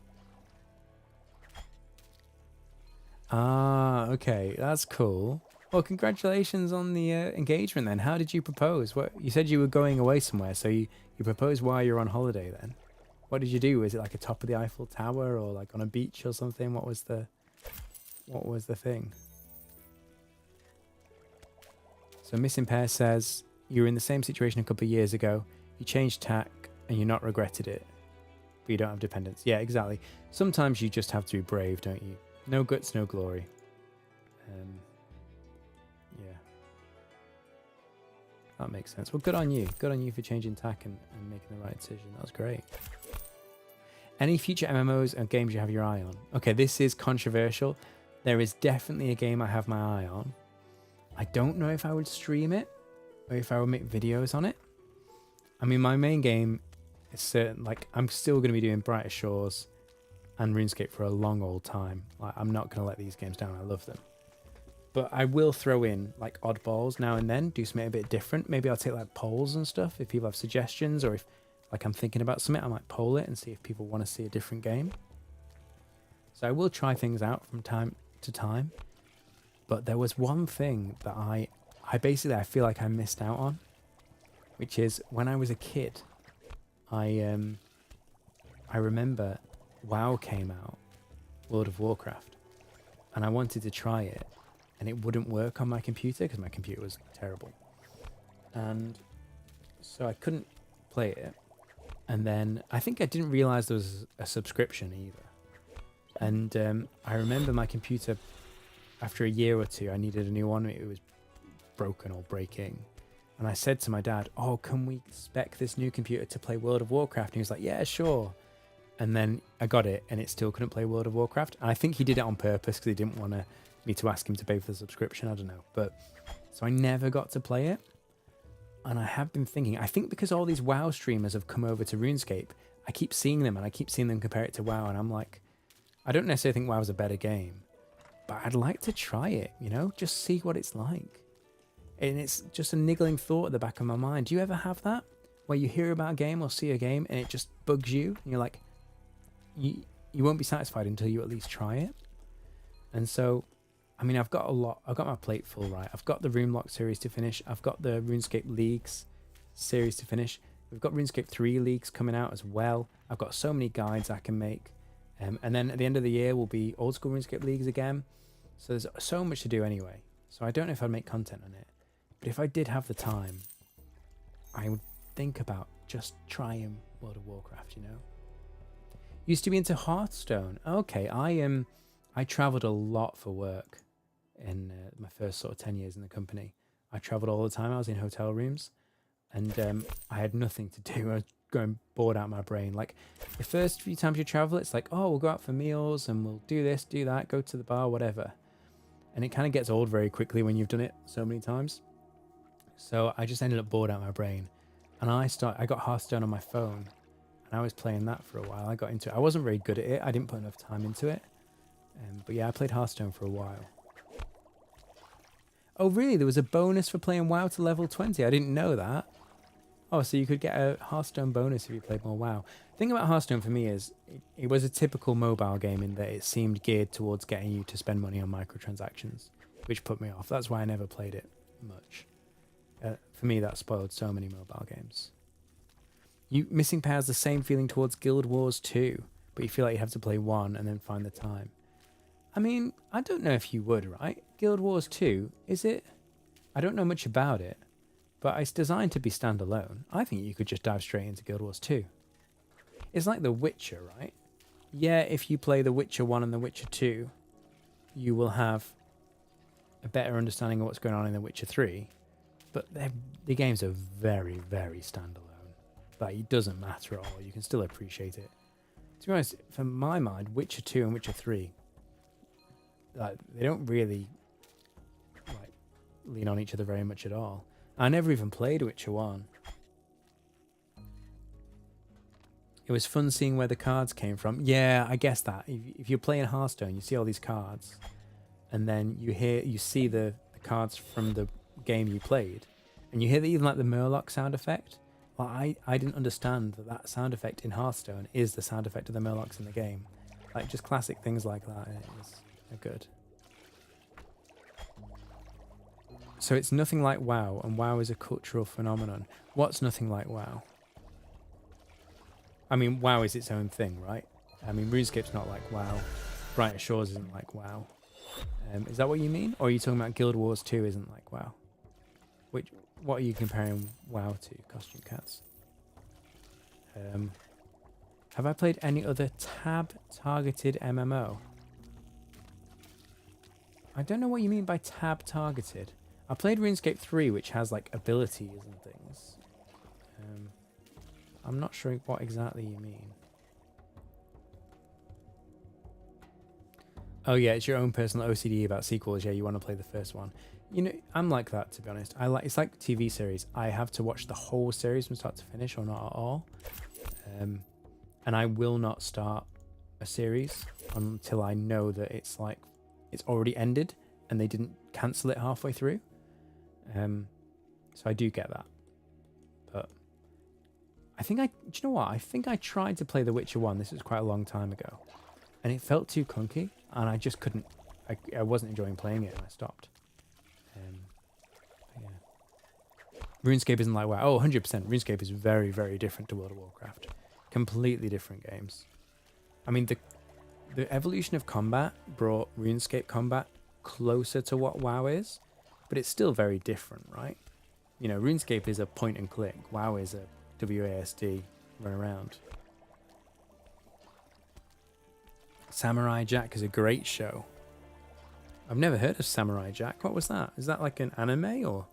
Ah, okay. That's cool. Well, congratulations on the engagement then. How did you propose? What you said you were going away somewhere, so you proposed while you're on holiday then. What did you do? Was it like a top of the Eiffel Tower or like on a beach or something? What was the thing? So Miss Impair says, you were in the same situation a couple of years ago. You changed tack and you're not regretted it. But you don't have dependents. Yeah, exactly. Sometimes you just have to be brave, don't you? No guts, no glory. Yeah. That makes sense. Well, good on you. Good on you for changing tack and making the right decision. That was great. Any future MMOs and games you have your eye on? Okay, this is controversial. There is definitely a game I have my eye on. I don't know if I would stream it or if I would make videos on it. I mean, my main game is certain, I'm still going to be doing Brighter Shores and RuneScape for a long old time. I'm not going to let these games down. I love them. But I will throw in oddballs now and then, do something a bit different. Maybe I'll take polls and stuff if people have suggestions, or if I'm thinking about something, I might poll it and see if people want to see a different game. So I will try things out from time to time. But there was one thing that I feel like I missed out on, which is when I was a kid, I remember WoW came out, World of Warcraft, and I wanted to try it, and it wouldn't work on my computer because my computer was terrible. And so I couldn't play it. And then I think I didn't realize there was a subscription either. And I remember my computer, after a year or two, I needed a new one. It was broken or breaking. And I said to my dad, oh, can we spec this new computer to play World of Warcraft? And he was like, yeah, sure. And then I got it and it still couldn't play World of Warcraft. And I think he did it on purpose because he didn't want me to ask him to pay for the subscription. I don't know. But so I never got to play it. And I have been thinking, I think because all these WoW streamers have come over to RuneScape, I keep seeing them and I keep seeing them compare it to WoW, and I'm like, I don't necessarily think WoW's a better game, but I'd like to try it, you know, just see what it's like. And it's just a niggling thought at the back of my mind. Do you ever have that? Where you hear about a game or see a game and it just bugs you, and you're like, you won't be satisfied until you at least try it. And so, I mean, I've got my plate full, right? I've got the RuneLock series to finish. I've got the RuneScape Leagues series to finish. We've got RuneScape 3 Leagues coming out as well. I've got so many guides I can make. And then at the end of the year will be old school RuneScape Leagues again. So there's so much to do anyway. So I don't know if I'd make content on it. But if I did have the time, I would think about just trying World of Warcraft, you know? Used to be into Hearthstone. Okay, I traveled a lot for work in my first sort of 10 years in the company. I traveled all the time. I was in hotel rooms, and I had nothing to do. I was going bored out of my brain. Like, the first few times you travel, it's like, oh, we'll go out for meals and we'll do this, do that, go to the bar, whatever. And it kind of gets old very quickly when you've done it so many times. So I just ended up bored out of my brain. And I got Hearthstone on my phone, and I was playing that for a while. I got into it. I wasn't very good at it. I didn't put enough time into it. But yeah, I played Hearthstone for a while. Oh, really? There was a bonus for playing WoW to level 20. I didn't know that. Oh, so you could get a Hearthstone bonus if you played more WoW. The thing about Hearthstone for me is it was a typical mobile game in that it seemed geared towards getting you to spend money on microtransactions, which put me off. That's why I never played it much. For me, that spoiled so many mobile games. Missing Power has the same feeling towards Guild Wars 2, but you feel like you have to play one and then find the time. I mean, I don't know if you would, right? Guild Wars 2, is it? I don't know much about it, but it's designed to be standalone. I think you could just dive straight into Guild Wars 2. It's like The Witcher, right? Yeah, if you play The Witcher 1 and The Witcher 2, you will have a better understanding of what's going on in The Witcher 3, but the games are very, very standalone. Like, it doesn't matter at all. You can still appreciate it. To be honest, for my mind, Witcher 2 and Witcher 3, like, they don't really like lean on each other very much at all. I never even played Witcher 1. It was fun seeing where the cards came from. Yeah, I guess that. If you're playing Hearthstone, you see all these cards, and then you see the cards from the game you played, and you hear even like the Murloc sound effect. Well, I didn't understand that sound effect in Hearthstone is the sound effect of the Murlocs in the game. Like, just classic things like that are good. So it's nothing like WoW, and WoW is a cultural phenomenon. What's nothing like WoW? I mean, WoW is its own thing, right? I mean, RuneScape's not like WoW. Brighter Shores isn't like WoW. Is that what you mean? Or are you talking about Guild Wars 2 isn't like WoW? What are you comparing WoW to, Costume Cats? Have I played any other tab-targeted MMO? I don't know what you mean by tab-targeted. I played RuneScape 3, which has like abilities and things. I'm not sure what exactly you mean. Oh yeah, it's your own personal OCD about sequels. Yeah, you want to play the first one. You know, I'm like that, to be honest. It's like TV series. I have to watch the whole series from start to finish, or not at all. And I will not start a series until I know that it's already ended and they didn't cancel it halfway through. So I do get that. But do you know what? I think I tried to play The Witcher 1. This was quite a long time ago. And it felt too clunky, and I just couldn't. I wasn't enjoying playing it, and I stopped. Yeah. RuneScape isn't like WoW. Oh, 100%. RuneScape is very, very different to World of Warcraft. Completely different games. I mean, the evolution of combat brought RuneScape combat closer to what WoW is, but it's still very different, right? You know, RuneScape is a point and click. WoW is a WASD, run around. Samurai Jack is a great show. I've never heard of Samurai Jack. What was that? Is that like an anime or?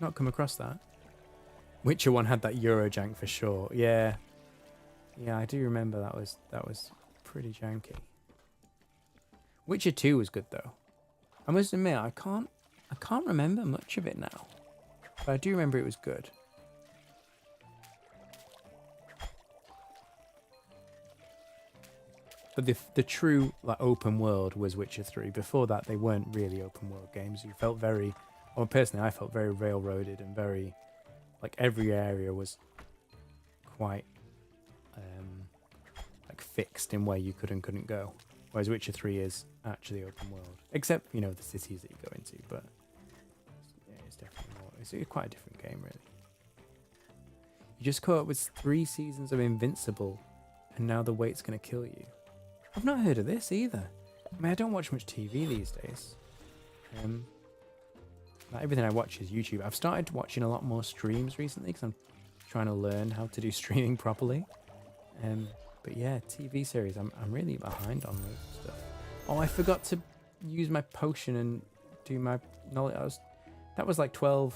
Not come across that. Witcher 1 had that Eurojank for sure. Yeah. Yeah, I do remember that was pretty janky. Witcher 2 was good though. I must admit, I can't remember much of it now. But I do remember it was good. But the true like open world was Witcher 3. Before that, they weren't really open world games. You felt very, well, personally, I felt very railroaded and very like every area was quite like fixed in where you could and couldn't go. Whereas Witcher 3 is actually open world, except the cities that you go into. But yeah, it's definitely more. It's quite a different game, really. You just caught up with 3 seasons of Invincible, and now the wait's gonna kill you. I've not heard of this either. I mean, I don't watch much TV these days. Like everything I watch is YouTube. I've started watching a lot more streams recently because I'm trying to learn how to do streaming properly. But yeah, TV series, I'm really behind on loads of stuff. Oh, I forgot to use my potion and do my knowledge. That was like 12%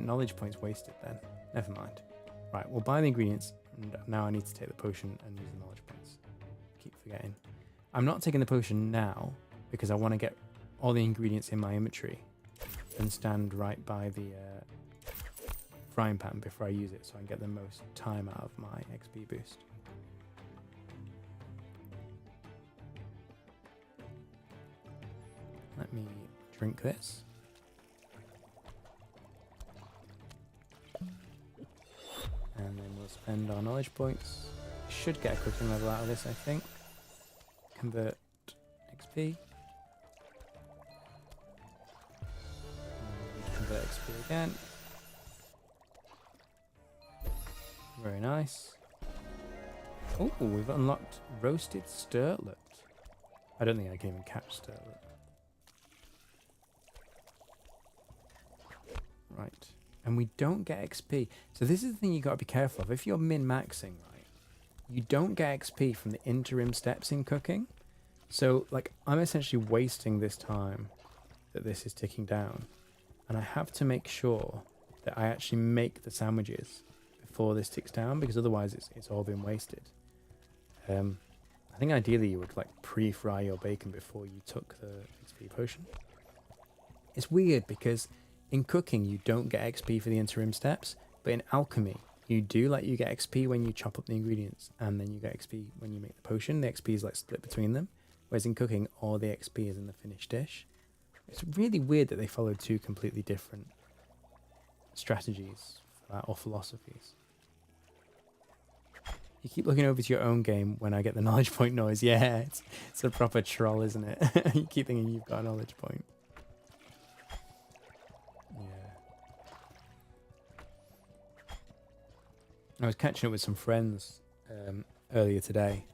knowledge points wasted then. Never mind. Right, we'll buy the ingredients, and now I need to take the potion and use the knowledge points. Keep forgetting. I'm not taking the potion now because I want to get all the ingredients in my inventory and stand right by the frying pan before I use it so I can get the most time out of my XP boost. Let me drink this. And then we'll spend our knowledge points. Should get a cooking level out of this, I think. Convert XP. Convert XP again. Very nice. Oh, we've unlocked roasted stirlet. I don't think I can even catch stirlet. Right. And we don't get XP. So this is the thing you got to be careful of. If you're min-maxing, right, you don't get XP from the interim steps in cooking. So, like, I'm essentially wasting this time that this is ticking down. And I have to make sure that I actually make the sandwiches before this ticks down, because otherwise it's all been wasted. I think ideally you would, like, pre-fry your bacon before you took the XP potion. It's weird because in cooking, you don't get XP for the interim steps, but in alchemy, you do. Like, you get XP when you chop up the ingredients, and then you get XP when you make the potion. The XP is like split between them, whereas in cooking, all the XP is in the finished dish. It's really weird that they follow 2 completely different strategies for that, or philosophies. You keep looking over to your own game when I get the knowledge point noise. Yeah, it's a proper troll, isn't it? You keep thinking you've got a knowledge point. I was catching up with some friends earlier today,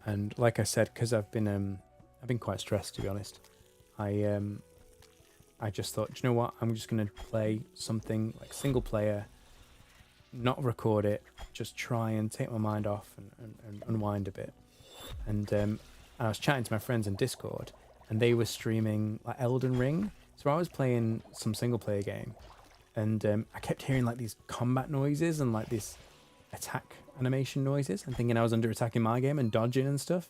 and like I said, because I've been quite stressed, to be honest. I just thought, you know what? I'm just gonna play something like single player, not record it, just try and take my mind off and unwind a bit. And I was chatting to my friends in Discord, and they were streaming like Elden Ring. So I was playing some single player game. And I kept hearing like these combat noises and like this attack animation noises, and thinking I was under attack in my game and dodging and stuff.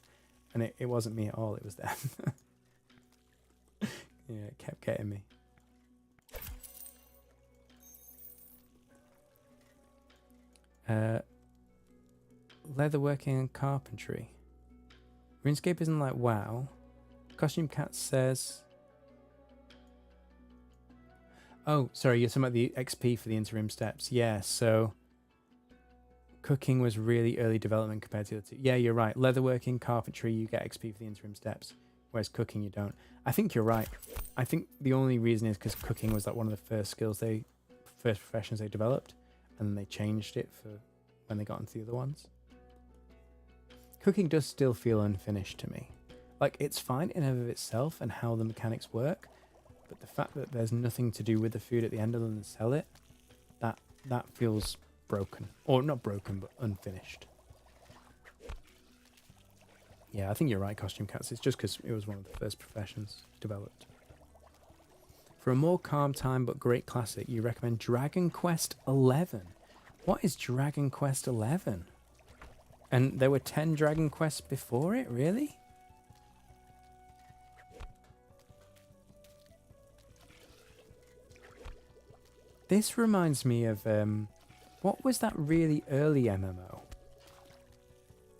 And it wasn't me at all, it was them. Yeah, it kept getting me. Leatherworking and carpentry. RuneScape isn't like WoW. Costume Cat says... Oh, sorry, you're talking about the XP for the interim steps. Yeah, so cooking was really early development compared to the 2. Yeah, you're right. Leatherworking, carpentry, you get XP for the interim steps, whereas cooking you don't. I think you're right. I think the only reason is because cooking was like one of the first professions they developed, and then they changed it for when they got into the other ones. Cooking does still feel unfinished to me. Like, it's fine in and of itself and how the mechanics work, but the fact that there's nothing to do with the food at the end other than sell it, that feels broken. Or not broken, but unfinished. Yeah, I think you're right, Costume Cats. It's just because it was one of the first professions developed. For a more calm time but great classic, you recommend Dragon Quest XI. What is Dragon Quest XI? And there were 10 Dragon Quests before it? Really? This reminds me of, what was that really early MMO?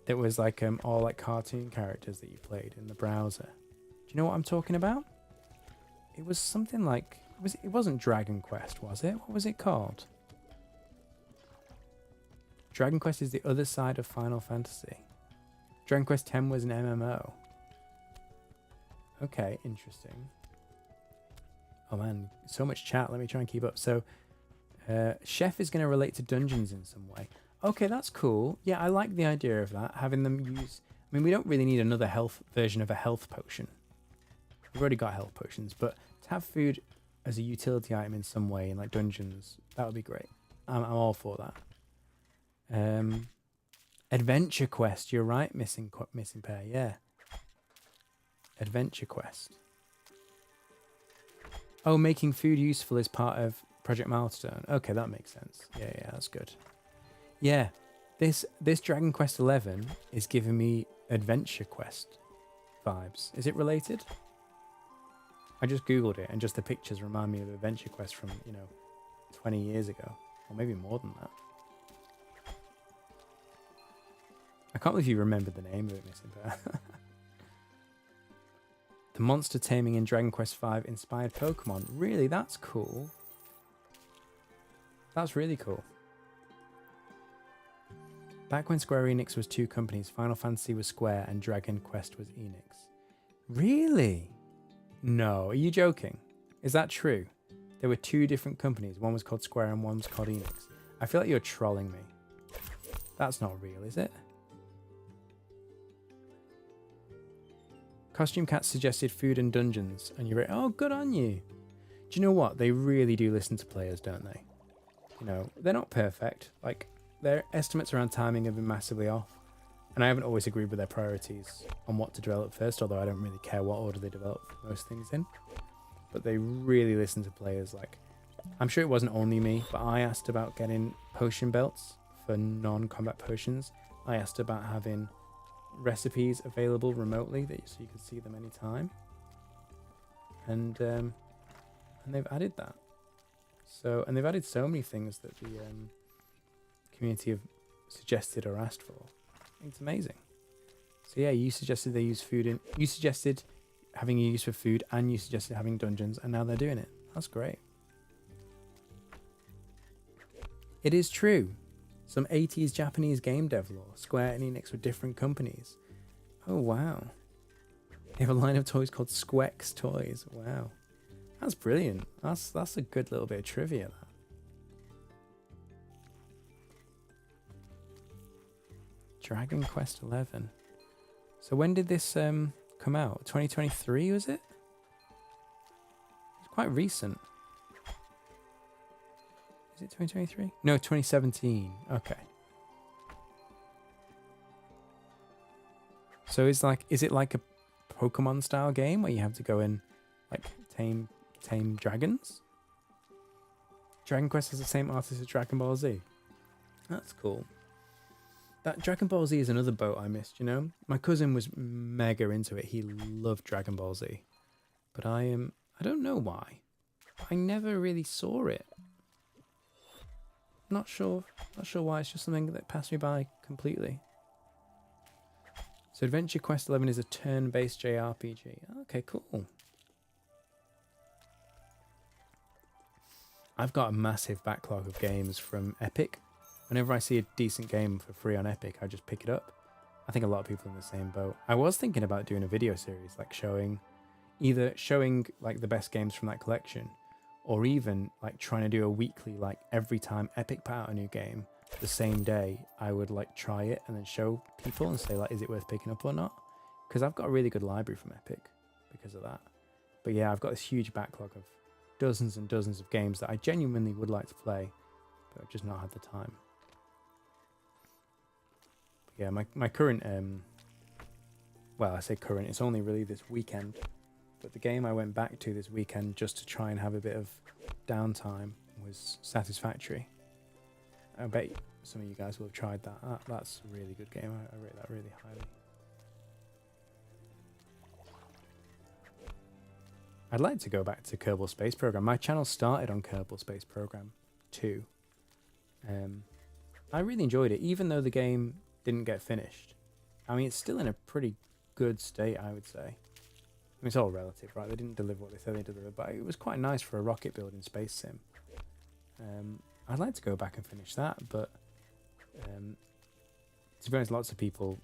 that was like all like cartoon characters that you played in the browser. Do you know what I'm talking about? It was something like it wasn't Dragon Quest, was it? What was it called? Dragon Quest is the other side of Final Fantasy. Dragon Quest X was an MMO. Okay, interesting. Oh man, so much chat. Let me try and keep up. So, Chef is going to relate to dungeons in some way. Okay, that's cool. Yeah, I like the idea of that. Having them use... I mean, we don't really need another health version of a health potion. We've already got health potions, but to have food as a utility item in some way in like dungeons, that would be great. I'm all for that. Adventure Quest. You're right, missing pair. Yeah. Adventure Quest. Oh, making food useful is part of Project Milestone. Okay, that makes sense. Yeah, that's good. Yeah, this Dragon Quest XI is giving me Adventure Quest vibes. Is it related? I just googled it, and just the pictures remind me of Adventure Quest from 20 years ago, or maybe more than that. I can't believe you remembered the name of it, Missing Pair. The monster taming in Dragon Quest V inspired Pokemon. Really? That's cool. That's really cool. Back when Square Enix was two companies, Final Fantasy was Square and Dragon Quest was Enix. Really? No, are you joking? Is that true? There were two different companies. One was called Square and one was called Enix. I feel like you're trolling me. That's not real, is it? Costume Cat suggested food and dungeons, and you're oh, good on you. Do you know what? They really do listen to players, don't they? They're not perfect. Like, their estimates around timing have been massively off, and I haven't always agreed with their priorities on what to develop first, although I don't really care what order they develop most things in. But they really listen to players. Like, I'm sure it wasn't only me, but I asked about getting potion belts for non-combat potions. I asked about having recipes available remotely so you could see them anytime, and they've added that. And they've added so many things that the community have suggested or asked for. It's amazing. So yeah, you suggested they use food in. You suggested having a use for food, and you suggested having dungeons, and now they're doing it. That's great. It is true. Some 80s Japanese game dev lore. Square and Enix were different companies. Oh, wow. They have a line of toys called Squex Toys. Wow. That's brilliant. That's a good little bit of trivia, that. Dragon Quest XI. So when did this come out? 2023, was it? It's quite recent. Is it 2023? No, 2017. Okay. So is it like a Pokemon style game where you have to go and like tame dragons? Dragon Quest has the same artist as Dragon Ball Z. That's cool. That Dragon Ball Z is another boat I missed, My cousin was mega into it. He loved Dragon Ball Z. But I don't know why. I never really saw it. Not sure why. It's just something that passed me by completely. So Adventure Quest XI is a turn-based JRPG. Okay, cool. I've got a massive backlog of games from Epic. Whenever I see a decent game for free on Epic, I just pick it up. I think a lot of people are in the same boat. I was thinking about doing a video series, like showing like the best games from that collection, or even like trying to do a weekly, like every time Epic put out a new game, the same day I would like try it and then show people and say like, is it worth picking up or not? Because I've got a really good library from Epic because of that. But yeah, I've got this huge backlog of dozens and dozens of games that I genuinely would like to play, but I've just not had the time. But yeah, my current, well, I say current, it's only really this weekend, but the game I went back to this weekend just to try and have a bit of downtime was Satisfactory. I bet some of you guys will have tried that. That's a really good game. I rate that really highly. I'd like to go back to Kerbal Space Program. My channel started on Kerbal Space Program 2. I really enjoyed it, even though the game didn't get finished. I mean, it's still in a pretty good state, I would say. I mean, it's all relative, right? They didn't deliver what they said they delivered, but it was quite nice for a rocket building space sim. I'd like to go back and finish that, but to be honest, lots of people,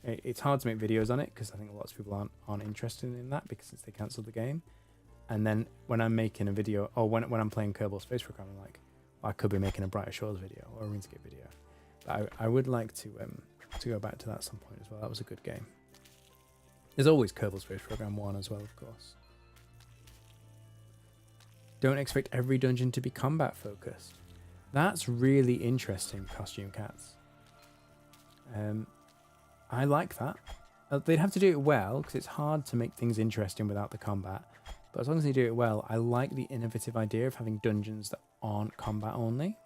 it's hard to make videos on it because I think lots of people aren't interested in that because since they cancelled the game. And then when I'm making a video, or when I'm playing Kerbal Space Program, I'm like, well, I could be making a Brighter Shores video or a RuneScape video. But I would like to go back to that at some point as well. That was a good game. There's always Kerbal Space Program 1 as well, of course. Don't expect every dungeon to be combat focused. That's really interesting, Costume Cats. I like that. They'd have to do it well because it's hard to make things interesting without the combat. But as long as they do it well, I like the innovative idea of having dungeons that aren't combat only.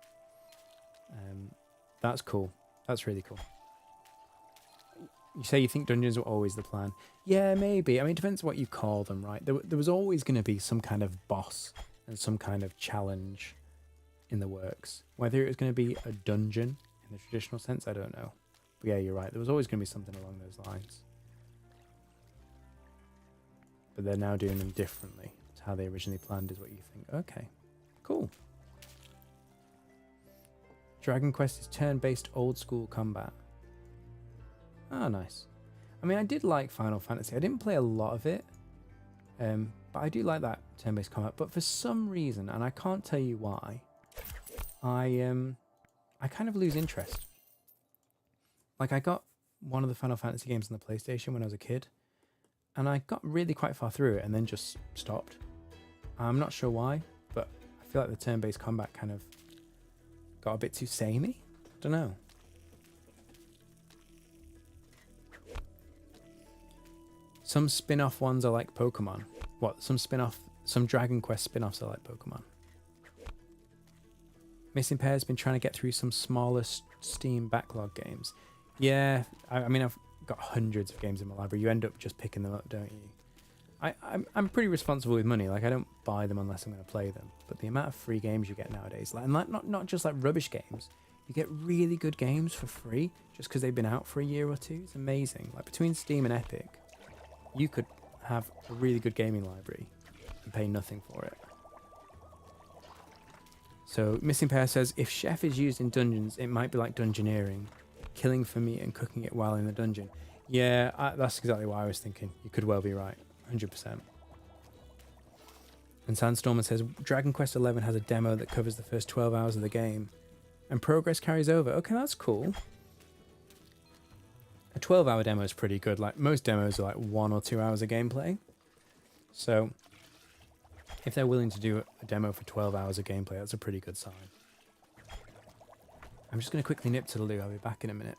That's cool. That's really cool. You say you think dungeons were always the plan. Yeah, maybe. I mean, it depends what you call them, right? There was always going to be some kind of boss and some kind of challenge in the works. Whether it was going to be a dungeon in the traditional sense, I don't know. But yeah, you're right. There was always going to be something along those lines. But they're now doing them differently to how they originally planned is what you think. Okay, cool. Dragon Quest is turn-based old-school combat. Oh, nice. I mean, I did like Final Fantasy. I didn't play a lot of it, but I do like that turn-based combat. But for some reason, and I can't tell you why, I kind of lose interest. Like, I got one of the Final Fantasy games on the PlayStation when I was a kid, and I got really quite far through it and then just stopped. I'm not sure why, but I feel like the turn-based combat kind of got a bit too samey. Don't know. Some spin-off ones are like Pokemon. What? Some Dragon Quest spin-offs are like Pokemon. Missing Pair's been trying to get through some smaller Steam backlog games. Yeah, I mean, I've got hundreds of games in my library. You end up just picking them up, don't you? I'm pretty responsible with money. Like, I don't buy them unless I'm going to play them. But the amount of free games you get nowadays, like, and like not just like rubbish games, you get really good games for free just because they've been out for a year or two. It's amazing. Like, between Steam and Epic, you could have a really good gaming library and pay nothing for it. So Missing Pair says, if chef is used in dungeons, it might be like dungeoneering, killing for meat and cooking it while in the dungeon. Yeah, that's exactly what I was thinking. You could well be right, 100%. And Sandstormer says, Dragon Quest XI has a demo that covers the first 12 hours of the game, and progress carries over. Okay, that's cool. A 12-hour demo is pretty good. Like, most demos are like 1 or 2 hours of gameplay. So if they're willing to do a demo for 12 hours of gameplay, that's a pretty good sign. I'm just going to quickly nip to the loo. I'll be back in a minute.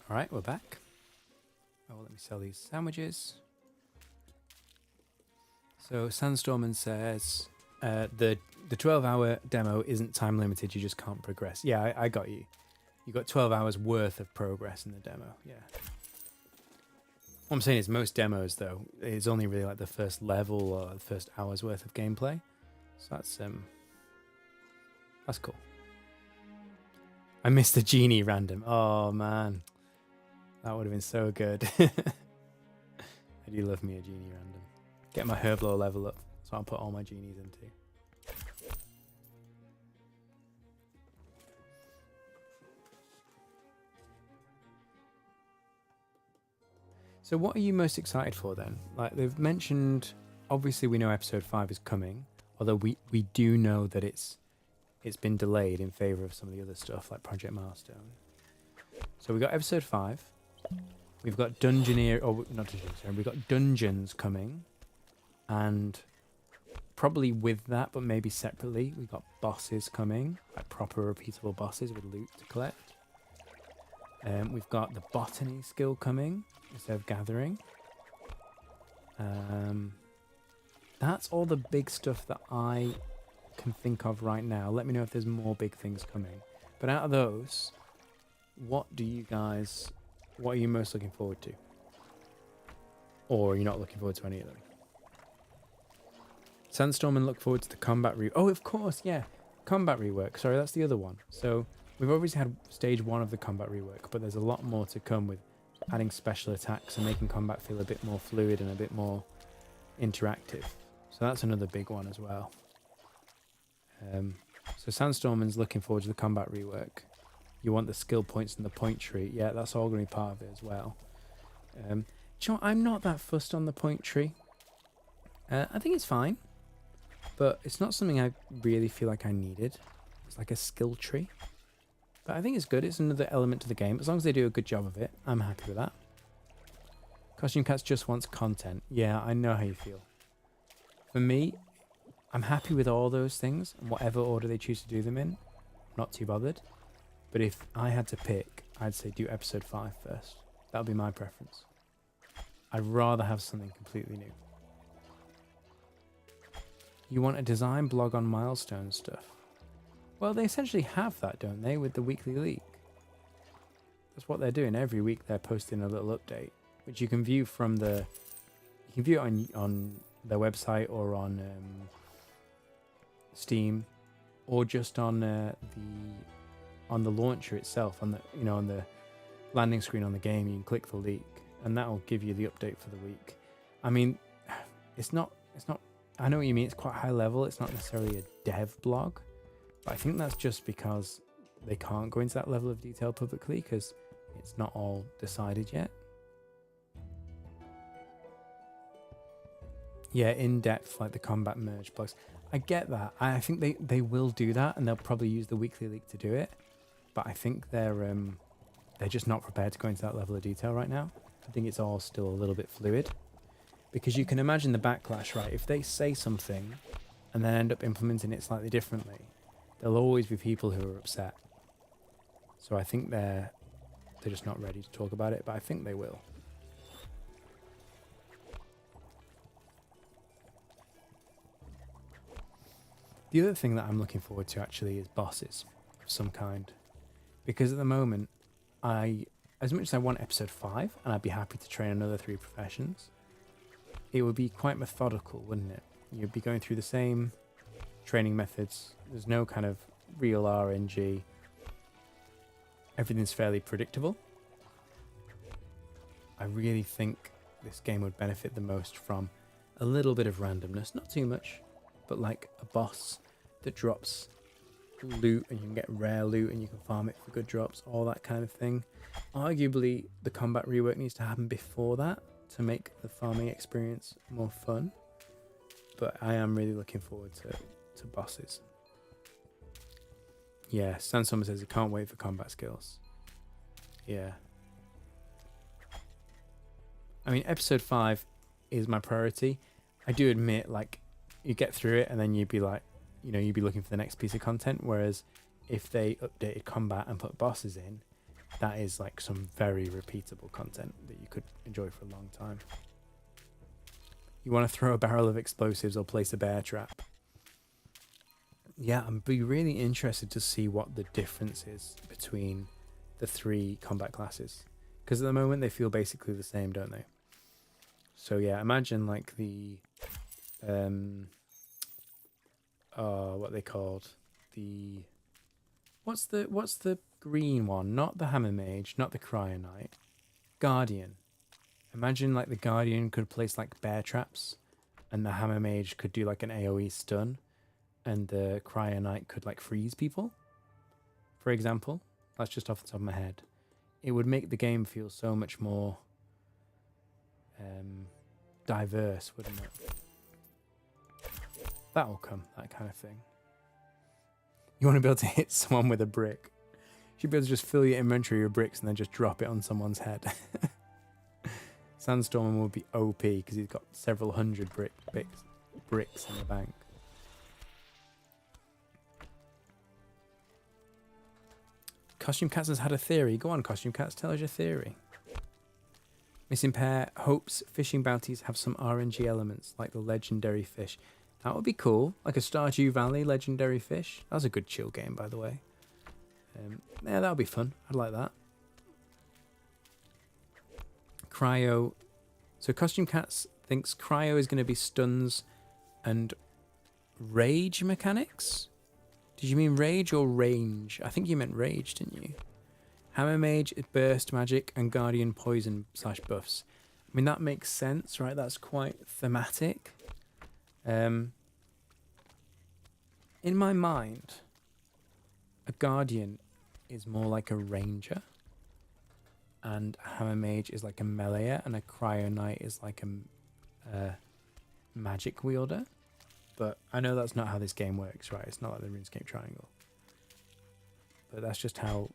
All right, we're back. me sell these sandwiches. So Sandstormman says the 12-hour demo isn't time limited. You just can't progress. Yeah, I got you. You got 12 hours worth of progress in the demo. Yeah. What I'm saying is most demos though is only really like the first level or the first hour's worth of gameplay. So that's cool. I missed the genie random. Oh man, that would have been so good. I do love me a genie random. Get my Herblore level up, so I'll put all my genies into. So what are you most excited for then? Like they've mentioned, obviously we know episode 5 is coming, although we do know that it's been delayed in favor of some of the other stuff like Project Milestone. So we got episode 5. We've got Dungeoneer, or not Dungeoneer, sorry, we've got Dungeons coming, and probably with that, but maybe separately, we've got bosses coming, like proper repeatable bosses with loot to collect. We've got the botany skill coming instead of gathering. That's all the big stuff that I can think of right now. Let me know if there's more big things coming. But out of those, what are you most looking forward to? Or are you not looking forward to any of them? Sandstorm and look forward to the combat Oh, of course, yeah. Combat rework. Sorry, that's the other one. So we've obviously had stage 1 of the combat rework, but there's a lot more to come with adding special attacks and making combat feel a bit more fluid and a bit more interactive. So that's another big one as well. So Sandstorman's looking forward to the combat rework. You want the skill points and the point tree. Yeah, that's all going to be part of it as well. Do you know what? I'm not that fussed on the point tree. I think it's fine, but it's not something I really feel like I needed. It's like a skill tree. But I think it's good. It's another element to the game. As long as they do a good job of it, I'm happy with that. Costume Cats just wants content. Yeah, I know how you feel. For me, I'm happy with all those things, and whatever order they choose to do them in, not too bothered. But if I had to pick, I'd say do episode 5 first. That would be my preference. I'd rather have something completely new. You want a design blog on milestone stuff? Well, they essentially have that, don't they, with the weekly leak? That's what they're doing. Every week they're posting a little update, which you can view from the... You can view it on their website or on Steam, or just on the launcher itself, on the landing screen on the game. You can click the leak, and that will give you the update for the week. I mean, it's not. I know what you mean. It's quite high level. It's not necessarily a dev blog, but I think that's just because they can't go into that level of detail publicly because it's not all decided yet. Yeah, in depth, like the combat merge blogs. I get that. I think they will do that, and they'll probably use the weekly leak to do it. But I think they're just not prepared to go into that level of detail right now. I think it's all still a little bit fluid, because you can imagine the backlash, right? If they say something and then end up implementing it slightly differently, there'll always be people who are upset. So I think they're just not ready to talk about it, but I think they will. The other thing that I'm looking forward to actually is bosses of some kind. Because at the moment, as much as I want episode 5, and I'd be happy to train another 3 professions, it would be quite methodical, wouldn't it? You'd be going through the same training methods. There's no kind of real RNG. Everything's fairly predictable. I really think this game would benefit the most from a little bit of randomness, not too much, but like a boss that drops loot and you can get rare loot and you can farm it for good drops, all that kind of thing. Arguably, the combat rework needs to happen before that to make the farming experience more fun. But I am really looking forward to bosses. Yeah, Sandstorm says he can't wait for combat skills. Yeah. I mean, episode 5 is my priority. I do admit, like, you get through it and then you'd be like, you'd be looking for the next piece of content. Whereas if they updated combat and put bosses in, that is like some very repeatable content that you could enjoy for a long time. You want to throw a barrel of explosives or place a bear trap. Yeah, I'd be really interested to see what the difference is between the 3 combat classes. Because at the moment they feel basically the same, don't they? So yeah, imagine like the what they called the what's the green one? Not the Hammer Mage, not the Cryo Knight. Guardian. Imagine like the Guardian could place like bear traps, and the Hammer Mage could do like an AoE stun, and the Cryo Knight could like freeze people. For example, that's just off the top of my head. It would make the game feel so much more diverse, wouldn't it? That'll come, that kind of thing. You want to be able to hit someone with a brick. You should be able to just fill your inventory with bricks and then just drop it on someone's head. Sandstorm will be OP because he's got several hundred bricks in the bank. Costume Cats has had a theory. Go on, Costume Cats, tell us your theory. Missing Pair hopes fishing bounties have some RNG elements like the legendary fish. That would be cool. Like a Stardew Valley legendary fish. That's a good chill game, by the way. Yeah, that would be fun. I'd like that. Cryo. So Costume Cats thinks Cryo is going to be stuns and rage mechanics? Did you mean rage or range? I think you meant rage, didn't you? Hammer Mage, burst magic, and Guardian poison / buffs. I mean, that makes sense, right? That's quite thematic. In my mind, a Guardian is more like a ranger, and a Hammer Mage is like a meleeer, and a Cryo Knight is like a magic wielder. But I know that's not how this game works, right? It's not like the RuneScape triangle. But that's just how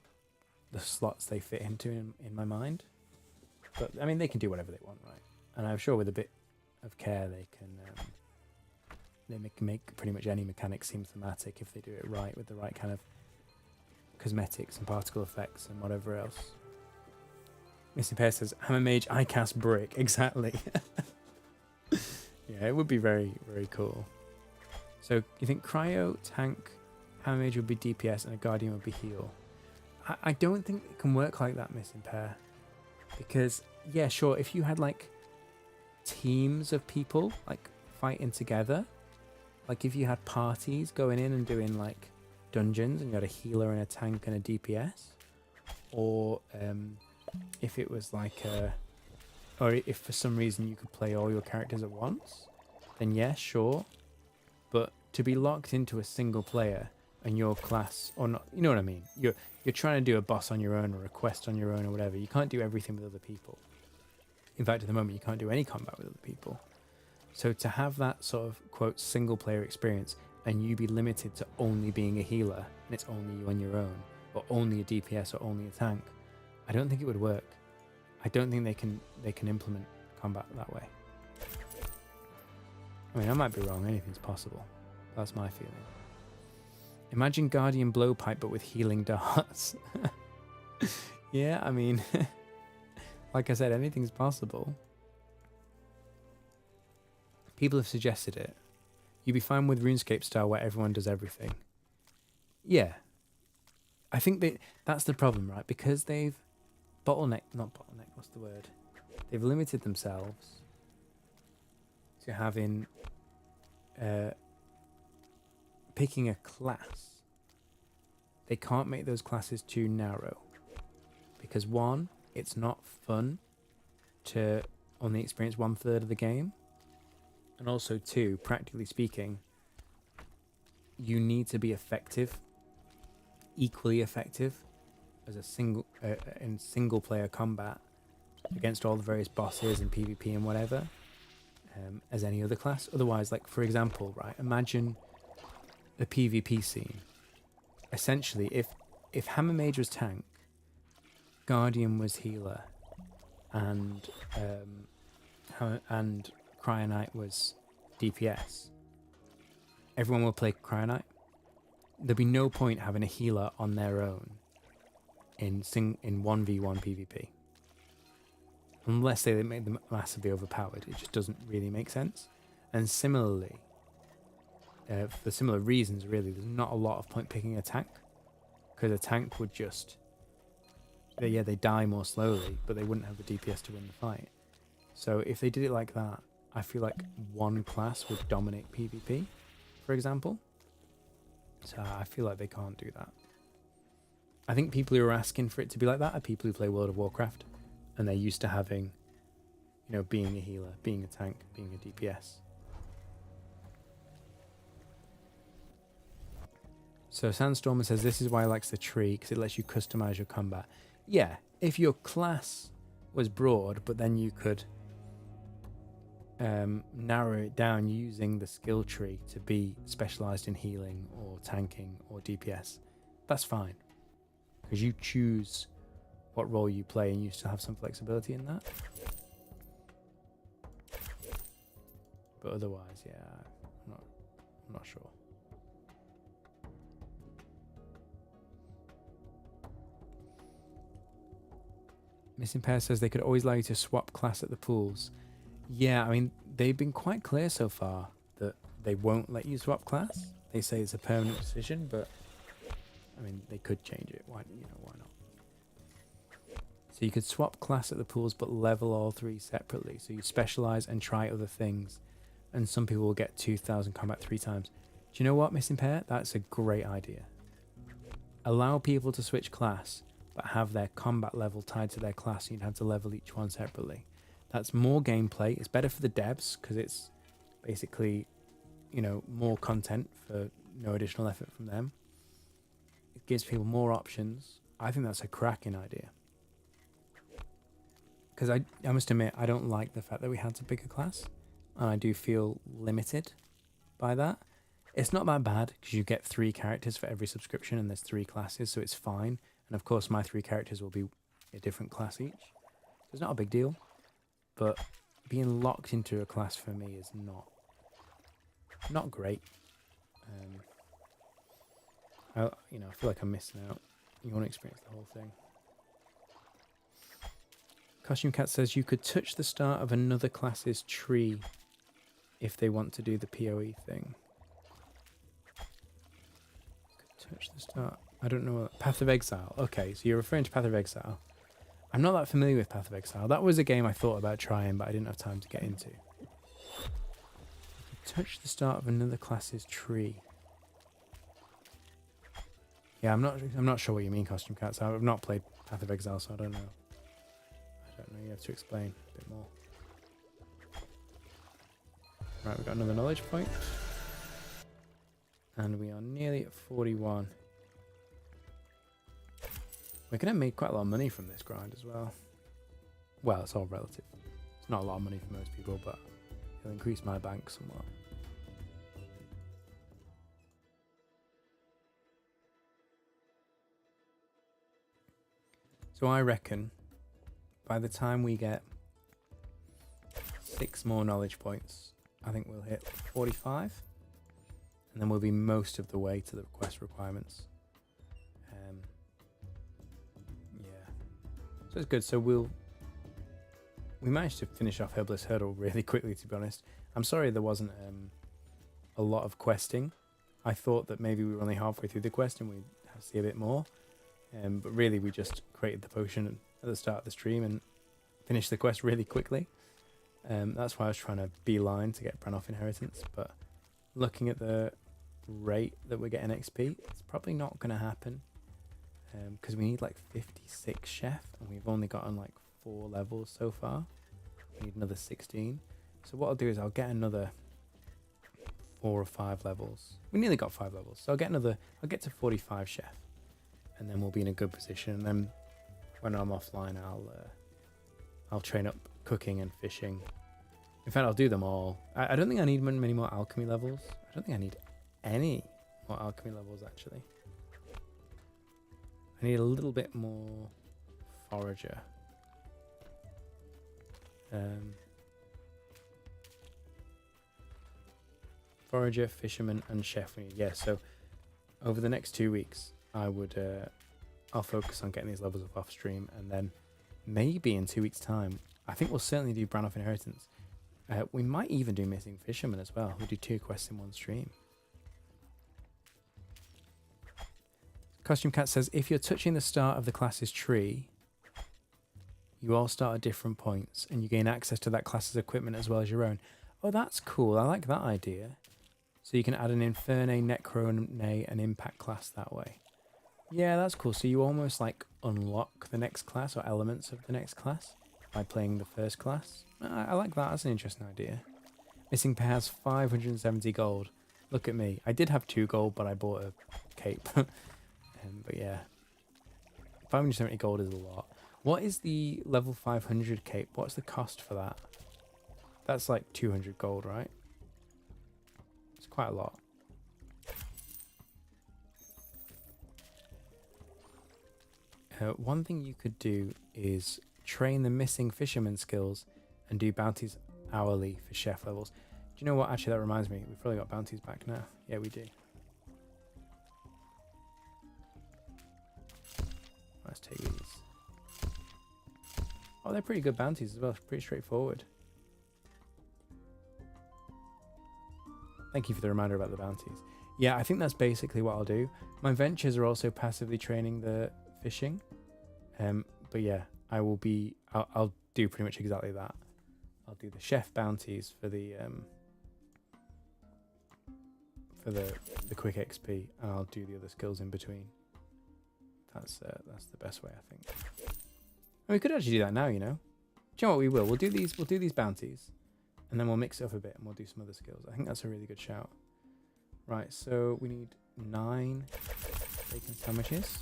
the slots they fit into in my mind. But, I mean, they can do whatever they want, right? And I'm sure with a bit of care they can make pretty much any mechanic seem thematic if they do it right with the right kind of cosmetics and particle effects and whatever else. Missing Pair says, Hammer Mage, I cast brick. Exactly. Yeah, it would be very, very cool. So you think Cryo, Tank, Hammer Mage would be DPS and a Guardian would be heal. I don't think it can work like that, Missing Pair. Because, yeah, sure, if you had like teams of people like fighting together, like if you had parties going in and doing like dungeons and you had a healer and a tank and a DPS, or if it was like or if for some reason you could play all your characters at once, then yeah, sure. But to be locked into a single player and your class, or not, you know what I mean? You're trying to do a boss on your own or a quest on your own or whatever. You can't do everything with other people. In fact, at the moment, you can't do any combat with other people. So to have that sort of, quote, single player experience and you be limited to only being a healer and it's only you on your own, or only a DPS or only a tank, I don't think it would work. I don't think they can implement combat that way. I mean, I might be wrong. Anything's possible. That's my feeling. Imagine Guardian Blowpipe, but with healing darts. Yeah, I mean, like I said, anything's possible. People have suggested it. You'd be fine with RuneScape style where everyone does everything. Yeah. I think that's the problem, right? Because they've what's the word? They've limited themselves to having picking a class. They can't make those classes too narrow because one, it's not fun to only experience 1/3 of the game, and also two, practically speaking, you need to be effective, equally effective as a single player combat against all the various bosses and PvP and whatever, as any other class. Otherwise, like for example, right, imagine the PvP scene. Essentially, if Hammer Mage was tank, Guardian was healer, and Cryo Knight was DPS, everyone will play Cryo Knight. There'd be no point having a healer on their own in 1v1 PvP. Unless they make them massively overpowered, it just doesn't really make sense. And similarly, for similar reasons, really, there's not a lot of point picking a tank, because a tank would just, they die more slowly, but they wouldn't have the DPS to win the fight. So if they did it like that, I feel like one class would dominate PvP, for example. So I feel like they can't do that. I think people who are asking for it to be like that are people who play World of Warcraft, and they're used to having, being a healer, being a tank, being a DPS. So Sandstormer says this is why he likes the tree, because it lets you customize your combat. Yeah, if your class was broad, but then you could narrow it down using the skill tree to be specialized in healing or tanking or DPS, that's fine, because you choose what role you play and you still have some flexibility in that. But otherwise, yeah, I'm not sure. Missing Pair says they could always allow you to swap class at the pools. Yeah, I mean, they've been quite clear so far that they won't let you swap class. They say it's a permanent decision, but I mean, they could change it. Why not? So you could swap class at the pools, but level all three separately. So you specialize and try other things. And some people will get 2,000 combat 3 times. Do you know what, Missing Pair? That's a great idea. Allow people to switch class, but have their combat level tied to their class, so you'd have to level each one separately. That's more gameplay. It's better for the devs, because it's basically, more content for no additional effort from them. It gives people more options. I think that's a cracking idea. Because I must admit, I don't like the fact that we had to pick a class, and I do feel limited by that. It's not that bad, because you get 3 characters for every subscription, and there's 3 classes, so it's fine. And of course, my 3 characters will be a different class each. So it's not a big deal. But being locked into a class for me is not great. I feel like I'm missing out. You want to experience the whole thing. Costume Cat says you could touch the start of another class's tree if they want to do the PoE thing. Could touch the start. I don't know. Path of Exile. Okay, so you're referring to Path of Exile. I'm not that familiar with Path of Exile. That was a game I thought about trying, but I didn't have time to get into. Touch the start of another class's tree. Yeah, I'm not sure what you mean, Costume Cats. I've not played Path of Exile, so I don't know. You have to explain a bit more. Right, we've got another knowledge point. And we are nearly at 41. We're going to make quite a lot of money from this grind as well. Well, it's all relative. It's not a lot of money for most people, but it'll increase my bank somewhat. So I reckon by the time we get 6 more knowledge points, I think we'll hit 45. And then we'll be most of the way to the quest requirements. So it's good. So we managed to finish off Herbalist Hurdle really quickly, to be honest. I'm sorry there wasn't a lot of questing. I thought that maybe we were only halfway through the quest and we'd have to see a bit more. But really we just created the potion at the start of the stream and finished the quest really quickly. That's why I was trying to beeline to get Brannoff Inheritance. But looking at the rate that we're getting XP, it's probably not going to happen. Because we need like 56 chef and we've only gotten like 4 levels so far. We need another 16. So what I'll do is I'll get another 4 or 5 levels. We nearly got 5 levels. So I'll get to 45 chef. And then we'll be in a good position. And then when I'm offline, I'll train up cooking and fishing. In fact, I'll do them all. I don't think I need many more alchemy levels. I don't think I need any more alchemy levels actually. I need a little bit more forager. Forager, fisherman, and chef. Yeah, so over the next 2 weeks, I would I'll focus on getting these levels up off stream, and then maybe in 2 weeks' time, I think we'll certainly do Brannoff Inheritance. We might even do Missing Fisherman as well. We'll do 2 quests in one stream. Costume Cat says, if you're touching the start of the class's tree, you all start at different points, and you gain access to that class's equipment as well as your own. Oh, that's cool. I like that idea. So you can add an Infernae, Necrone, and Impact class that way. Yeah, that's cool. So you almost like unlock the next class or elements of the next class by playing the first class. I like that. That's an interesting idea. Missing Pair has 570 gold. Look at me. I did have 2 gold, but I bought a cape. But yeah, 570 gold is a lot. What is the level 500 cape? What's the cost for that? That's like 200 gold, right? It's quite a lot. One thing you could do is train the Missing Fisherman skills and do bounties hourly for chef levels. Do you know what? Actually, that reminds me. We've probably got bounties back now. Yeah, we do. Let's take these. Oh, they're pretty good bounties as well. Pretty straightforward. Thank you for the reminder about the bounties. Yeah, I think that's basically what I'll do. My ventures are also passively training the fishing. But yeah, I'll do pretty much exactly that. I'll do the chef bounties for the quick XP, and I'll do the other skills in between. That's the best way, I think. And we could actually do that now, you know. Do you know what we will? We'll do these bounties, and then we'll mix it up a bit, and we'll do some other skills. I think that's a really good shout. Right, so we need 9 bacon sandwiches.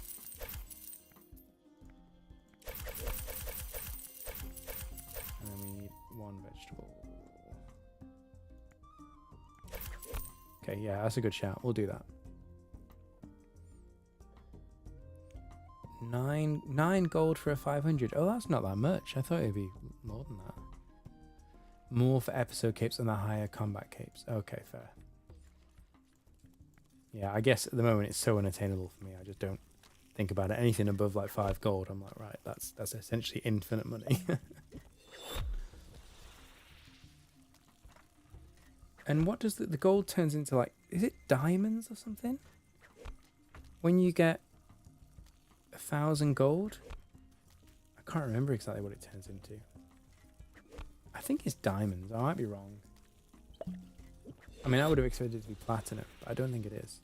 And then we need 1 vegetable. Okay, yeah, that's a good shout. We'll do that. 9 gold for a 500. Oh, that's not that much. I thought it'd be more than that. More for episode capes and the higher combat capes. Okay, fair. Yeah, I guess at the moment it's so unattainable for me. I just don't think about it. Anything above like 5 gold, I'm like, right, that's essentially infinite money. And what does the gold turns into, like, is it diamonds or something? When you get 1,000 gold? I can't remember exactly what it turns into. I think it's diamonds. I might be wrong. I mean, I would have expected it to be platinum, but I don't think it is.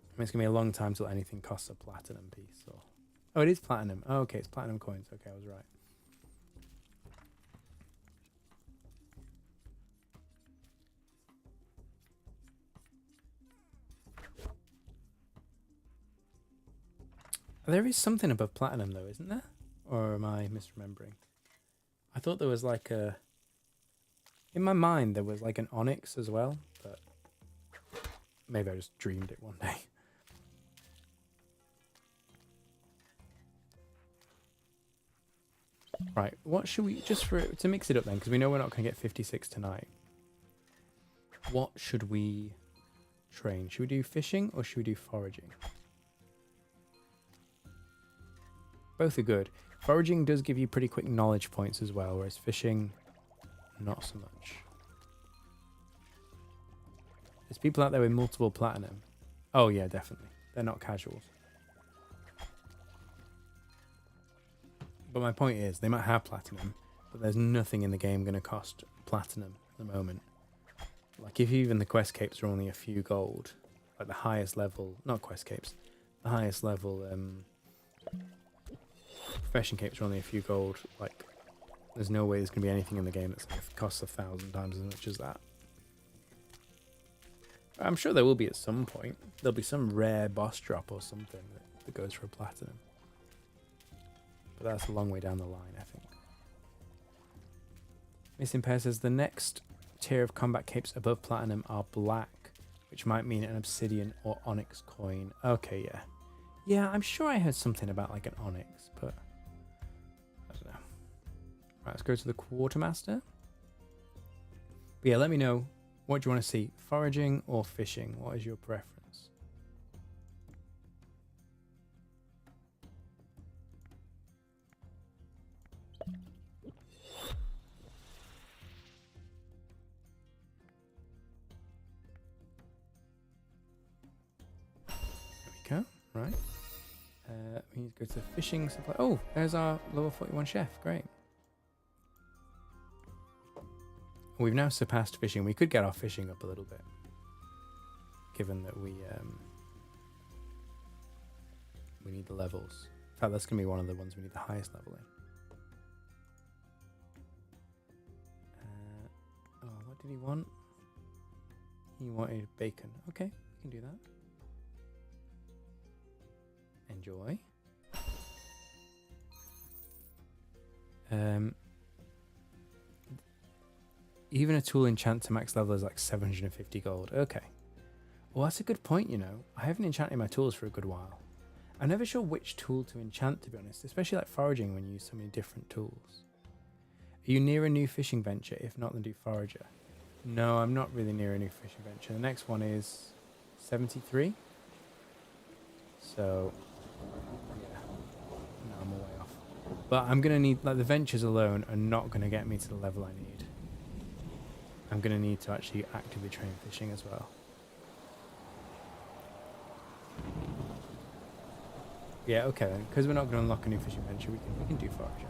I mean, it's going to be a long time till anything costs a platinum piece. Or... Oh, it is platinum. Oh, okay, it's platinum coins. Okay, I was right. There is something above platinum, though, isn't there? Or am I misremembering? I thought there was like a... In my mind, there was like an onyx as well, but maybe I just dreamed it one day. Right, what should we... Just to mix it up then, because we know we're not going to get 56 tonight. What should we train? Should we do fishing or should we do foraging? Both are good. Foraging does give you pretty quick knowledge points as well, whereas fishing, not so much. There's people out there with multiple platinum. Oh yeah, definitely. They're not casuals. But my point is, they might have platinum, but there's nothing in the game going to cost platinum at the moment. Like, if even the quest capes are only a few gold, like the highest level, not quest capes, the highest level profession capes are only a few gold, like, there's no way there's going to be anything in the game that costs 1,000 times as much as that. I'm sure there will be at some point. There'll be some rare boss drop or something that goes for a platinum. But that's a long way down the line, I think. Missing Pair says the next tier of combat capes above platinum are black, which might mean an obsidian or onyx coin. Okay, yeah. Yeah, I'm sure I heard something about like an onyx, but I don't know. Right, let's go to the Quartermaster. But yeah, let me know. What do you want to see? Foraging or fishing? What is your preference? There we go. Right. We need to go to the fishing supply. Oh, there's our level 41 chef. Great. We've now surpassed fishing. We could get our fishing up a little bit, given that we need the levels. In fact, that's going to be one of the ones we need the highest level in. Oh, what did he want? He wanted bacon. Okay, we can do that. Enjoy. Even a tool enchant to max level is like 750 gold. Okay. Well, that's a good point, you know. I haven't enchanted my tools for a good while. I'm never sure which tool to enchant, to be honest, especially like foraging when you use so many different tools. Are you near a new fishing venture? If not, then do forager. No, I'm not really near a new fishing venture. The next one is 73. So, yeah. No, I'm a way off. But I'm going to need, like, the ventures alone are not going to get me to the level I need. I'm going to need to actually actively train fishing as well. Yeah, okay then. Because we're not going to unlock a new fishing venture, we can do forager.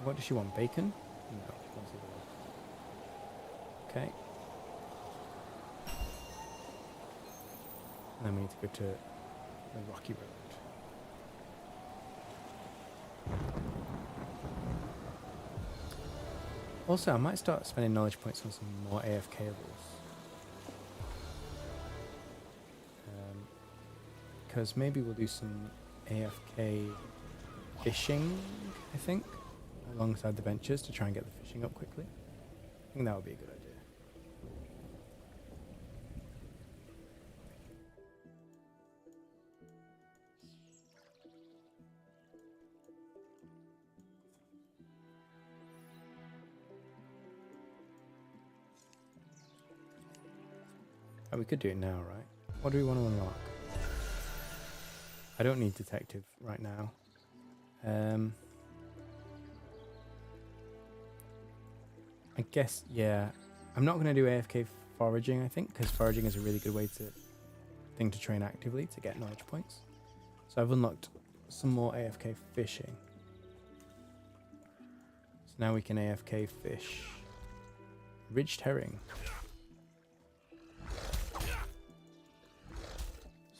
What does she want? Bacon? No, she wants either. Okay. And then we need to go to the rocky road. Also, I might start spending knowledge points on some more AFK levels. Because maybe we'll do some AFK fishing, I think, alongside the ventures to try and get the fishing up quickly. I think that would be a good idea. Oh, we could do it now, right? What do we want to unlock? I don't need detective right now. I guess, yeah. I'm not going to do AFK foraging, I think, because foraging is a really good thing to train actively to get knowledge points. So I've unlocked some more AFK fishing. So now we can AFK fish ridged herring.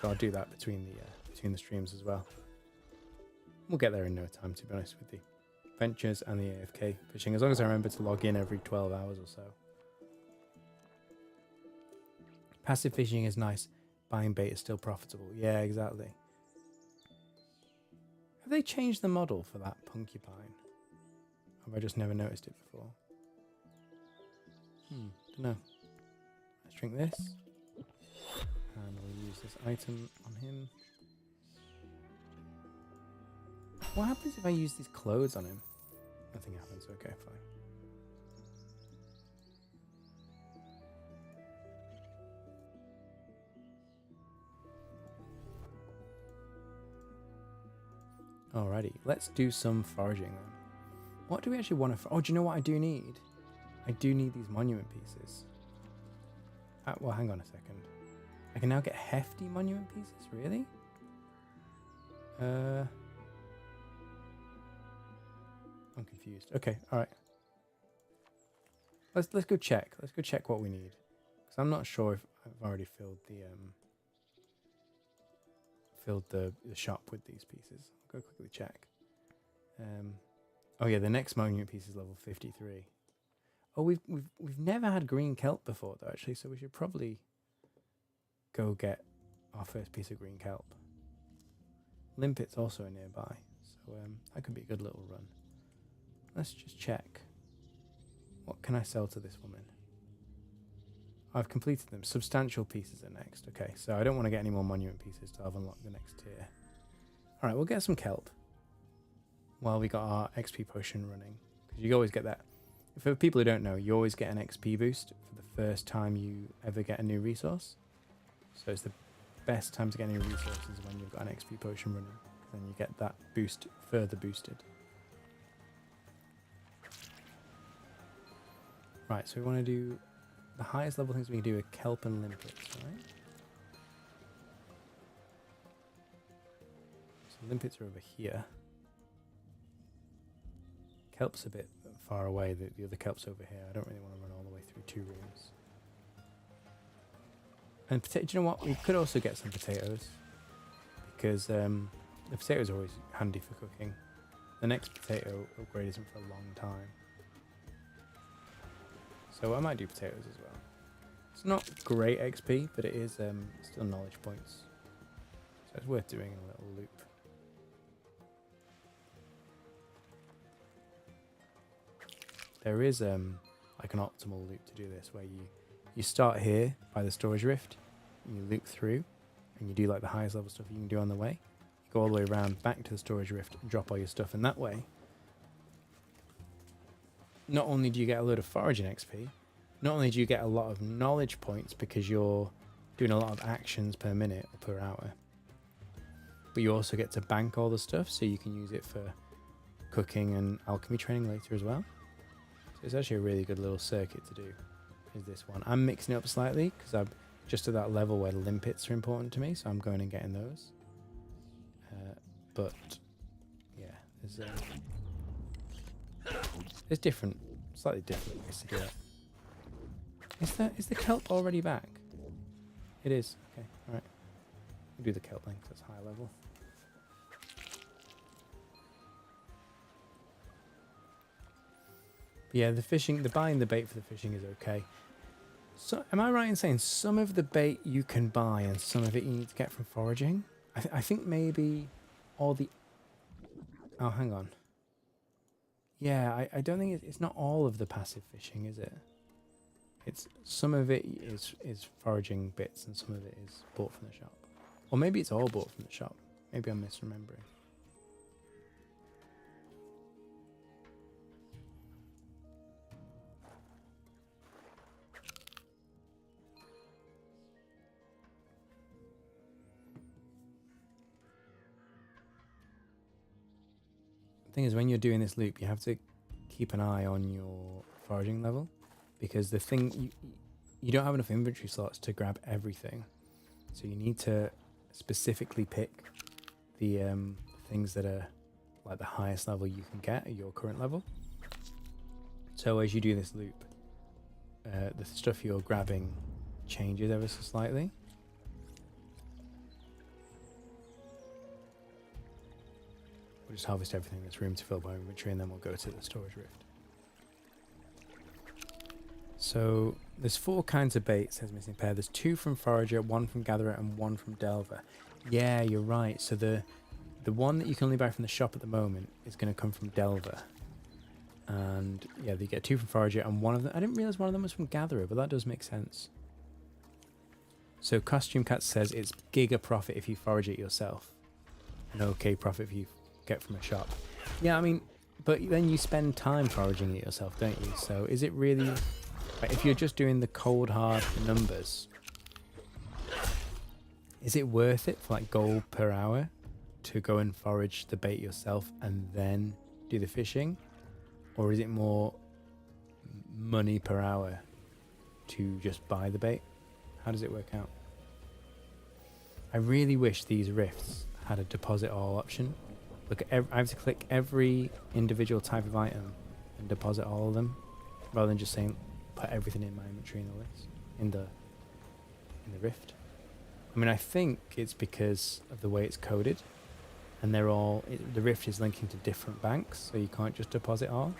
So I'll do that between the streams as well. We'll get there in no time, to be honest, with the ventures and the AFK fishing, as long as I remember to log in every 12 hours or so. Passive fishing is nice. Buying bait is still profitable. Yeah, exactly. Have they changed the model for that porcupine? Have I just never noticed it before? Don't know. Let's drink this. And we'll use this item on him. What happens if I use these clothes on him? Nothing happens. Okay, fine. Alrighty, let's do some foraging then. What do we actually want to... Oh, do you know what I do need? I do need these monument pieces. Well, hang on a second. I can now get hefty monument pieces? Really? I'm confused. Okay, alright. Let's go check. Let's go check what we need. Because I'm not sure if I've already filled the shop with these pieces. I'll go quickly check. Oh yeah, the next monument piece is level 53. Oh, we've never had green kelp before though, actually, so we should probably go get our first piece of green kelp. Limpet's also nearby, so that could be a good little run. Let's just check. What can I sell to this woman? I've completed them. Substantial pieces are next. Okay, so I don't want to get any more monument pieces till I've unlocked the next tier. Alright, we'll get some kelp while we got our XP potion running. Because you always get that. For people who don't know, you always get an XP boost for the first time you ever get a new resource. So it's the best time to get new resources when you've got an XP potion running. Then you get that boost further boosted. Right, so we want to do the highest level things we can do are kelp and limpets, right? So limpets are over here. Kelp's a bit far away, the other kelp's over here. I don't really want to run all the way through 2 rooms. And do you know what? We could also get some potatoes. Because the potatoes are always handy for cooking. The next potato upgrade isn't for a long time. So I might do potatoes as well. It's not great XP, but it is still knowledge points. So it's worth doing a little loop. There is like an optimal loop to do this, where you start here by the storage rift, and you loop through, and you do like the highest level stuff you can do on the way. You go all the way around back to the storage rift and drop all your stuff, and that way, not only do you get a load of foraging XP, not only do you get a lot of knowledge points because you're doing a lot of actions per minute or per hour, but you also get to bank all the stuff so you can use it for cooking and alchemy training later as well. So it's actually a really good little circuit to do, is this one. I'm mixing it up slightly because I'm just at that level where the limpets are important to me, so I'm going and getting those. But yeah, there's different, slightly different ways to do it. Is the kelp already back? It is. Okay, alright. We'll do the kelp then, 'cause that's high level. But yeah, the buying the bait for the fishing is okay. So, am I right in saying some of the bait you can buy and some of it you need to get from foraging? I think maybe all the... Oh, hang on. Yeah, I don't think it's not all of the passive fishing, is it? It's some of it is foraging bits and some of it is bought from the shop. Or maybe it's all bought from the shop. Maybe I'm misremembering. The thing is, when you're doing this loop, you have to keep an eye on your foraging level, because the thing you don't have enough inventory slots to grab everything, so you need to specifically pick the things that are like the highest level you can get at your current level. So as you do this loop, the stuff you're grabbing changes ever so slightly. We'll just harvest everything that's room to fill by inventory, and then we'll go to the storage rift. So there's 4 kinds of bait, says Missing Pair. There's 2 from Forager, 1 from Gatherer, and 1 from Delver. Yeah, you're right. So the one that you can only buy from the shop at the moment is going to come from Delver. And yeah, you get 2 from Forager, and one of them... I didn't realise one of them was from Gatherer, but that does make sense. So Costume Cat says it's giga profit if you forage it yourself. And okay profit if you get from a shop. Yeah, I mean, but then you spend time foraging it yourself, don't you? So is it really... Like, if you're just doing the cold hard numbers, is it worth it for like gold per hour to go and forage the bait yourself and then do the fishing? Or is it more money per hour to just buy the bait? How does it work out? I really wish these rifts had a deposit all option. Look, I have to click every individual type of item and deposit all of them, rather than just saying put everything in my inventory in the list, in the rift. I mean, I think it's because of the way it's coded, and they're all the rift is linking to different banks, so you can't just deposit all.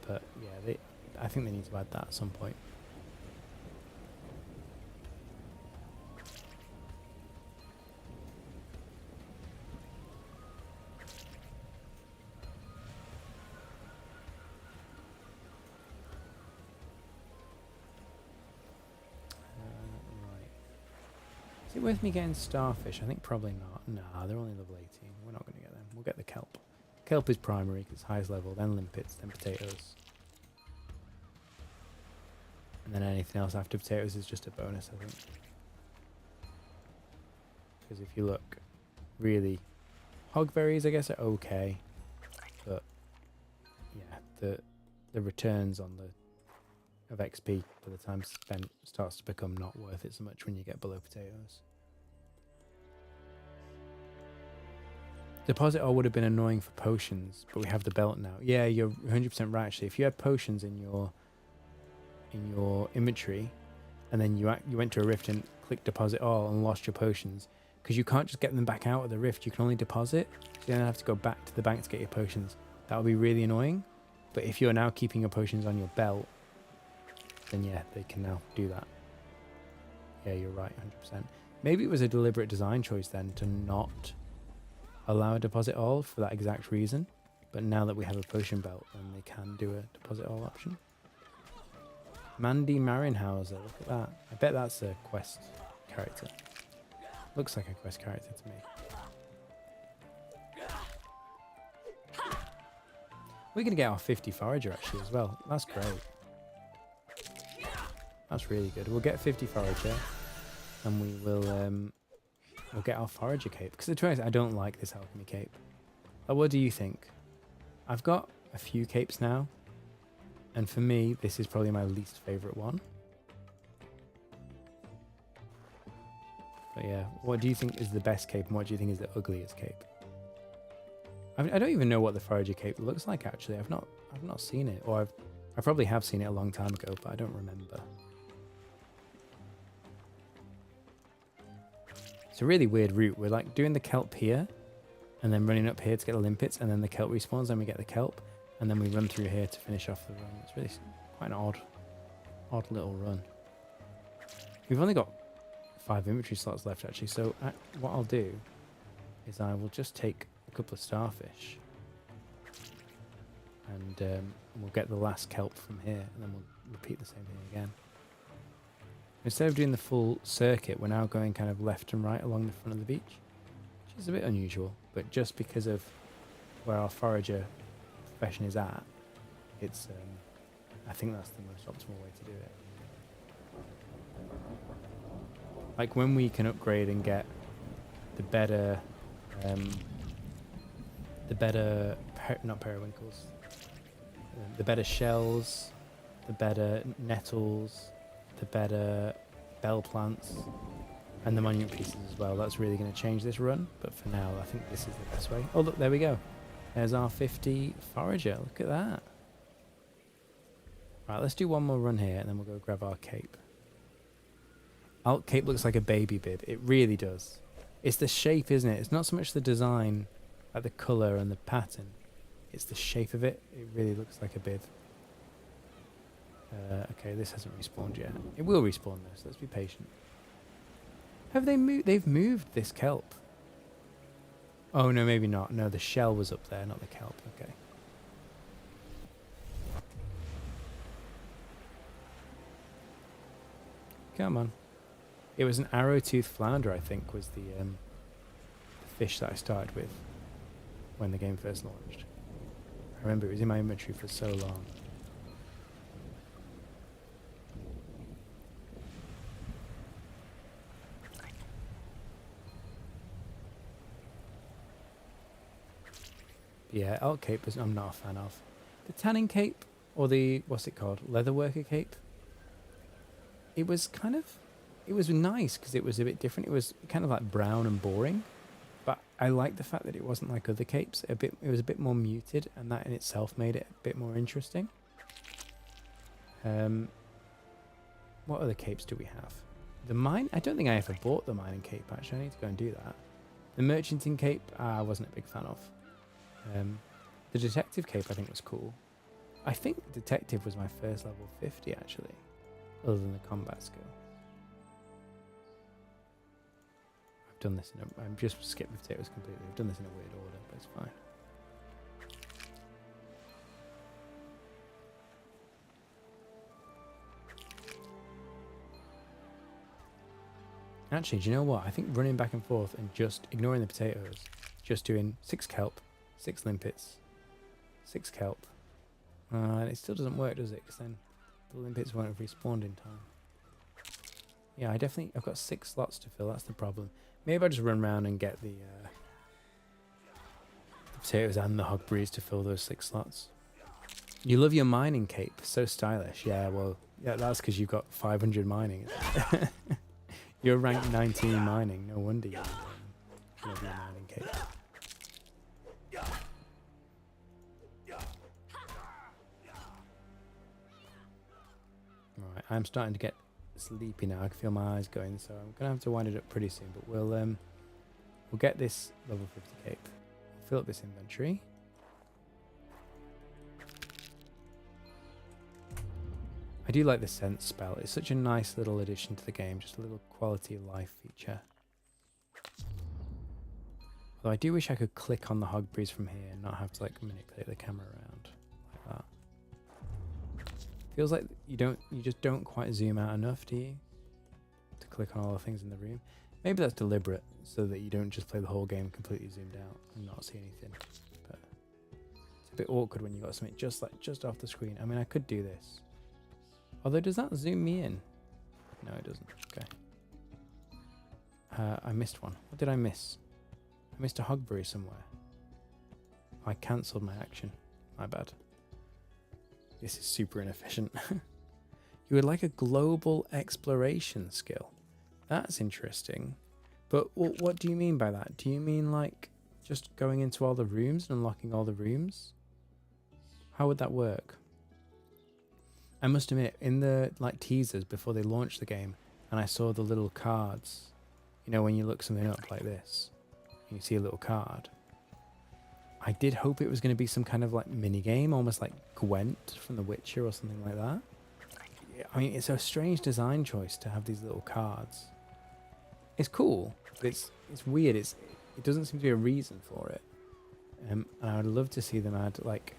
But yeah, I think they need to add that at some point. Is it worth me getting starfish? I think probably not. Nah, they're only level 18. We're not going to get them. We'll get the kelp. Kelp is primary because it's highest level, then limpets, then potatoes. And then anything else after potatoes is just a bonus, I think. Because if you look, really, hogberries I guess are okay, but yeah, the returns on of XP for the time spent starts to become not worth it so much when you get below potatoes. Deposit ore would have been annoying for potions, but we have the belt now. Yeah, you're 100% right actually. If you had potions in your inventory, and then you went to a rift and clicked deposit all and lost your potions, because you can't just get them back out of the rift, you can only deposit, so you then have to go back to the bank to get your potions. That would be really annoying. But if you're now keeping your potions on your belt, then yeah, they can now do that. Yeah, you're right, 100%. Maybe it was a deliberate design choice then to not allow a deposit all for that exact reason, but now that we have a potion belt, then they can do a deposit all option. Mandy Marinhauser, look at that. I bet that's a quest character. Looks like a quest character to me. We're going to get our 50 forager actually as well. That's great. That's really good. We'll get 50 forager and we will we'll get our forager cape. Because to be honest, I don't like this alchemy cape. But what do you think? I've got a few capes now, and for me, this is probably my least favourite one. But yeah, what do you think is the best cape and what do you think is the ugliest cape? I don't even know what the forager cape looks like actually. I've not seen it, or I probably have seen it a long time ago, but I don't remember. It's a really weird route. We're like doing the kelp here, and then running up here to get the limpets, and then the kelp respawns, then we get the kelp, and then we run through here to finish off the run. It's really quite an odd little run. We've only got 5 inventory slots left actually, so what I'll do is I will just take a couple of starfish, and we'll get the last kelp from here, and then we'll repeat the same thing again. Instead of doing the full circuit, we're now going kind of left and right along the front of the beach, which is a bit unusual, but just because of where our forager profession is at, it's I think that's the most optimal way to do it. Like when we can upgrade and get the better not periwinkles, the better shells, the better nettles, the better bell plants, and the monument pieces as well. That's really going to change this run, but for now I think this is the best way. Oh look, there we go. There's our 50 forager. Look at that. Right, let's do one more run here and then we'll go grab our cape. Our cape looks like a baby bib. It really does. It's the shape, isn't it? It's not so much the design, like the colour and the pattern. It's the shape of it. It really looks like a bib. Okay, this hasn't respawned yet. It will respawn though, so let's be patient. Have they moved? They've moved this kelp. Oh no, maybe not. No, the shell was up there, not the kelp. Okay. Come on. It was an arrow-toothed flounder, I think, was the fish that I started with when the game first launched. I remember it was in my inventory for so long. Yeah, elk cape I'm not a fan of. The tanning cape, or the, what's it called, leatherworker cape, it was nice because it was a bit different. It was kind of like brown and boring, but I liked the fact that it wasn't like other capes. It was a bit more muted, and that in itself made it a bit more interesting. What other capes do we have? The mine, I don't think I ever bought the mining cape actually. I need to go and do that. The merchanting cape, I wasn't a big fan of. The detective cape I think was cool. I think detective was my first level 50 actually, other than the combat skill. I've done this I'm just skipped the potatoes completely. I've done this in a weird order, but it's fine. Actually, do you know what? I think running back and forth and just ignoring the potatoes, just doing 6 kelp, 6 limpets. 6 kelp. And it still doesn't work, does it? Because then the limpets won't have respawned in time. Yeah, I've got 6 slots to fill. That's the problem. Maybe I'll just run around and get the potatoes and the hogberries to fill those 6 slots. You love your mining cape. So stylish. Yeah, well, yeah, that's because you've got 500 mining. You're rank 19 mining. No wonder you love your mining cape. Alright, I'm starting to get sleepy now. I can feel my eyes going, so I'm gonna have to wind it up pretty soon. But we'll get this level 50 cape. We'll fill up this inventory. I do like the sense spell. It's such a nice little addition to the game. Just a little quality of life feature. Although I do wish I could click on the hogberries from here and not have to like manipulate the camera around like that. Feels like you just don't quite zoom out enough, do you? To click on all the things in the room. Maybe that's deliberate, so that you don't just play the whole game completely zoomed out and not see anything. But it's a bit awkward when you got something just off the screen. I mean, I could do this. Although, does that zoom me in? No, it doesn't. Okay. I missed one. What did I miss? I missed a hogberry somewhere. I cancelled my action. My bad. This is super inefficient. You would like a global exploration skill. That's interesting. But what do you mean by that? Do you mean like just going into all the rooms and unlocking all the rooms? How would that work? I must admit, in the like teasers before they launched the game, and I saw the little cards, you know, when you look something up like this, you see a little card. I did hope it was going to be some kind of like mini game, almost like Gwent from The Witcher or something like that. I mean, it's a strange design choice to have these little cards. It's cool, but it's weird. It doesn't seem to be a reason for it. And I would love to see them add like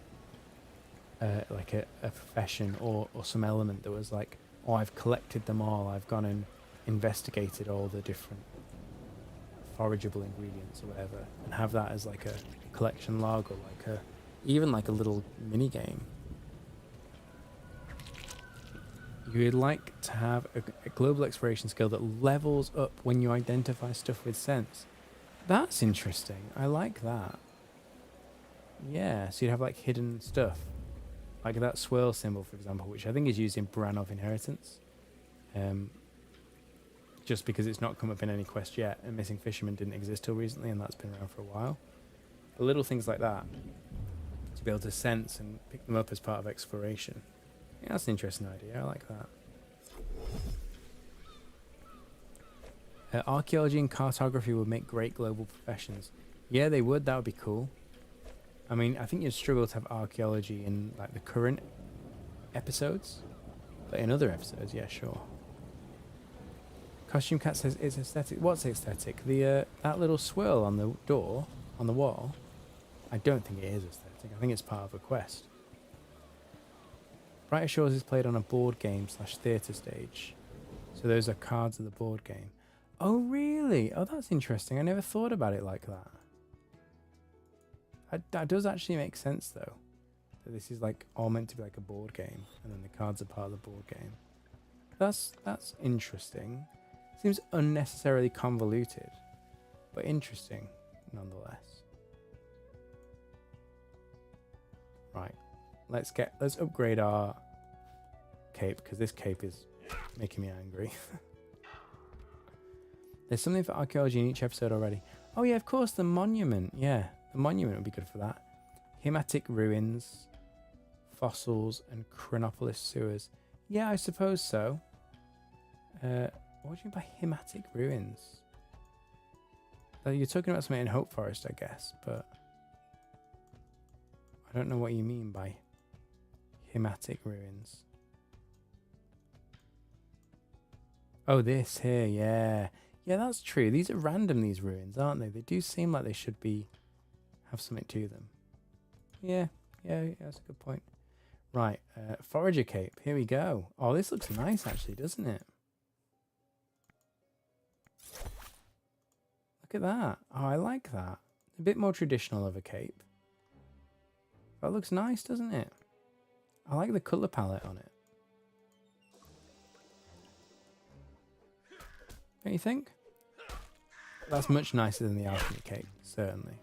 a profession or some element that was like, oh, I've collected them all. I've gone and investigated all the different forageable ingredients or whatever, and have that as like a collection log or like even like a little mini game. You would like to have a global exploration skill that levels up when you identify stuff with sense. That's interesting. I like that. Yeah, so you'd have like hidden stuff. Like that swirl symbol, for example, which I think is used in Branov Inheritance. Just because it's not come up in any quest yet, and Missing Fisherman didn't exist till recently, and that's been around for a while. But little things like that, to be able to sense and pick them up as part of exploration. Yeah, that's an interesting idea. I like that. Archaeology and cartography would make great global professions. Yeah, they would. That would be cool. I mean, I think you'd struggle to have archaeology in like the current episodes, but in other episodes, yeah, sure. Costume Cat says it's aesthetic. What's aesthetic? The that little swirl on the door, on the wall. I don't think it is aesthetic. I think it's part of a quest. Brighter Shores is played on a board game / theatre stage. So those are cards of the board game. Oh, really? Oh, that's interesting. I never thought about it like that. That does actually make sense, though. That this is like all meant to be like a board game, and then the cards are part of the board game. That's interesting. Seems unnecessarily convoluted, but interesting nonetheless. Right, let's upgrade our cape, because this cape is making me angry. There's something for archaeology in each episode already. Oh yeah, of course, the monument. Yeah, the monument would be good for that. Hematic ruins, fossils, and Chronopolis sewers. Yeah, I suppose so. What do you mean by hematic ruins? You're talking about something in Hope Forest, I guess, but I don't know what you mean by hematic ruins. Oh, this here, yeah. Yeah, that's true. These are random, these ruins, aren't they? They do seem like they should have something to them. Yeah, that's a good point. Right, Forager Cape, here we go. Oh, this looks nice actually, doesn't it? Look at that. Oh, I like that. A bit more traditional of a cape. That looks nice, doesn't it? I like the colour palette on it. Don't you think? That's much nicer than the alchemy cake, certainly.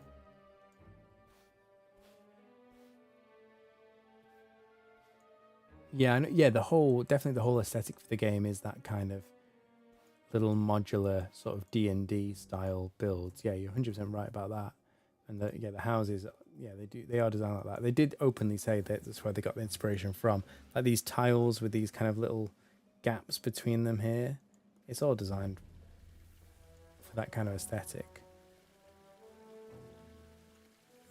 Yeah, yeah. Definitely the whole aesthetic for the game is that kind of little modular sort of D&D style builds. Yeah, you're 100% right about that. And the houses, yeah, they are designed like that. They did openly say that that's where they got the inspiration from. Like these tiles with these kind of little gaps between them here. It's all designed for that kind of aesthetic.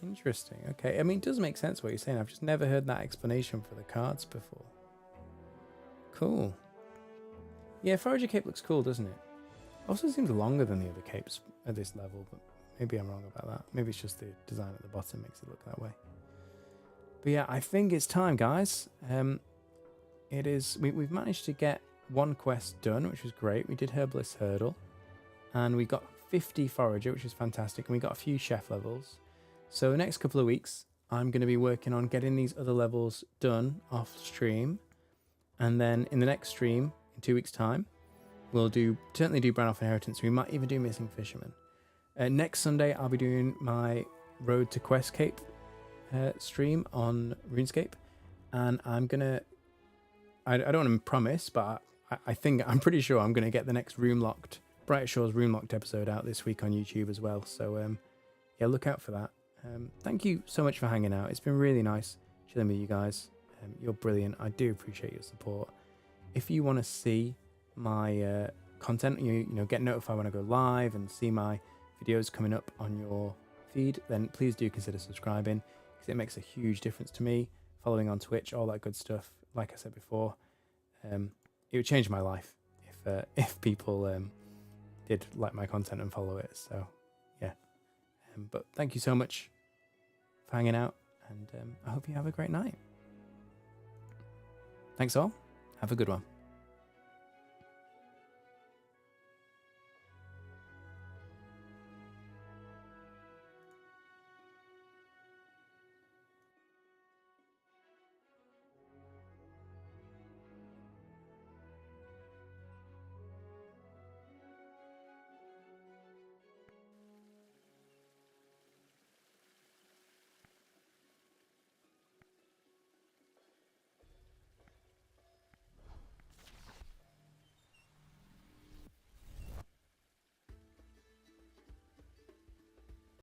Interesting. Okay. I mean, it does make sense what you're saying. I've just never heard that explanation for the cards before. Cool. Yeah, Forager Cape looks cool, doesn't it? Also seems longer than the other capes at this level, but maybe I'm wrong about that. Maybe it's just the design at the bottom makes it look that way. But yeah, I think it's time, guys. It is. We've managed to get one quest done, which was great. We did Herbalist Hurdle, and we got 50 Forager, which is fantastic, and we got a few chef levels. So the next couple of weeks, I'm going to be working on getting these other levels done off stream, and then in the next stream, in 2 weeks' time, we'll certainly do Brannoff Inheritance. We might even do Missing Fisherman. Next Sunday, I'll be doing my Road to Quest Cape stream on RuneScape, and I'm gonna. I don't want to promise, but I'm pretty sure I'm gonna get the next Bright Shores Locked episode out this week on YouTube as well. So yeah, look out for that. Thank you so much for hanging out. It's been really nice chilling with you guys. You're brilliant. I do appreciate your support. If you want to see my content, you know, get notified when I go live and see my videos coming up on your feed, then please do consider subscribing, because it makes a huge difference to me. Following on Twitch, all that good stuff. Like I said before, it would change my life if people did like my content and follow it. So yeah, but thank you so much for hanging out, and I hope you have a great night. Thanks all. Have a good one.